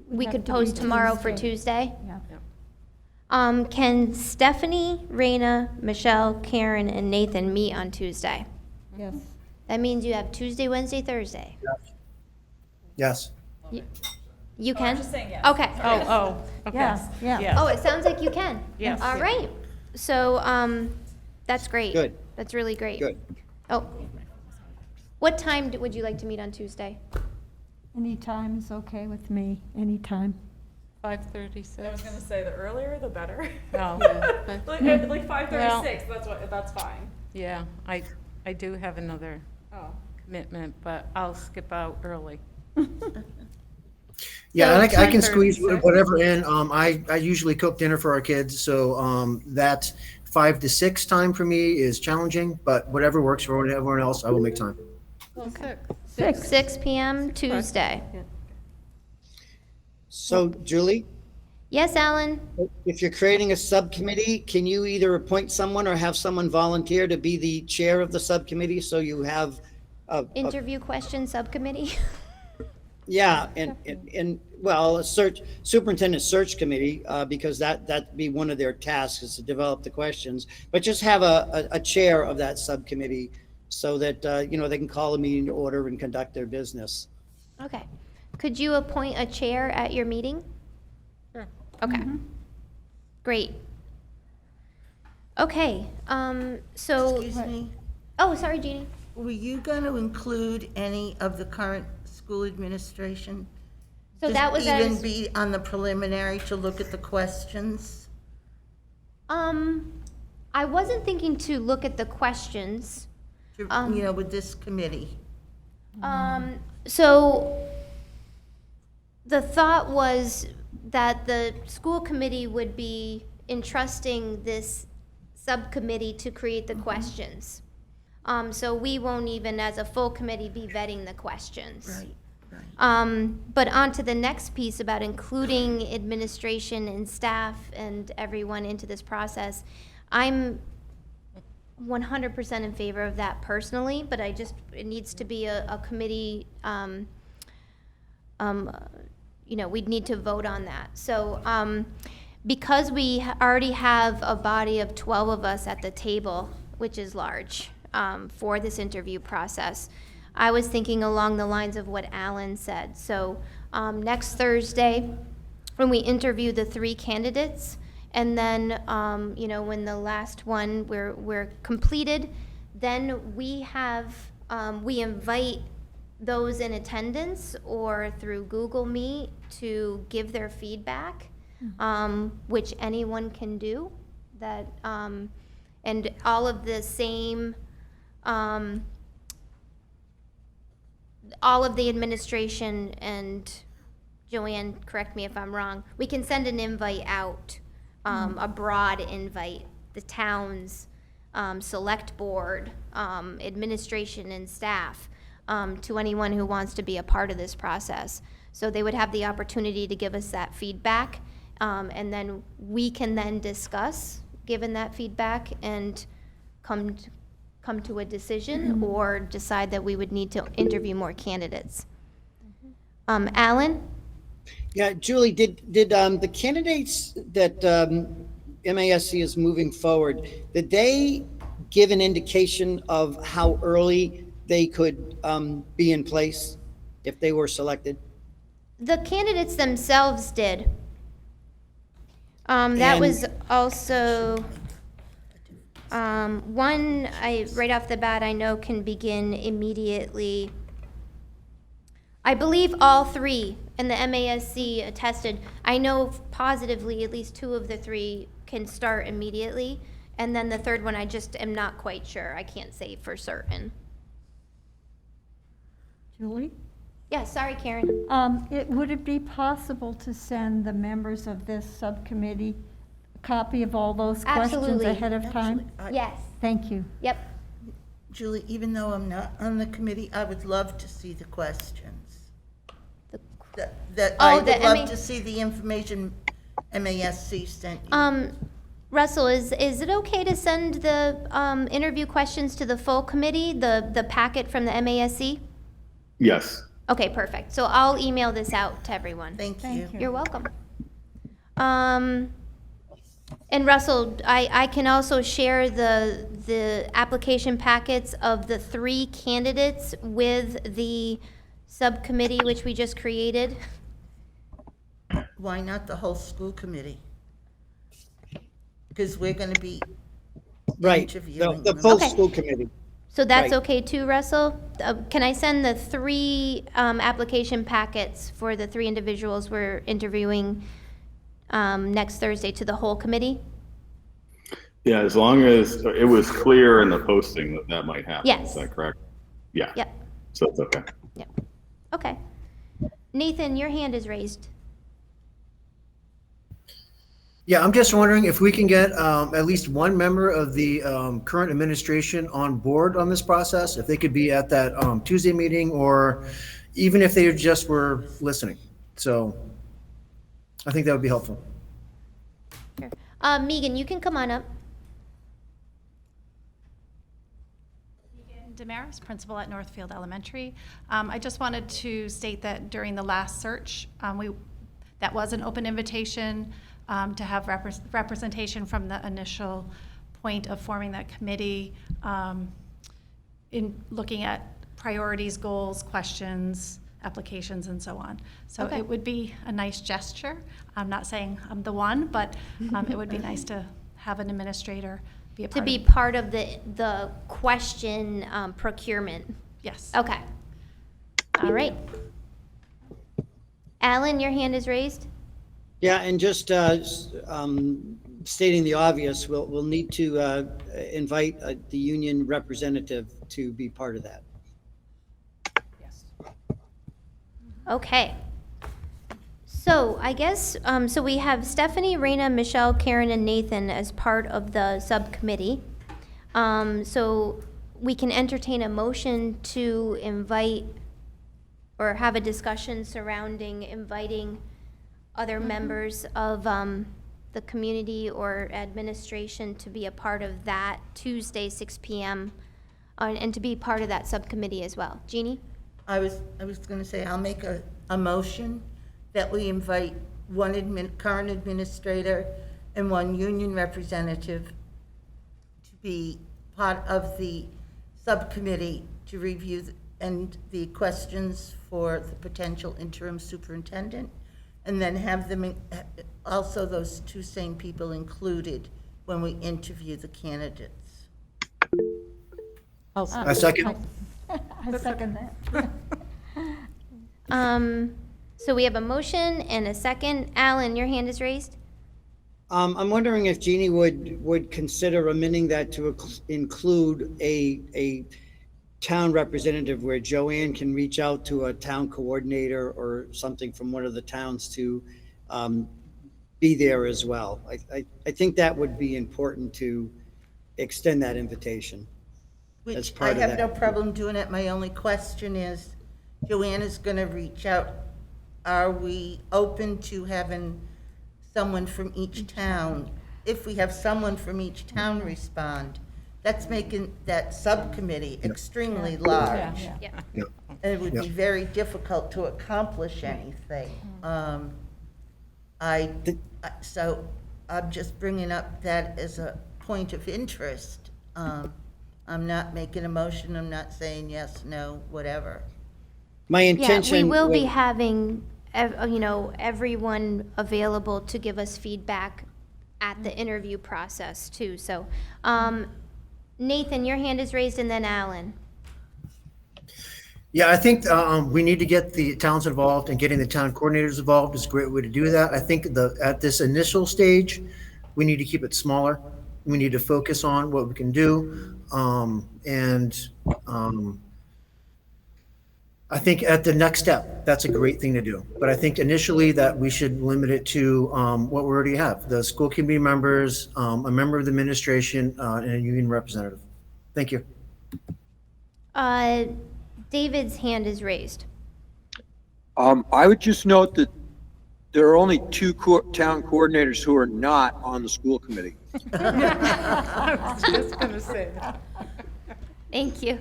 we could post tomorrow for Tuesday? Yeah. Can Stephanie, Raina, Michelle, Karen, and Nathan meet on Tuesday? Yes. That means you have Tuesday, Wednesday, Thursday. Yes. You can? just saying yes. Okay. Oh, okay. Yeah. Oh, it sounds like you can. Yes. All right. So, that's great. Good. That's really great. Good. Oh. What time would you like to meet on Tuesday? Anytime is okay with me, anytime. 5:36. I was gonna say the earlier the better. Oh. Like 5:36. That's fine. Yeah, I do have another Oh. commitment, but I'll skip out early. Yeah, So and I can squeeze 10:36. whatever in. I usually cook dinner for our kids, so that 5 to 6 time for me is challenging, but whatever works for everyone else, I will make time. Well, 6 p.m. Tuesday. So Julie, Yes, Alan? if you're creating a subcommittee, can you either appoint someone or have someone volunteer to be the chair of the subcommittee so you have Interview question subcommittee? Yeah, and well, a superintendent search committee, because that'd be one of their tasks is to develop the questions, but just have a chair of that subcommittee so that, they can call a meeting to order and conduct their business. Okay. Could you appoint a chair at your meeting? Sure. Okay. Great. Okay, so. Excuse me, Oh, sorry, Jeannie. were you going to include any of the current school administration? So that was Just even as- be on the preliminary to look at the questions? I wasn't thinking to look at the questions. With this committee? So the thought was that the school committee would be entrusting this subcommittee to create the questions. So we won't even, as a full committee, be vetting the questions. Right. But on to the next piece about including administration and staff and everyone into this process. I'm 100% in favor of that personally, but it needs to be a committee, we'd need to vote on that. So, because we already have a body of 12 of us at the table, which is large, for this interview process, I was thinking along the lines of what Alan said. So, next Thursday, when we interview the 3 candidates, and then, when the last one we're completed, then we invite those in attendance or through Google Meet to give their feedback, which anyone can do. That and all of the same, all of the administration and Joanne, correct me if I'm wrong. We can send an invite out. A broad invite, the town's select board, administration and staff, to anyone who wants to be a part of this process. So they would have the opportunity to give us that feedback, and then we can then discuss, given that feedback, and come to a decision or decide that we would need to interview more candidates. Alan? Yeah, Julie, did the candidates that MASC is moving forward, did they give an indication of how early they could be in place if they were selected? The candidates themselves did. That And- was also one right off the bat I know can begin immediately. I believe all 3, and the MASC attested. I know positively at least 2 of the 3 can start immediately, and then the third one I just am not quite sure. I can't say for certain. Julie? Yeah, sorry, Karen. Would it be possible to send the members of this subcommittee a copy of all those questions Absolutely. ahead of time? Yes. Thank you. Yep. Julie, even though I'm not on the committee, I would love to see the questions. I would love to see the information MASC sent you. Russell, is it okay to send the interview questions to the full committee, the packet from the MASC? Yes. Okay, perfect. So I'll email this out to everyone. Thank you. You're welcome. And Russell, I can also share the application packets of the 3 candidates with the subcommittee which we just created. Why not the whole school committee? Because we're going to be Right, interviewing the them. full Okay. school committee. So that's Right. okay too, Russell? Can I send the 3 application packets for the 3 individuals we're interviewing next Thursday to the whole committee? Yeah, as long as it was clear in the posting that that might happen. Yes. Is that correct? Yeah. Yep. So it's okay. Yep. Okay. Nathan, your hand is raised. Yeah, I'm just wondering if we can get at least one member of the current administration on board on this process, if they could be at that Tuesday meeting, or even if they just were listening. So I think that would be helpful. Sure. Megan, you can come on up. Damaris, principal at Northfield Elementary. I just wanted to state that during the last search, that was an open invitation to have representation from the initial point of forming that committee in looking at priorities, goals, questions, applications, and so on. So Okay. it would be a nice gesture. I'm not saying I'm the one, but it would be nice to have an administrator be a To part be of. part of the question procurement. Yes. Okay. All right. Alan, your hand is raised. Yeah, and just stating the obvious, we'll need to invite the union representative to be part of that. Okay. So I guess, so we have Stephanie, Raina, Michelle, Karen, and Nathan as part of the subcommittee. So we can entertain a motion to invite or have a discussion surrounding inviting other members of the community or administration to be a part of that Tuesday, 6 p.m. And to be part of that subcommittee as well. Jeannie? I was going to say, I'll make a motion that we invite one current administrator and one union representative to be part of the subcommittee to review the questions for the potential interim superintendent, and then have them, also those two same people included when we interview the candidates. I second. I second that. So we have a motion and a second. Alan, your hand is raised. I'm wondering if Jeannie would consider amending that to include a town representative where Joanne can reach out to a town coordinator or something from one of the towns to be there as well. I think that would be important to extend that invitation. As Which I part of have that. no problem doing it. My only question is, Joanna's going to reach out. Are we open to having someone from each town? If we have someone from each town respond, that's making that subcommittee extremely large. Yeah. And it would be very difficult to accomplish anything. So I'm just bringing up that as a point of interest. I'm not making a motion, I'm not saying yes, no, whatever. My intention. Yeah, we will be would- having, everyone available to give us feedback at the interview process too. So, Nathan, your hand is raised, and then Alan. Yeah, I think we need to get the towns involved, and getting the town coordinators involved is a great way to do that. I think at this initial stage, we need to keep it smaller. We need to focus on what we can do. I think at the next step, that's a great thing to do. But I think initially that we should limit it to what we already have: the school committee members, a member of the administration, and a union representative. Thank you. David's hand is raised. I would just note that there are only two town coordinators who are not on the school committee. I was just going to say that. Thank you.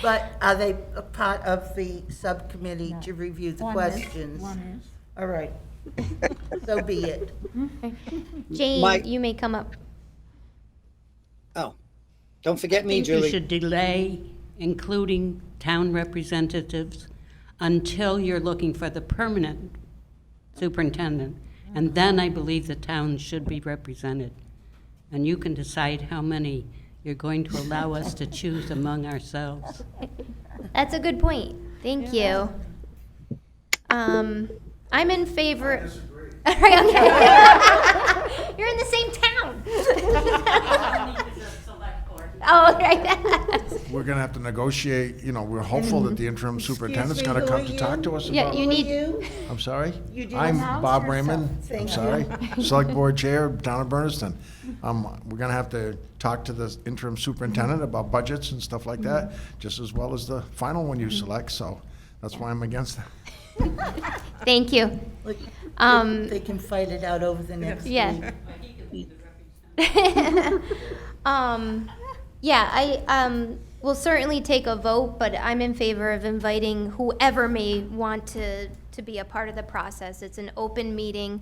But are they a part of the subcommittee to review the One is, questions? one is. All right. So be it. Jane, you may come up. Oh, don't forget I me, think you Julie. should delay including town representatives until you're looking for the permanent superintendent. And then I believe the towns should be represented. And you can decide how many you're going to allow us to choose among ourselves. That's a good point. Thank you. I'm in favor. All right, okay. You're in the same town. Oh, right. We're gonna have to negotiate, we're hopeful that the interim superintendent's gonna come to talk to us Yeah, about. you need. I'm sorry? You do I'm announce Bob yourself. Raymond, I'm Thank sorry, you. Select Board Chair, Town of Bernardston. We're gonna have to talk to the interim superintendent about budgets and stuff like that, just as well as the final one you select, so that's why I'm against that. Thank you. Look, they can fight it out over the next week. Yeah. Yeah, we'll certainly take a vote, but I'm in favor of inviting whoever may want to be a part of the process. It's an open meeting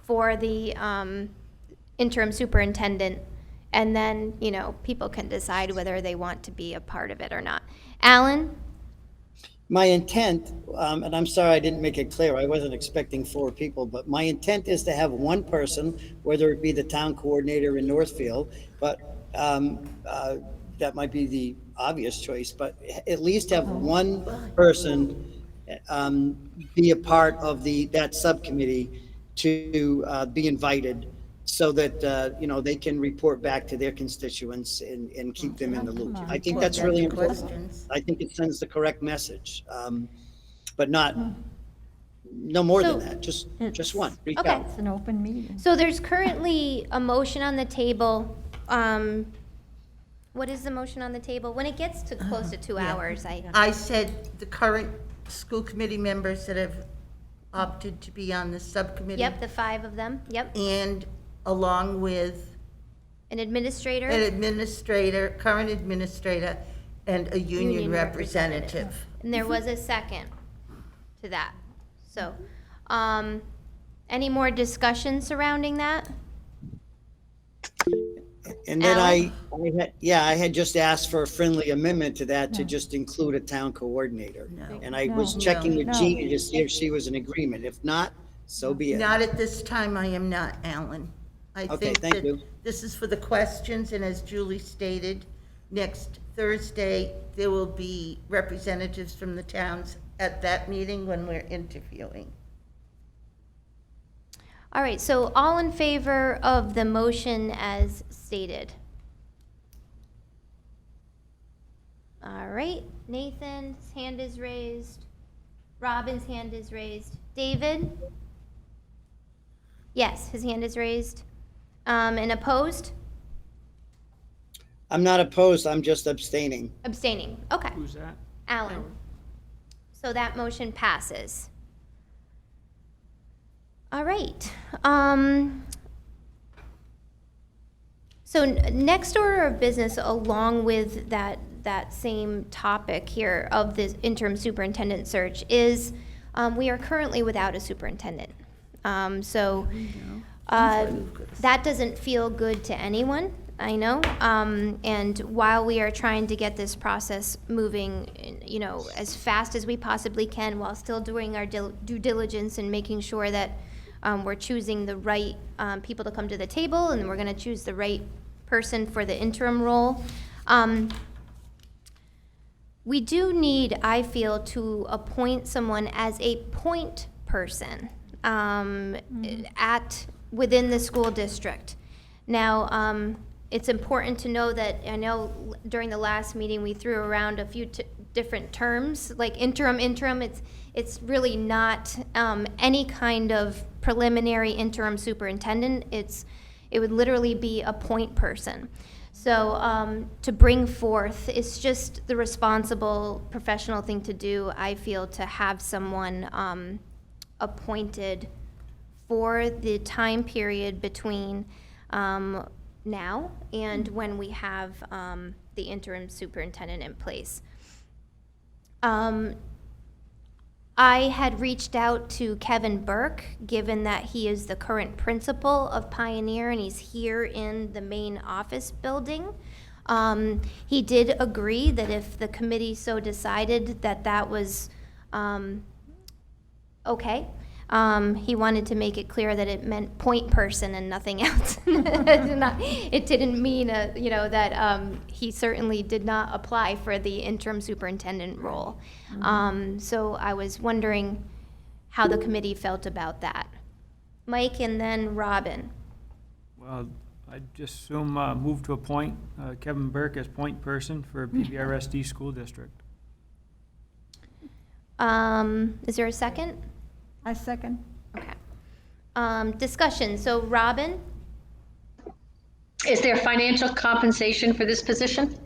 for the interim superintendent, and then, you know, people can decide whether they want to be a part of it or not. Alan? My intent, and I'm sorry I didn't make it clear, I wasn't expecting 4 people, but my intent is to have one person, whether it be the town coordinator in Northfield, but that might be the obvious choice, but at least have one person be a part of that subcommittee to be invited so that, you know, they can report back to their constituents and keep them in the loop. I think that's really important. I think it sends the correct message, but no more than that, just one. Reach Okay. out. It's an open meeting. So there's currently a motion on the table. What is the motion on the table? When it gets to close to 2 hours, I said the current school committee members that have opted to be on the subcommittee. Yep, the 5 of them, yep. And along with An administrator? an administrator, current administrator, and a union representative. And there was a second to that. So, any more discussion surrounding that? And then Alan? I had just asked for a friendly amendment to that to just include a town coordinator. And I was checking with Jeannie to see if she was in agreement. If not, so be it. Not at this time, I am not, Alan. I Okay, think thank that you. this is for the questions, and as Julie stated, next Thursday, there will be representatives from the towns at that meeting when we're interviewing. All right, so all in favor of the motion as stated? All right, Nathan's hand is raised. Robin's hand is raised. David? Yes, his hand is raised. And opposed? I'm not opposed, I'm just abstaining. Abstaining, okay. Who's that? Alan. So that motion passes. All right. So next order of business, along with that same topic here of this interim superintendent search, is we are currently without a superintendent. That doesn't feel good to anyone, I know. And while we are trying to get this process moving, you know, as fast as we possibly can, while still doing our due diligence and making sure that we're choosing the right people to come to the table, and we're going to choose the right person for the interim role. We do need, I feel, to appoint someone as a point person within the school district. Now, it's important to know that, I know during the last meeting, we threw around a few different terms, like interim. It's really not any kind of preliminary interim superintendent. It would literally be a point person. So to bring forth, it's just the responsible professional thing to do, I feel, to have someone appointed for the time period between now and when we have the interim superintendent in place. I had reached out to Kevin Burke, given that he is the current principal of Pioneer and he's here in the main office building. He did agree that if the committee so decided that that was okay, he wanted to make it clear that it meant point person and nothing else. It didn't mean, that he certainly did not apply for the interim superintendent role. So I was wondering how the committee felt about that. Mike and then Robin. Well, I just assume move to appoint Kevin Burke as point person for PVRSD School District. Is there a second? I second. Okay. Discussion. So Robin? Is there financial compensation for this position?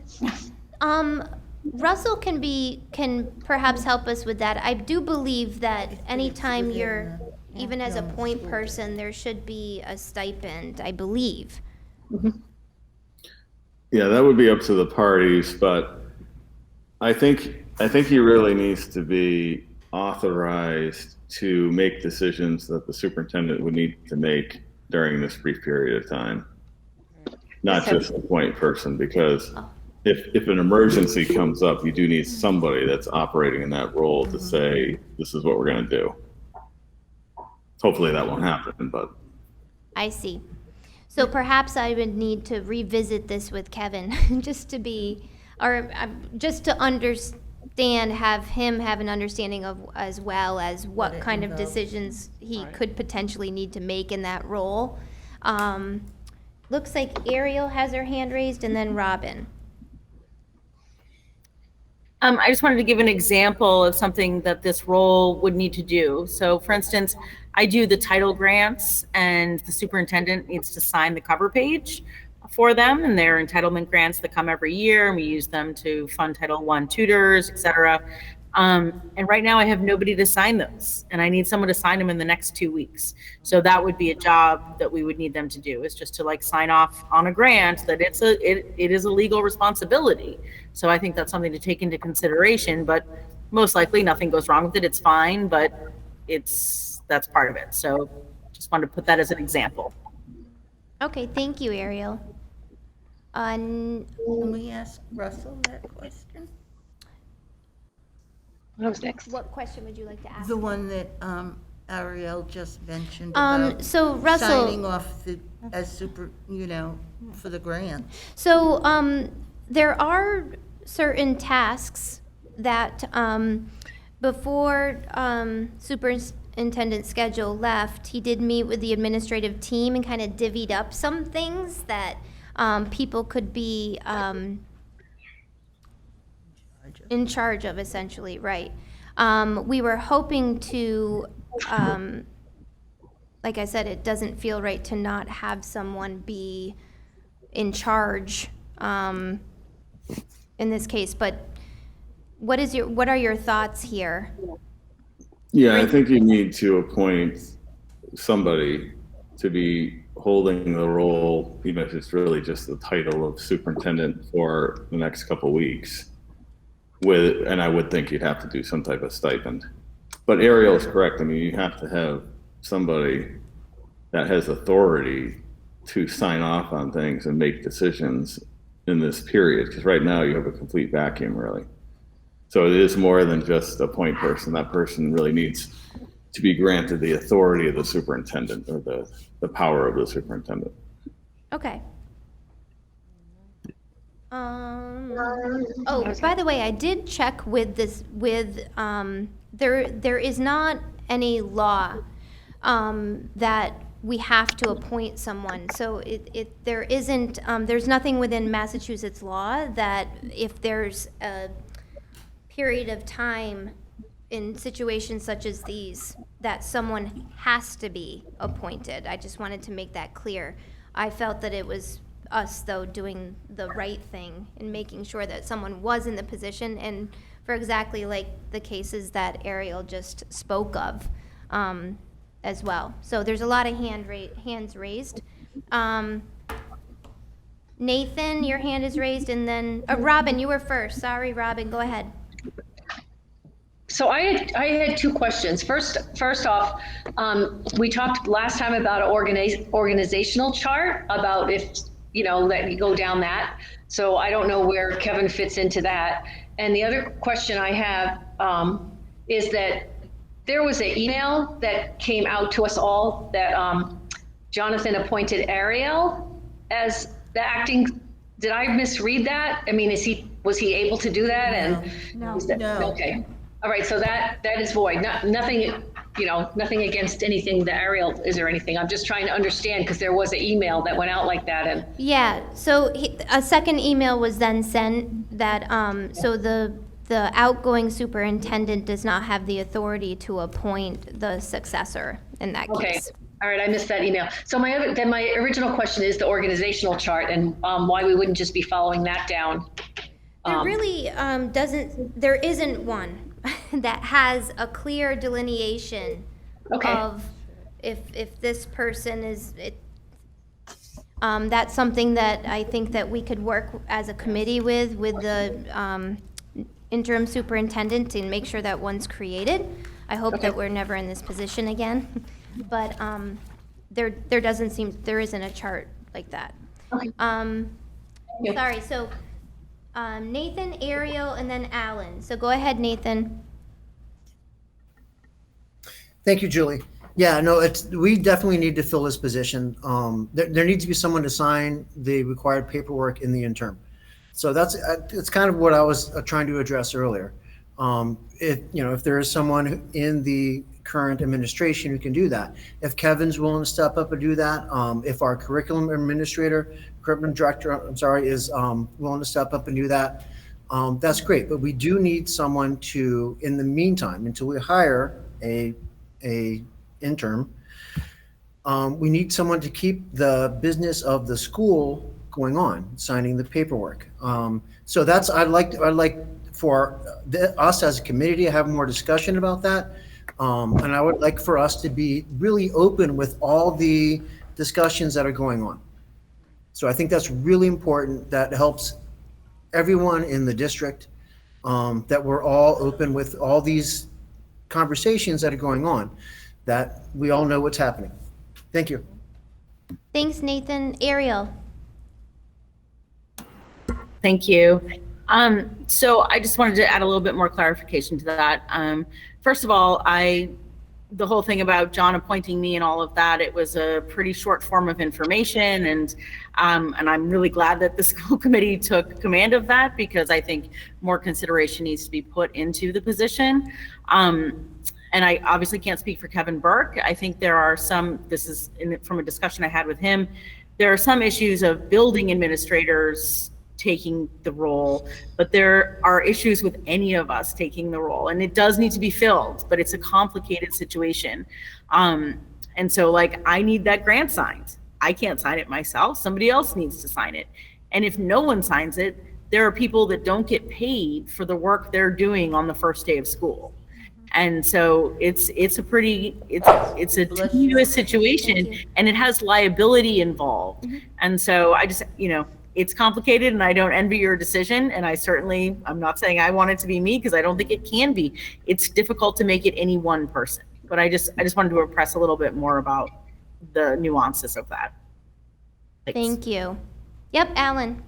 Russell can perhaps help us with that. I do believe that anytime you're, even as a point person, there should be a stipend, I believe. Yeah, that would be up to the parties, but I think he really needs to be authorized to make decisions that the superintendent would need to make during this brief period of time. Not just a point person, because if an emergency comes up, you do need somebody that's operating in that role to say, this is what we're going to do. Hopefully that won't happen, but. I see. So perhaps I would need to revisit this with Kevin, just to be, or just to understand, have him have an understanding of, as well as what kind of decisions he could potentially need to make in that role. Looks like Ariel has her hand raised, and then Robin. I just wanted to give an example of something that this role would need to do. So for instance, I do the title grants, and the superintendent needs to sign the cover page for them, and they're entitlement grants that come every year, and we use them to fund Title I tutors, et cetera. And right now I have nobody to sign those, and I need someone to sign them in the next 2 weeks. So that would be a job that we would need them to do, is just to like sign off on a grant that it is a legal responsibility. So I think that's something to take into consideration, but most likely nothing goes wrong with it. It's fine, but that's part of it. So just wanted to put that as an example. Okay, thank you, Ariel. Can we ask Russell that question? What question would you like to ask? The one that Ariel just mentioned about so Russell, signing off as super, for the grant. So there are certain tasks that before Superintendent Schedule left, he did meet with the administrative team and kind of divvied up some things that people could be in charge of, essentially, right. We were hoping to, like I said, it doesn't feel right to not have someone be in charge in this case, but what are your thoughts here? Yeah, I think you need to appoint somebody to be holding the role, even if it's really just the title of superintendent for the next couple of weeks. And I would think you'd have to do some type of stipend. But Ariel is correct. I mean, you have to have somebody that has authority to sign off on things and make decisions in this period, because right now you have a complete vacuum, really. So it is more than just a point person. That person really needs to be granted the authority of the superintendent, or the power of the superintendent. Okay. Oh, by the way, I did check with this, there is not any law that we have to appoint someone. So there isn't, there's nothing within Massachusetts law that if there's a period of time in situations such as these, that someone has to be appointed. I just wanted to make that clear. I felt that it was us, though, doing the right thing and making sure that someone was in the position, and for exactly like the cases that Ariel just spoke of as well. So there's a lot of hands raised. Nathan, your hand is raised, and then Robin, you were first. Sorry, Robin, go ahead. So I had two questions. First off, we talked last time about an organizational chart, about if, that you go down that. So I don't know where Kevin fits into that. And the other question I have is that there was an email that came out to us all that Jonathan appointed Ariel as the acting. Did I misread that? I mean, was he able to do that? No. Okay. All right, so that is void. Nothing against anything that Ariel is or anything. I'm just trying to understand, because there was an email that went out like that. And yeah, so a second email was then sent that so the outgoing superintendent does not have the authority to appoint the successor in that case. All right, I missed that email. So my original question is the organizational chart, and why we wouldn't just be following that down. There really there isn't one that has a clear delineation of if this person is, that's something that I think that we could work as a committee with the interim superintendent and make sure that one's created. I hope that we're never in this position again, but there isn't a chart like that. Sorry, so Nathan, Ariel, and then Alan. So go ahead, Nathan. Thank you, Julie. Yeah, no, we definitely need to fill this position. There needs to be someone to sign the required paperwork in the interim. So it's kind of what I was trying to address earlier. If there is someone in the current administration who can do that, if Kevin's willing to step up and do that, if our curriculum director, is willing to step up and do that, that's great. But we do need someone to, in the meantime, until we hire a interim, we need someone to keep the business of the school going on, signing the paperwork. So I'd like for us as a committee to have more discussion about that. And I would like for us to be really open with all the discussions that are going on. So I think that's really important. That helps everyone in the district, that we're all open with all these conversations that are going on, that we all know what's happening. Thank you. Thanks, Nathan. Ariel. Thank you. So I just wanted to add a little bit more clarification to that. First of all, the whole thing about John appointing me and all of that, it was a pretty short form of information, and I'm really glad that the school committee took command of that, because I think more consideration needs to be put into the position. And I obviously can't speak for Kevin Burke. I think there are some, from a discussion I had with him, there are some issues of building administrators taking the role, but there are issues with any of us taking the role, and it does need to be filled, but it's a complicated situation. And so I need that grant signed. I can't sign it myself. Somebody else needs to sign it. And if no one signs it, there are people that don't get paid for the work they're doing on the first day of school. And so it's a tenuous situation, and it has liability involved. And so I just, it's complicated, and I don't envy your decision. And I'm not saying I want it to be me, because I don't think it can be. It's difficult to make it any one person. But I just wanted to impress a little bit more about the nuances of that. Thanks. Thank you. Yep, Alan.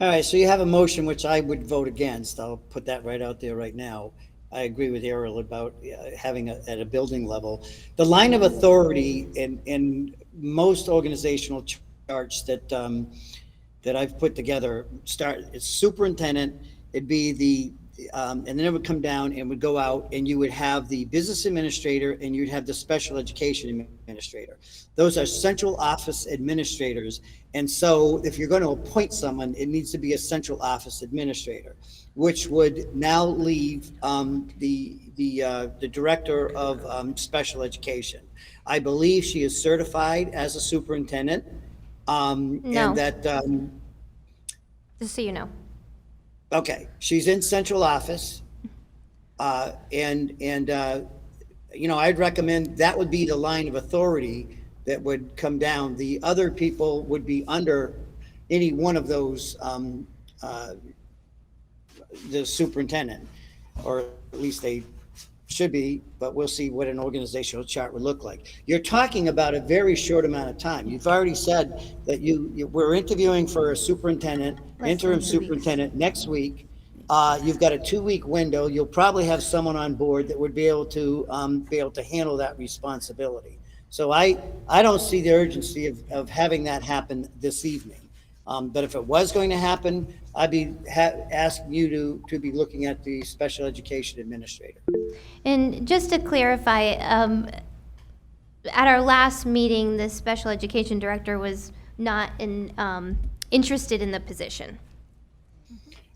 All right, so you have a motion which I would vote against. I'll put that right out there right now. I agree with Ariel about having at a building level. The line of authority in most organizational charts that I've put together it's superintendent. It'd be and then it would come down and would go out, and you would have the business administrator, and you'd have the special education administrator. Those are central office administrators. And so if you're going to appoint someone, it needs to be a central office administrator, which would now leave the director of special education. I believe she is certified as a superintendent. No. And that Just so you know. Okay, she's in central office, and I'd recommend that would be the line of authority that would come down. The other people would be under any one of those, the superintendent, or at least they should be, but we'll see what an organizational chart would look like. You're talking about a very short amount of time. You've already said that we're interviewing for a superintendent, interim superintendent next week. You've got a 2-week window. You'll probably have someone on board that would be able to handle that responsibility. So I don't see the urgency of having that happen this evening. But if it was going to happen, I'd be asking you to be looking at the special education administrator. And just to clarify, at our last meeting, the special education director was not interested in the position.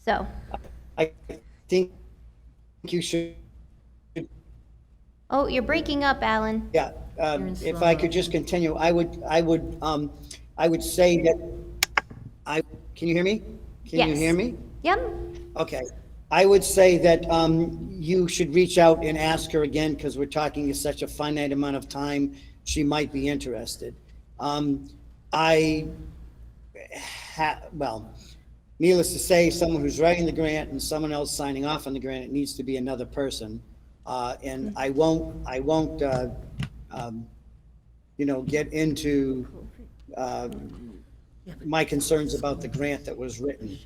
So. I think you should. Oh, you're breaking up, Alan. Yeah, if I could just continue, I would say that can you hear me? Can you hear me? Yep. Okay. I would say that you should reach out and ask her again, because we're talking such a finite amount of time. She might be interested. needless to say, someone who's writing the grant and someone else signing off on the grant, it needs to be another person. And I won't, get into my concerns about the grant that was written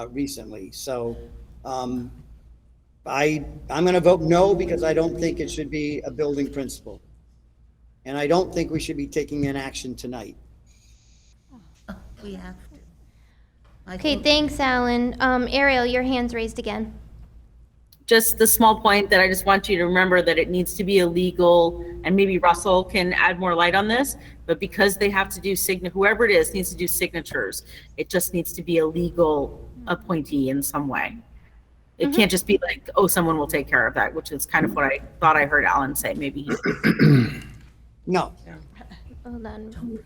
recently. So I'm going to vote no, because I don't think it should be a building principal. And I don't think we should be taking an action tonight. We have to. Okay, thanks, Alan. Ariel, your hand's raised again. Just the small point that I just want you to remember that it needs to be illegal, and maybe Russell can add more light on this, but because they have to do whoever it is needs to do signatures, it just needs to be a legal appointee in some way. It can't just be like, oh, someone will take care of that, which is kind of what I thought I heard Alan say. Maybe he. No. Hold on.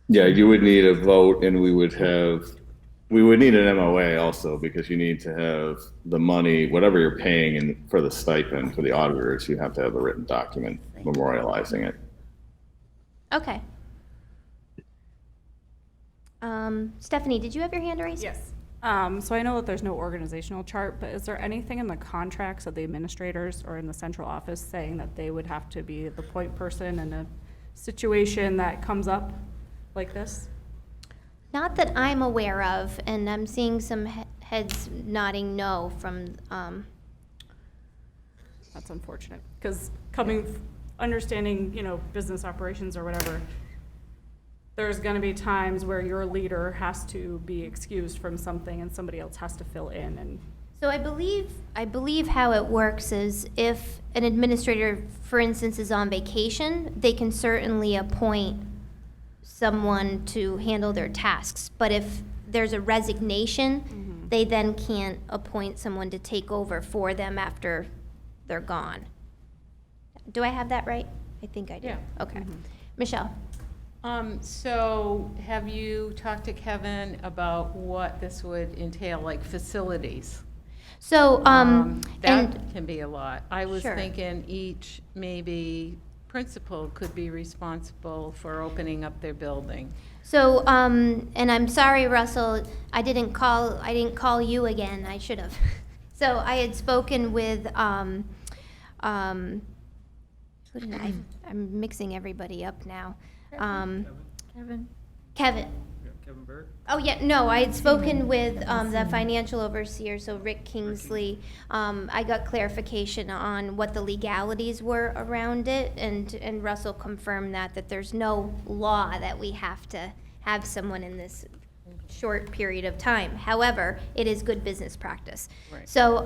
Yeah, you would need a vote, and we would need an MOA also, because you need to have the money, whatever you're paying for the stipend for the auditors, you have to have a written document memorializing it. Okay. Stephanie, did you have your hand raised? Yes. So I know that there's no organizational chart, but is there anything in the contracts of the administrators or in the central office saying that they would have to be the point person in a situation that comes up like this? Not that I'm aware of, and I'm seeing some heads nodding no from, That's unfortunate, because understanding, business operations or whatever, there's going to be times where your leader has to be excused from something and somebody else has to fill in. And so I believe how it works is if an administrator, for instance, is on vacation, they can certainly appoint someone to handle their tasks. But if there's a resignation, they then can't appoint someone to take over for them after they're gone. Do I have that right? I think I do. Yeah. Okay. Michelle? So have you talked to Kevin about what this would entail, like facilities? So, that can be a lot. I was Sure. thinking each maybe principal could be responsible for opening up their building. So, and I'm sorry, Russell, I didn't call you again. I should have. So I had spoken with, who did I'm mixing everybody up now. Kevin. Kevin. Kevin Berg? Oh, yeah, no, I had spoken with the financial overseer, so Rick Kingsley. I got clarification on what the legalities were around it, and Russell confirmed that there's no law that we have to have someone in this short period of time. However, it is good business practice. Right. So,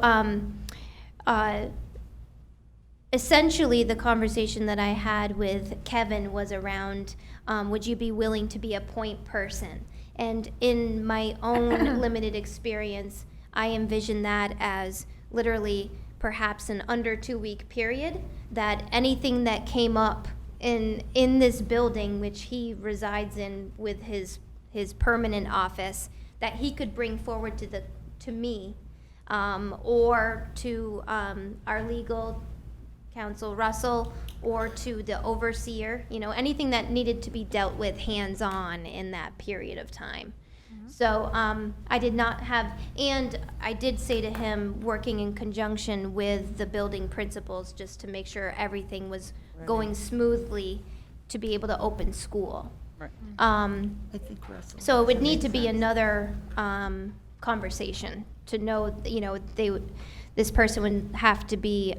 essentially, the conversation that I had with Kevin was around, would you be willing to be a point person? And in my own limited experience, I envision that as literally perhaps an under 2-week period, that anything that came up in this building, which he resides in with his permanent office, that he could bring forward to me, or to our legal counsel, Russell, or to the overseer, anything that needed to be dealt with hands-on in that period of time. So I did not have, and I did say to him, working in conjunction with the building principals, just to make sure everything was going smoothly to be able to open school. Right. I think Russell. So it would need to be another conversation to know, this person would have to be,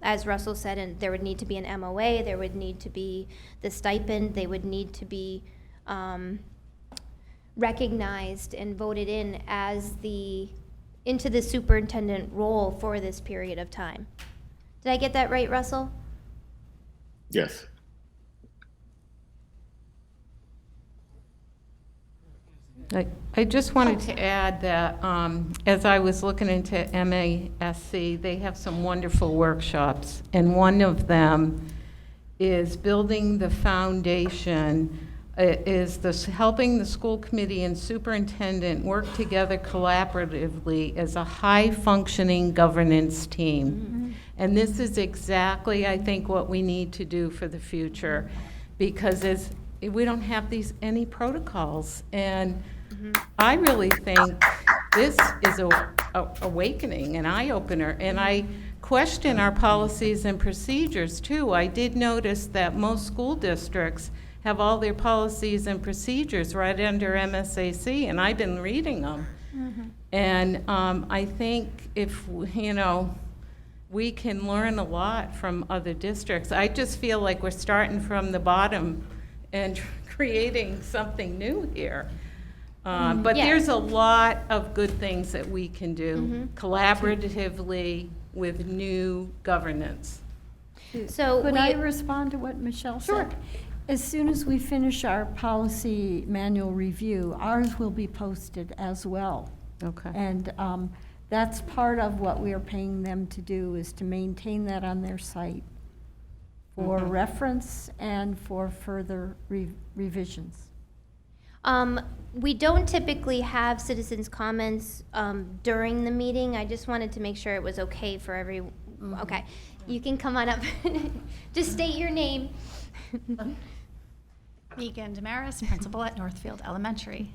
as Russell said, and there would need to be an MOA, there would need to be the stipend, they would need to be recognized and voted in as into the superintendent role for this period of time. Did I get that right, Russell? Yes. I just wanted to add that as I was looking into MASC, they have some wonderful workshops, and one of them is building the foundation, helping the school committee and superintendent work together collaboratively as a high-functioning governance team. Mm-hmm. And this is exactly, I think, what we need to do for the future, because we don't have any protocols, and I really think this is a awakening, an eye-opener, and I question our policies and procedures too. I did notice that most school districts have all their policies and procedures right under MSAC, and I've been reading them. And I think if, you know, we can learn a lot from other districts. I just feel like we're starting from the bottom and creating something new here. But Yeah. there's a lot of good things that we can do collaboratively with new governance. So Could we- I respond to what Michelle said? As soon as we finish our policy manual review, ours will be posted as well. Okay. And that's part of what we are paying them to do, is to maintain that on their site for reference and for further revisions. We don't typically have citizens' comments during the meeting. I just wanted to make sure it was okay for okay, you can come on up. Just state your name. Megan Damaris, principal at Northfield Elementary.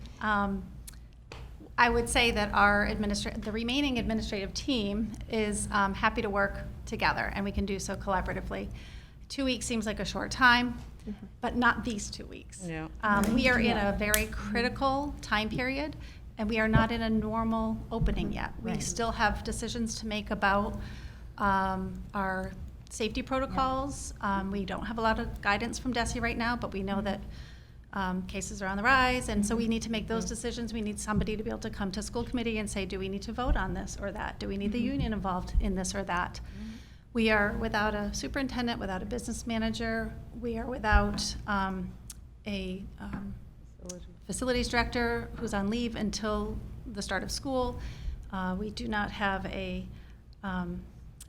I would say that the remaining administrative team is happy to work together, and we can do so collaboratively. 2 weeks seems like a short time, but not these 2 weeks. Yeah. We are in a very critical time period, and we are not in a normal opening yet. We still have decisions to make about our safety protocols. We don't have a lot of guidance from DESE right now, but we know that cases are on the rise, and so we need to make those decisions. We need somebody to be able to come to school committee and say, do we need to vote on this or that? Do we need the union involved in this or that? We are without a superintendent, without a business manager. We are without a facilities director who's on leave until the start of school. We do not have a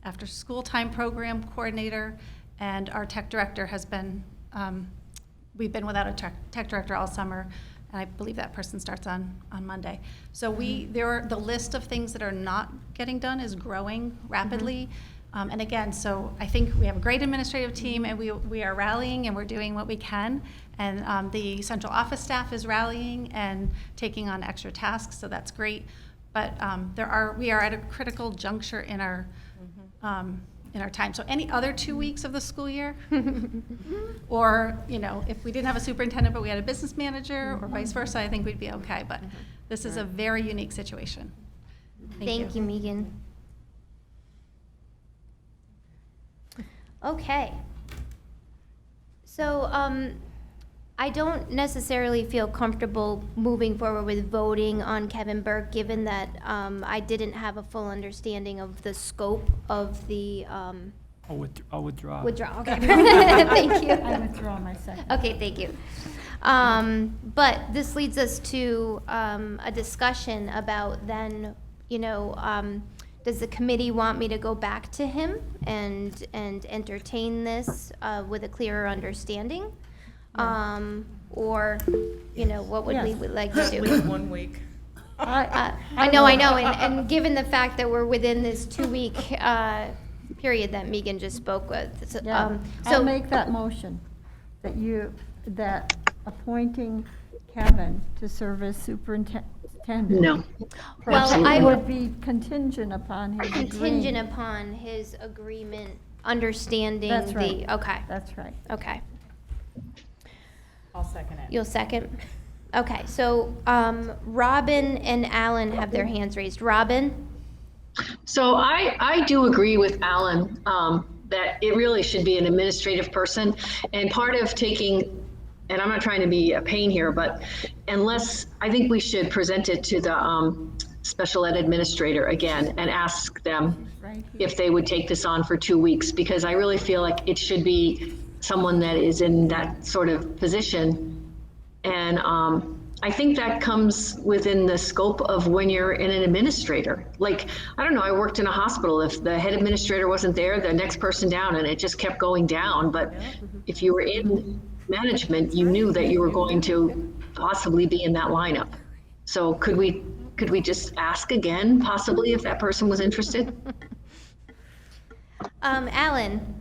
after-school time program coordinator, and our tech director has been, we've been without a tech director all summer, and I believe that person starts on Monday. So the list of things that are not getting done is growing rapidly. And again, so I think we have a great administrative team, and we are rallying, and we're doing what we can. And the central office staff is rallying and taking on extra tasks, so that's great. But we are at a critical juncture in our time. So any other 2 weeks of the school year, or if we didn't have a superintendent but we had a business manager, or vice versa, I think we'd be okay. But this is a very unique situation. Thank you, Megan. Okay. So, I don't necessarily feel comfortable moving forward with voting on Kevin Burke, given that I didn't have a full understanding of the scope of the I'll withdraw. withdrawal. Okay. Thank you. I withdraw my second. Okay, thank you. But this leads us to a discussion about then, does the committee want me to go back to him and entertain this with a clearer understanding? Or, what would we would like to do? Wait 1 week. I know, and given the fact that we're within this 2-week period that Megan just spoke with. I'll make that motion, that appointing Kevin to serve as superintendent. No. Well, I would be contingent upon his contingent agreeing. upon his agreement, understanding That's right. okay. That's right. Okay. I'll second it. You'll second? Okay, so, Robin and Alan have their hands raised. Robin? So I do agree with Alan that it really should be an administrative person. And part of taking, and I'm not trying to be a pain here, but I think we should present it to the special ed administrator again and ask them if they would take this on for 2 weeks, because I really feel like it should be someone that is in that sort of position. And I think that comes within the scope of when you're in an administrator. Like, I don't know, I worked in a hospital. If the head administrator wasn't there, the next person down, and it just kept going down. But if you were in management, you knew that you were going to possibly be in that lineup. So could we just ask again, possibly, if that person was interested? Alan?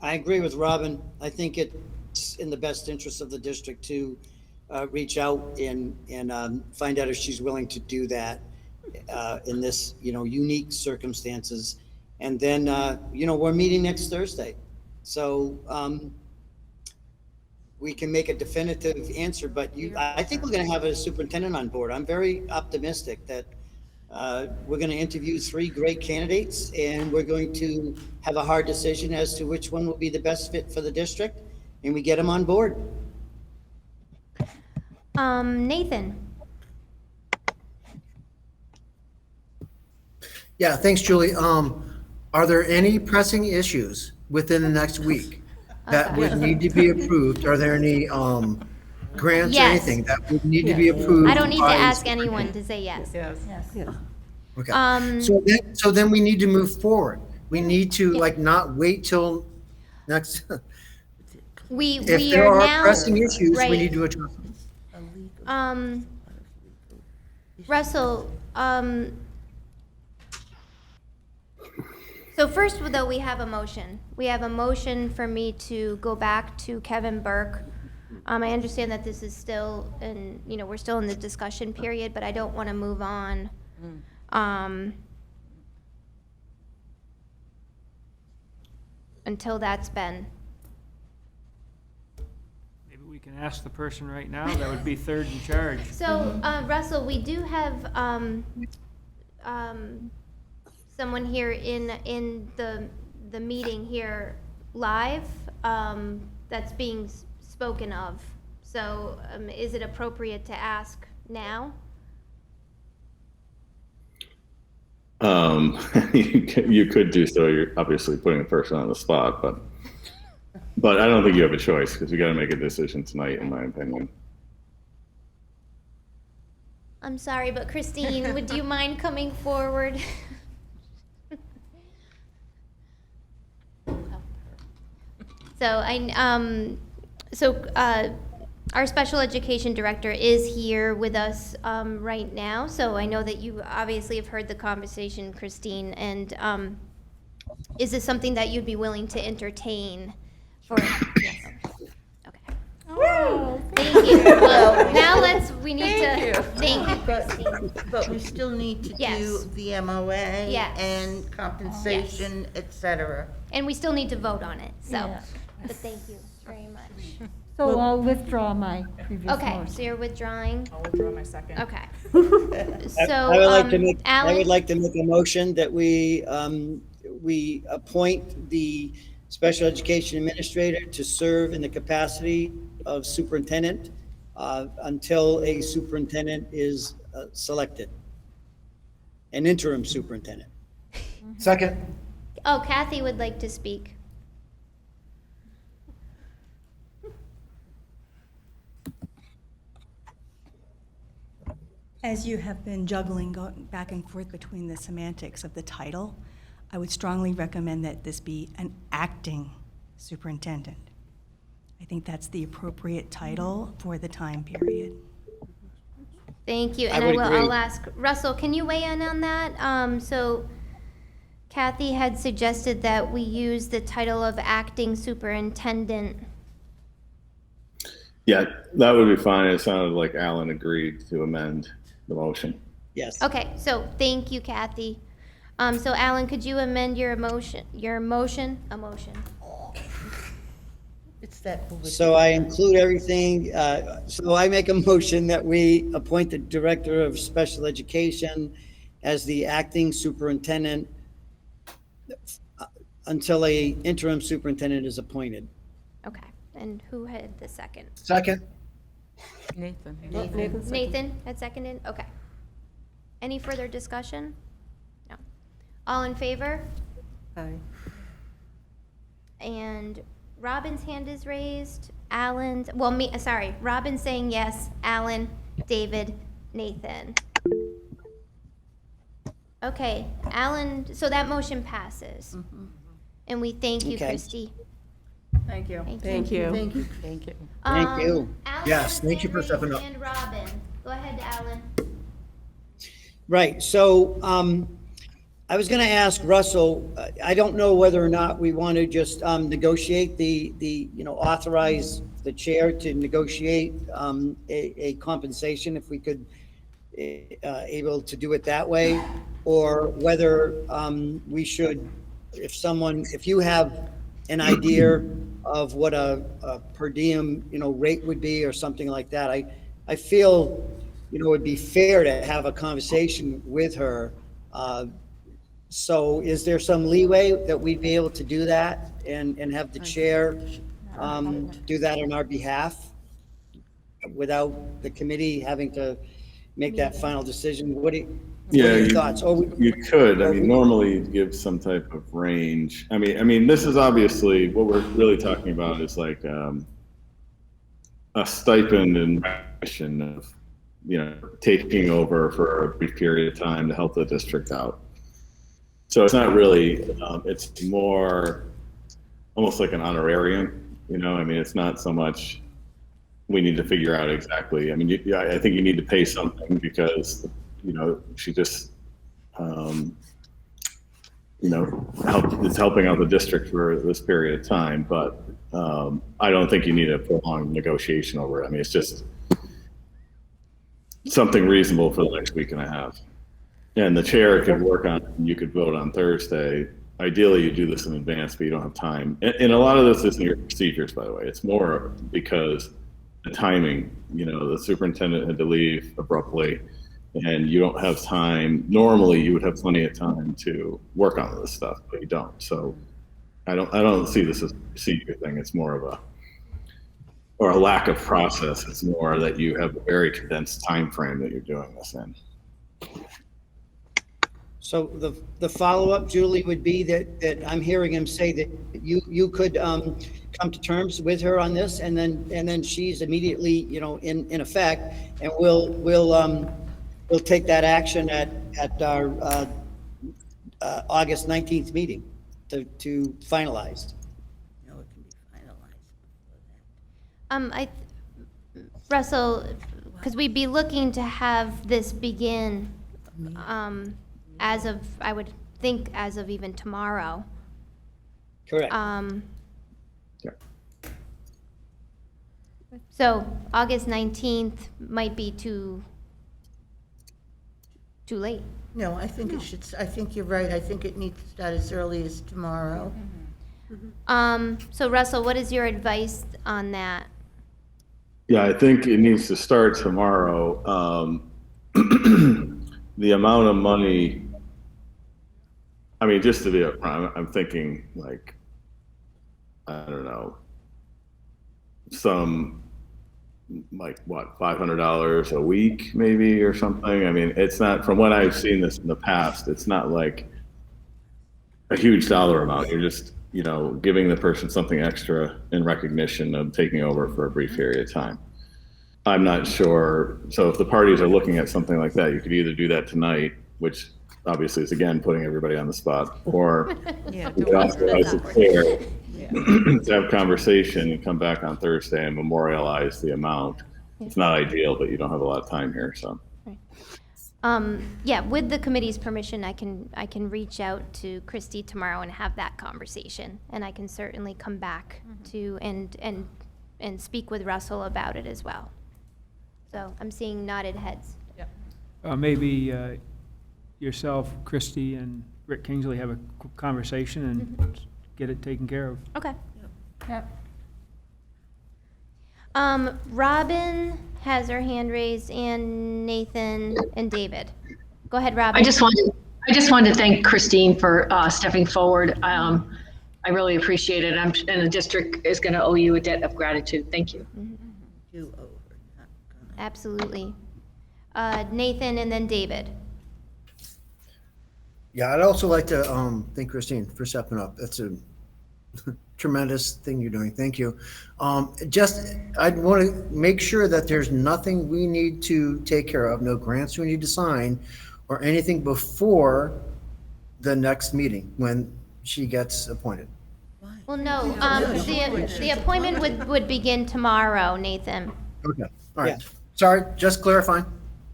I agree with Robin. I think it's in the best interest of the district to reach out and find out if she's willing to do that in this, unique circumstances. And then, we're meeting next Thursday. So we can make a definitive answer, but I think we're going to have a superintendent on board. I'm very optimistic that we're going to interview 3 great candidates, and we're going to have a hard decision as to which one will be the best fit for the district, and we get them on board. Nathan? Yeah, thanks, Julie. Are there any pressing issues within the next week that would need to be approved? Are there any grants or Yes. anything that would need to be approved? I don't need to by- ask anyone to say yes. Okay. So then we need to move forward. We need to not wait till next. We If there are are now pressing issues, right. we need to address them. Russell, so first, though, we have a motion. We have a motion for me to go back to Kevin Burke. I understand that this is still we're still in the discussion period, but I don't want to move on. Until that's been. Maybe we can ask the person right now that would be third in charge. So, Russell, we do have someone here in the meeting here live that's being spoken of. So, is it appropriate to ask now? You could do so. You're obviously putting the person on the spot, but I don't think you have a choice because we got to make a decision tonight, in my opinion. I'm sorry, but Christine, would you mind coming forward? Our special education director is here with us right now. So I know that you obviously have heard the conversation, Christine. And is this something that you'd be willing to entertain for? Yes. Okay. Oh, thank you. Well, now we need to, thank you, Christine. But we still need to Yes. do the MOA Yes. and compensation, et cetera. And we still need to vote on it, so, Yeah. but thank you very much. So I'll withdraw my previous motion. Okay, so you're withdrawing? I'll withdraw my second. Okay. I would like to make, I Alan? would like to make a motion that we appoint the special education administrator to serve in the capacity of superintendent until a superintendent is selected, an interim superintendent. Second. Oh, Kathy would like to speak. As you have been juggling, going back and forth between the semantics of the title, I would strongly recommend that this be an acting superintendent. I think that's the appropriate title for the time period. Thank you, I and would agree. I'll ask, Russell, can you weigh in on that? So Kathy had suggested that we use the title of acting superintendent. Yeah, that would be fine. It sounded like Alan agreed to amend the motion. Yes. Okay, so thank you, Kathy. So Alan, could you amend your motion? It's that. So I include everything, so I make a motion that we appoint the director of special education as the acting superintendent until a interim superintendent is appointed. Okay, and who had the second? Second. Nathan. Nathan had seconded? Okay. Any further discussion? No. All in favor? Aye. And Robin's hand is raised. Alan's, Robin's saying yes. Alan, David, Nathan. Okay, Alan, so that motion passes. And we thank you, Okay. Christy. Thank you. Thank you. Thank you. Thank you. Thank you. Alan Yes, has thank you hand for stepping raised up. And Robin. Go ahead, Alan. Right, so I was going to ask Russell, I don't know whether or not we want to just negotiate authorize the chair to negotiate a compensation, if we could, able to do it that way, or whether we should, if you have an idea of what a per diem, rate would be or something like that, I feel, it would be fair to have a conversation with her. So is there some leeway that we'd be able to do that and have the chair do that on our behalf without the committee having to make that final decision? What are your thoughts? You could. I mean, normally you'd give some type of range. I mean, this is obviously what we're really talking about is like a stipend and recognition of, taking over for a brief period of time to help the district out. So it's not really, it's more almost like an honorarium, it's not so much we need to figure out exactly. I mean, I think you need to pay something because, she just, is helping out the district for this period of time, but I don't think you need a prolonged negotiation over it. I mean, it's just something reasonable for the next week and a half. And the chair could work on, you could vote on Thursday. Ideally, you do this in advance, but you don't have time. And a lot of this isn't your procedures, by the way. It's more because the timing, the superintendent had to leave abruptly and you don't have time. Normally, you would have plenty of time to work on this stuff, but you don't. So I don't see this as a procedure thing. It's more of a lack of process. It's more that you have a very condensed time frame that you're doing this in. So the follow-up, Julie, would be that I'm hearing him say that you could come to terms with her on this, and then she's immediately, in effect, and we'll take that action at our August 19th meeting to finalize. Russell, because we'd be looking to have this begin as of, I would think, as of even tomorrow. Correct. So August 19th might be too late. No, I think it should, I think you're right. I think it needs to start as early as tomorrow. So Russell, what is your advice on that? Yeah, I think it needs to start tomorrow. The amount of money, I mean, just to be upfront, I'm thinking like, I don't know, some like what, $500 a week maybe or something. I mean, it's not, from what I've seen this in the past, it's not like a huge dollar amount. You're just, giving the person something extra in recognition of taking over for a brief period of time. I'm not sure. So if the parties are looking at something like that, you could either do that tonight, which obviously is again putting everybody on the spot, or you could authorize the chair to have conversation and come back on Thursday and memorialize the amount. It's not ideal, but you don't have a lot of time here, so. Yeah, with the committee's permission, I can reach out to Christy tomorrow and have that conversation, and I can certainly come back to and speak with Russell about it as well. So I'm seeing nodded heads. Maybe yourself, Christy, and Rick Kingsley have a conversation and get it taken care of. Okay. Yep. Robin has her hand raised, and Nathan and David. Go ahead, Robin. I just wanted to thank Christine for stepping forward. I really appreciate it, and the district is going to owe you a debt of gratitude. Thank you. Absolutely. Nathan and then David. Yeah, I'd also like to thank Christine for stepping up. That's a tremendous thing you're doing. Thank you. I'd want to make sure that there's nothing we need to take care of, no grants we need to sign, or anything before the next meeting when she gets appointed. Well, no, the appointment would begin tomorrow, Nathan. Okay, all right. Sorry, just clarifying.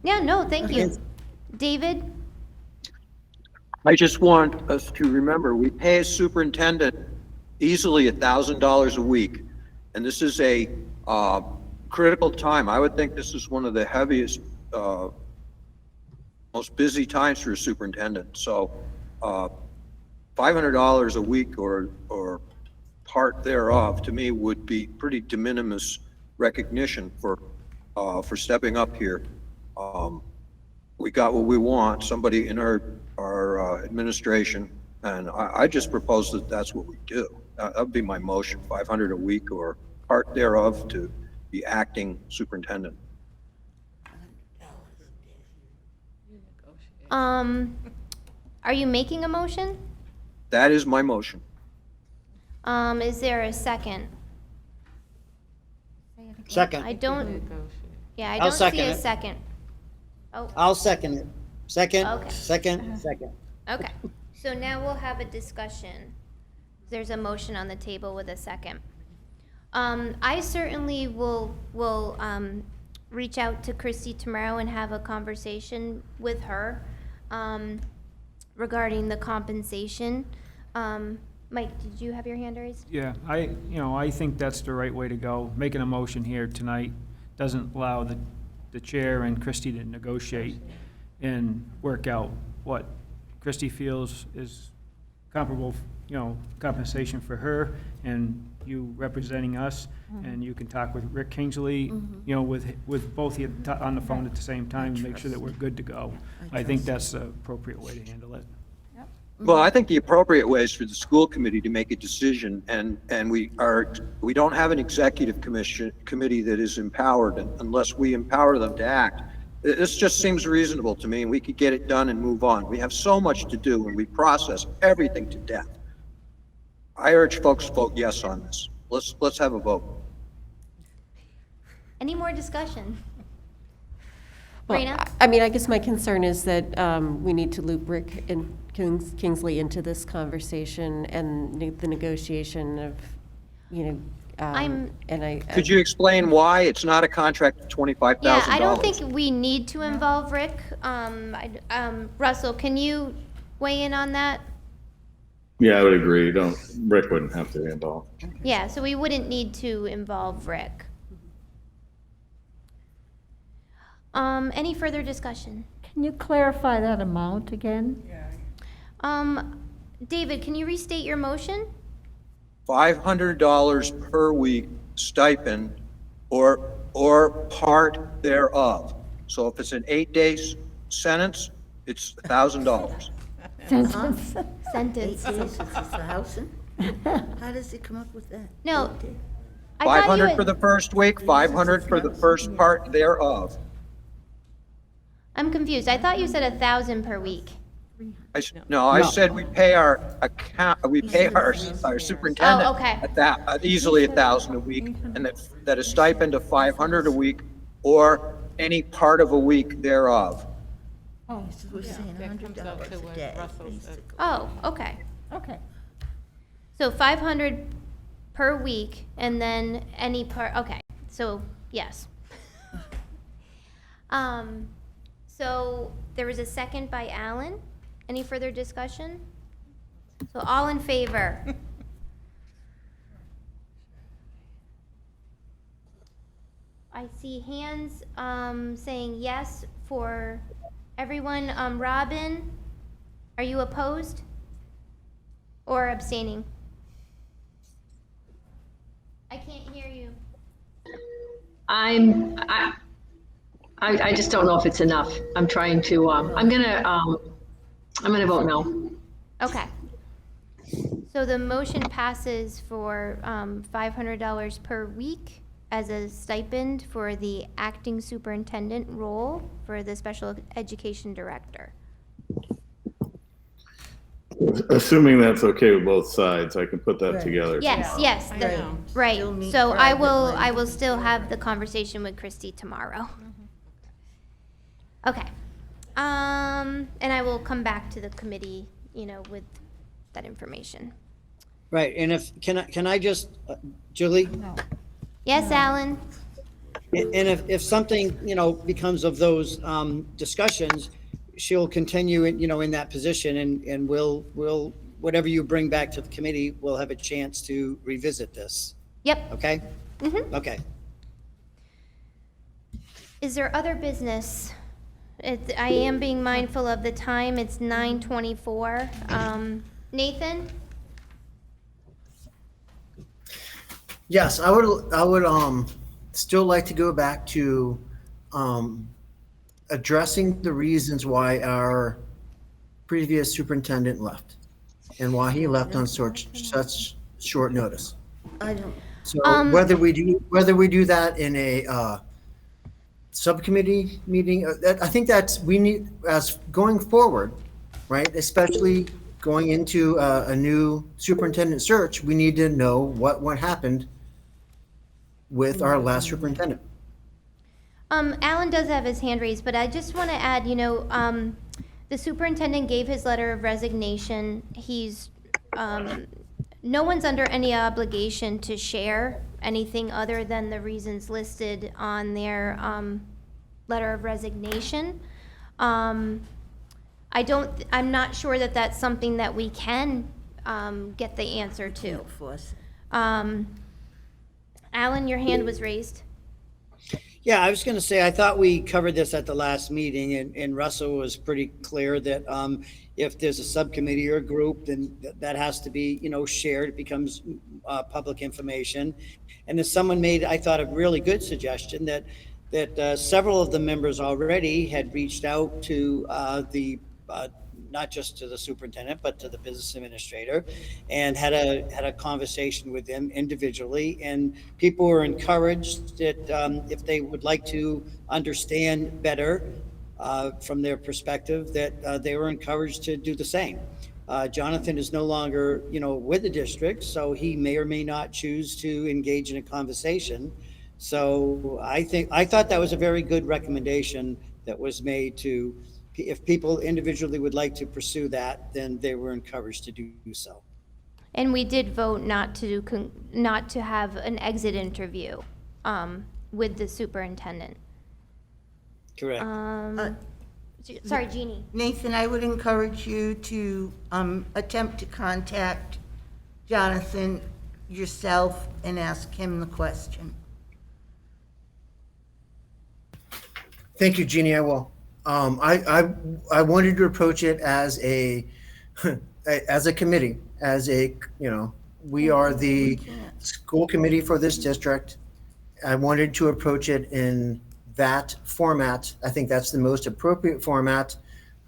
Yeah, no, thank you. David? I just want us to remember, we pay a superintendent easily $1,000 a week. And this is a critical time. I would think this is one of the heaviest, most busy times for a superintendent. So $500 a week or part thereof, to me, would be pretty de minimis recognition for stepping up here. We got what we want, somebody in our administration, and I just propose that that's what we do. That would be my motion, $500 a week or part thereof to the acting superintendent. Are you making a motion? That is my motion. Is there a second? Second. I don't, yeah, I I'll don't see second a it. second. Oh, I'll second it. Second, Okay. second. okay. So now we'll have a discussion. There's a motion on the table with a second. I certainly will reach out to Christy tomorrow and have a conversation with her regarding the compensation. Mike, did you have your hand raised? Yeah, I think that's the right way to go. Making a motion here tonight doesn't allow the chair and Christie to negotiate and work out what Christie feels is comparable, compensation for her, and you representing us, and you can talk with Rick Kingsley, with both of you on the phone at the same time, and make sure that we're good to go. I think that's the appropriate way to handle it. Well, I think the appropriate way is for the school committee to make a decision, and we don't have an executive committee that is empowered unless we empower them to act. This just seems reasonable to me, and we could get it done and move on. We have so much to do, and we process everything to death. I urge folks to vote yes on this. Let's have a vote. Any more discussion? Well, Rena? I mean, I guess my concern is that we need to loop Rick and Kingsley into this conversation and the negotiation of, Could you explain why it's not a contract of $25,000? Yeah, I don't think we need to involve Rick. Russell, can you weigh in on that? Yeah, I would agree. Rick wouldn't have to be involved. Yeah, so we wouldn't need to involve Rick. Any further discussion? Can you clarify that amount again? David, can you restate your motion? $500 per week stipend or part thereof. So if it's an 8-day sentence, it's $1,000. Sentence. Sentence. 8 days is 1,000? How does he come up with that? No. 8 days? I thought you 500 had- for the first week, 500 for the first part thereof. I'm confused. I thought you said 1,000 per week. I said we pay our superintendent Oh, okay. easily 1,000 a week, and that a stipend of 500 a week or any part of a week thereof. Oh, So we're saying $100 a day, basically. Oh, okay. okay. So 500 per week, and then any part, okay, so, yes. So there was a second by Alan. Any further discussion? So all in favor? I see hands saying yes for everyone. Robin, are you opposed or abstaining? I can't hear you. I just don't know if it's enough. I'm trying to, I'm gonna vote no. Okay. So the motion passes for $500 per week as a stipend for the acting superintendent role for the special education director. Assuming that's okay with both sides, I can put that Right. together. Yes, yes, right. Still meet So I will, privately. I will still have the conversation with Christy tomorrow. Okay. And I will come back to the committee, with that information. Right, and can I just, Julie? Yes, Alan? And if something, becomes of those discussions, she'll continue in, in that position, and we'll, whatever you bring back to the committee, we'll have a chance to revisit this. Yep. Okay? Mm-hmm. Okay. Is there other business? I am being mindful of the time. It's 9:24. Nathan? Yes, I would still like to go back to addressing the reasons why our previous superintendent left and why he left on such short notice. I don't, So whether we do that in a subcommittee meeting, I think that's, we need, as going forward, right, especially going into a new superintendent search, we need to know what happened with our last superintendent. Alan does have his hand raised, but I just want to add, the superintendent gave his letter of resignation. He's, no one's under any obligation to share anything other than the reasons listed on their letter of resignation. I'm not sure that that's something that we can get the answer to. Alan, your hand was raised. Yeah, I was going to say, I thought we covered this at the last meeting, and Russell was pretty clear that if there's a subcommittee or a group, then that has to be, shared. It becomes public information. And then someone made, I thought, a really good suggestion that several of the members already had reached out to not just to the superintendent, but to the business administrator, and had a conversation with them individually. And people were encouraged that if they would like to understand better from their perspective, that they were encouraged to do the same. Jonathan is no longer, with the district, so he may or may not choose to engage in a conversation. So I thought that was a very good recommendation that was made to, if people individually would like to pursue that, then they were encouraged to do so. And we did vote not to have an exit interview with the superintendent. Correct. Sorry, Jeannie. Nathan, I would encourage you to attempt to contact Jonathan yourself and ask him the question. Thank you, Jeannie, I will. I wanted to approach it as a committee, we are the school committee for this district. I wanted to approach it in that format. I think that's the most appropriate format.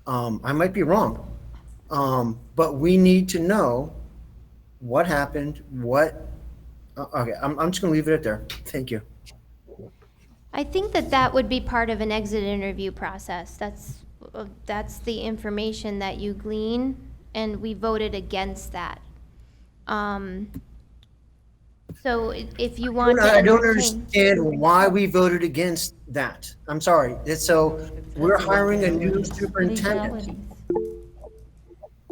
I might be wrong, but we need to know what happened, okay, I'm just gonna leave it at there. Thank you. I think that would be part of an exit interview process. That's the information that you glean, and we voted against that. So if you want to I don't entertain- understand why we voted against that. I'm sorry. So we're hiring a new superintendent,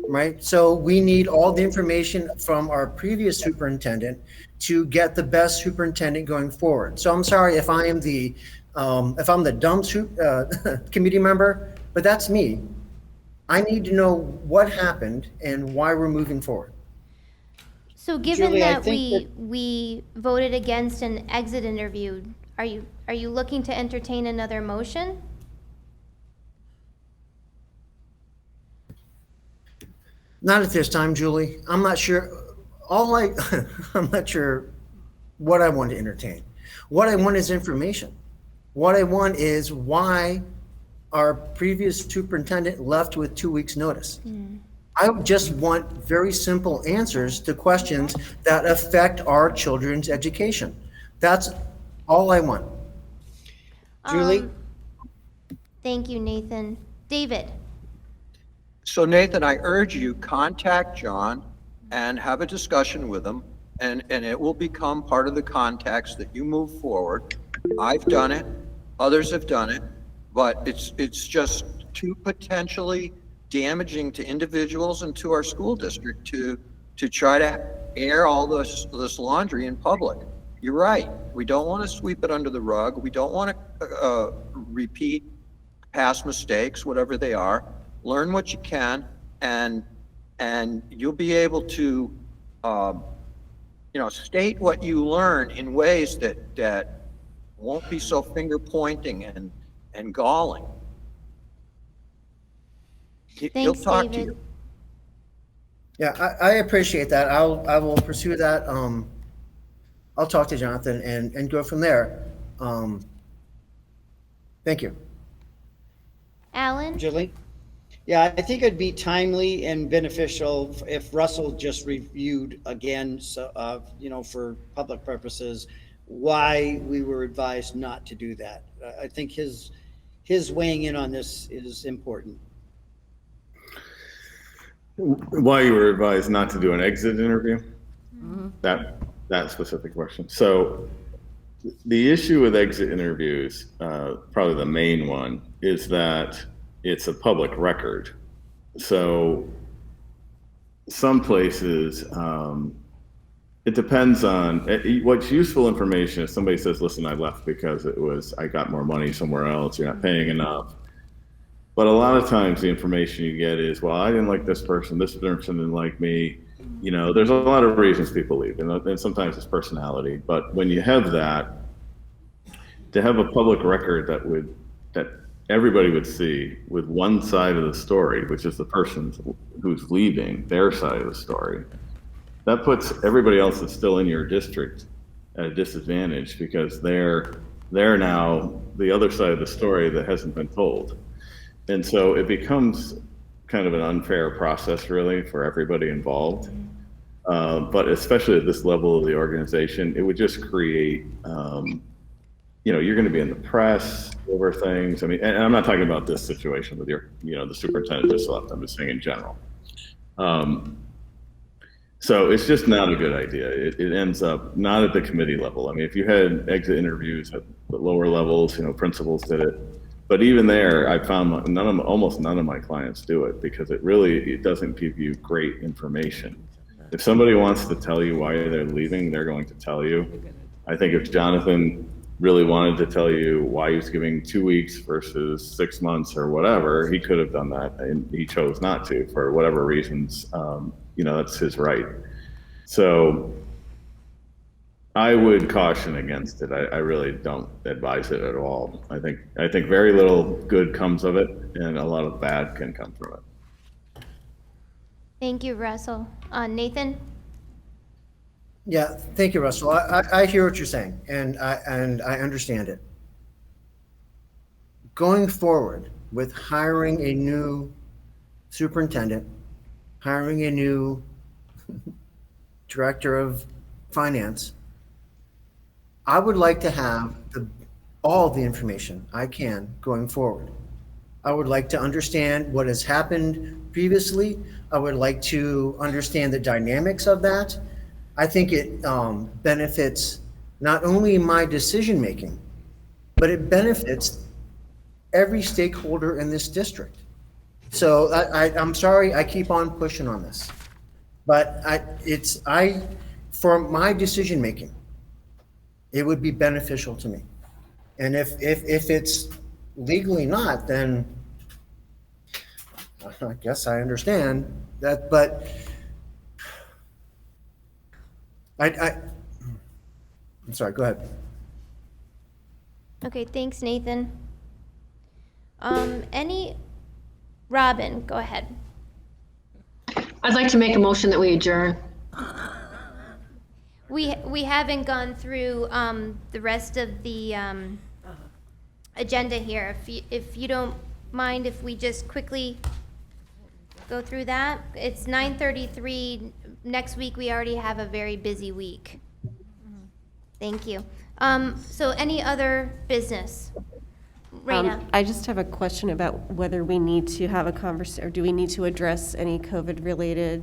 right? So we need all the information from our previous superintendent to get the best superintendent going forward. So I'm sorry if I'm the dumb committee member, but that's me. I need to know what happened and why we're moving forward. So given Julie, I that think we voted against an exit interview, are you looking to entertain another motion? Not at this time, Julie. I'm not sure. I'm not sure what I want to entertain. What I want is information. What I want is why our previous superintendent left with 2 weeks' notice. I just want very simple answers to questions that affect our children's education. That's all I want. Julie? Thank you, Nathan. David? So Nathan, I urge you, contact John and have a discussion with him, and it will become part of the context that you move forward. I've done it, others have done it, but it's just too potentially damaging to individuals and to our school district to try to air all this laundry in public. You're right. We don't want to sweep it under the rug. We don't want to repeat past mistakes, whatever they are, learn what you can, and you'll be able to, state what you learn in ways that won't be so finger pointing and galling. He'll Thanks, talk to David. you. Yeah, I appreciate that. I will pursue that. I'll talk to Jonathan and go from there. Thank you. Alan? Julie? Yeah, I think it'd be timely and beneficial if Russell just reviewed again, so, for public purposes, why we were advised not to do that. I think his weighing in on this is important. Why you were advised not to do an exit interview? That specific question. So the issue with exit interviews, probably the main one, is that it's a public record. So some places, it depends on what's useful information. If somebody says, listen, I left because I got more money somewhere else, you're not paying enough. But a lot of times the information you get is, well, I didn't like this person didn't like me. There's a lot of reasons people leave, and sometimes it's personality. But when you have that, to have a public record that everybody would see with one side of the story, which is the person who's leaving, their side of the story, that puts everybody else that's still in your district at a disadvantage because they're now the other side of the story that hasn't been told. And so it becomes kind of an unfair process, really, for everybody involved. But especially at this level of the organization, it would just create, you're going to be in the press over things. I mean, and I'm not talking about this situation with the superintendent just left. I'm just saying in general. So it's just not a good idea. It ends up not at the committee level. I mean, if you had exit interviews at the lower levels, principals did it. But even there, I found almost none of my clients do it because it doesn't give you great information. If somebody wants to tell you why they're leaving, they're going to tell you. I think if Jonathan really wanted to tell you why he was giving 2 weeks versus 6 months or whatever, he could have done that, and he chose not to for whatever reasons. That's his right. So I would caution against it. I really don't advise it at all. I think very little good comes of it, and a lot of bad can come from it. Thank you, Russell. Nathan? Yeah, thank you, Russell. I hear what you're saying, and I understand it. Going forward with hiring a new superintendent, hiring a new director of finance, I would like to have all the information I can going forward. I would like to understand what has happened previously. I would like to understand the dynamics of that. I think it benefits not only my decision-making, but it benefits every stakeholder in this district. So I'm sorry I keep on pushing on this, but for my decision-making, it would be beneficial to me. And if it's legally not, then I guess I understand that, but I'm sorry, go ahead. Okay, thanks, Nathan. Robin, go ahead. I'd like to make a motion that we adjourn. We haven't gone through the rest of the agenda here. If you don't mind, if we just quickly go through that. It's 9:33. Next week, we already have a very busy week. Thank you. So any other business? Raina? I just have a question about whether we need to have a conversation, or do we need to address any COVID-related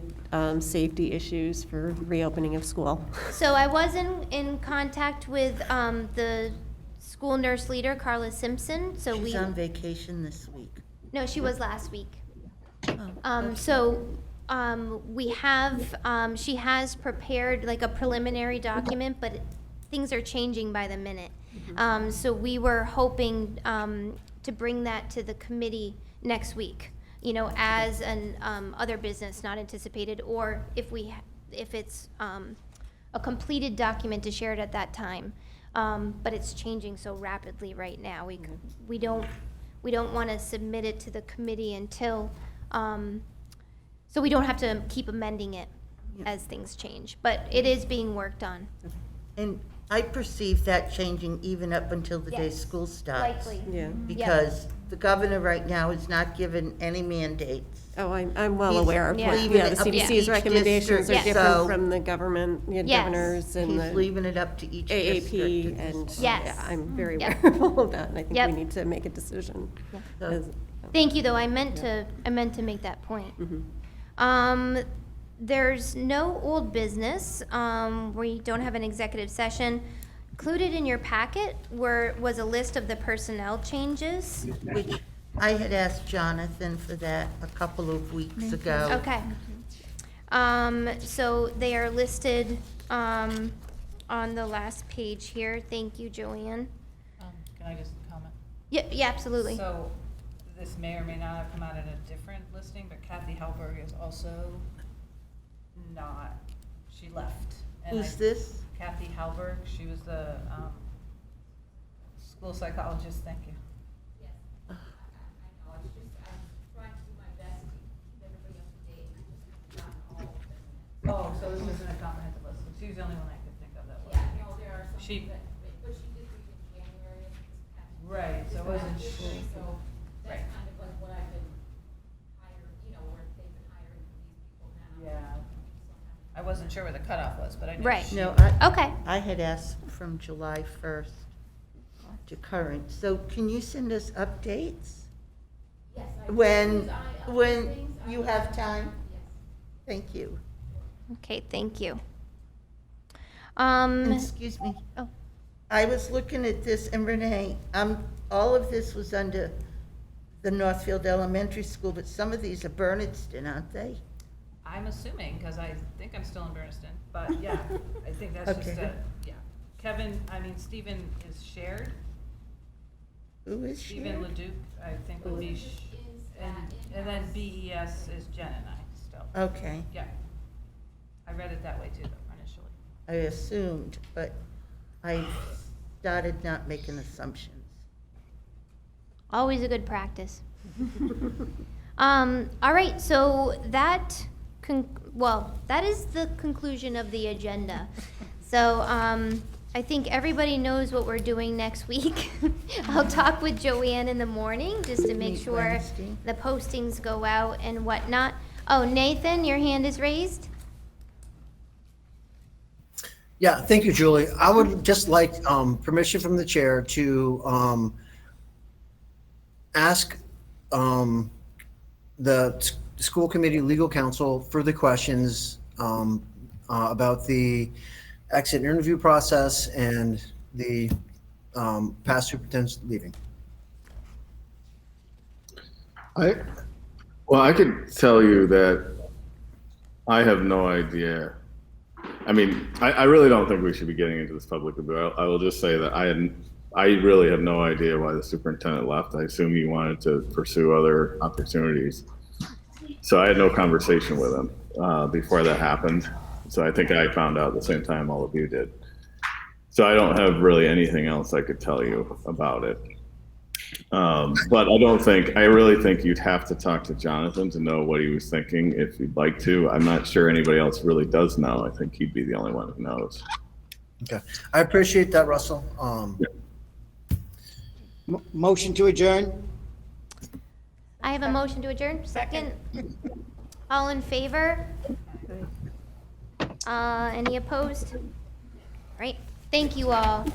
safety issues for reopening of school? So I was in contact with the school nurse leader, Carla Simpson. So She's on vacation this week. No, she was last week. She has prepared like a preliminary document, but things are changing by the minute. So we were hoping to bring that to the committee next week, you know, as an other business not anticipated, or if it's a completed document to share it at that time. But it's changing so rapidly right now. We don't want to submit it to the committee until, so we don't have to keep amending it as things change. But it is being worked on. And I perceive that changing even up until the day Yes, school starts. likely. Yeah. Because the governor right now has not given any mandates. Oh, I'm well He's aware of what, leaving yeah, it the up to CDC's each recommendations are district, different so from the government, the Yes. governors and He's the leaving it up to each district. AAP, at and this Yes. yeah, I'm very Yep. aware of all of that, and I think Yep. we need to make a decision. So- As- Thank you, though. I meant to make that point. There's no old business. We don't have an executive session. Included in your packet was a list of the personnel changes. Which I had asked Jonathan for that a couple of weeks ago. Okay. So they are listed on the last page here. Thank you, Joanne. Can I just comment? Yeah, absolutely. So this may or may not have come out in a different listing, but Kathy Halberg is also not, she left. And Who's this? Kathy Halberg, she was the school psychologist, thank you. Oh, so this isn't a comprehensive list, she was the only one I could think of that was. Yeah, no, there are some, but she did leave in January of this past year. Right, so it wasn't sure. So that's kind of like what I've been hired, you know, where they've been hiring these people now. Yeah. I wasn't sure where the cutoff was, but I knew Right. she. No, Okay. I had asked from July 1st to current. So can you send us updates? Yes. When you have time? Yes. Thank you. Okay, thank you. Excuse me. Oh. I was looking at this, and Renee, all of this was under the Northfield Elementary School, but some of these are Bernardston, aren't they? I'm assuming, because I think I'm still in Bernardston, but yeah, I think that's just Okay. Stephen is shared. Who is Stephen shared? Leduc, I think would be, and then BES is Jen and I still. Okay, Yeah. I read it that way too, though, initially. I assumed, but I started not making assumptions. Always a good practice. All right, so that is the conclusion of the agenda. So I think everybody knows what we're doing next week. I'll talk with Joanne in the morning just to make Meet sure Wednesday. the postings go out and whatnot. Oh, Nathan, your hand is raised? Yeah, thank you, Julie. I would just like permission from the chair to ask the school committee legal counsel further questions about the exit interview process and the past superintendents leaving. I could tell you that I have no idea. I mean, I really don't think we should be getting into this publicly, but I will just say that I really have no idea why the superintendent left. I assume he wanted to pursue other opportunities. So I had no conversation with him before that happened. So I think I found out at the same time all of you did. So I don't have really anything else I could tell you about it. But I really think you'd have to talk to Jonathan to know what he was thinking if you'd like to. I'm not sure anybody else really does know. I think he'd be the only one who knows. Okay, I appreciate that, Russell. Motion to adjourn? I have a motion to adjourn. Second. All in favor? Any opposed? All right, thank you all.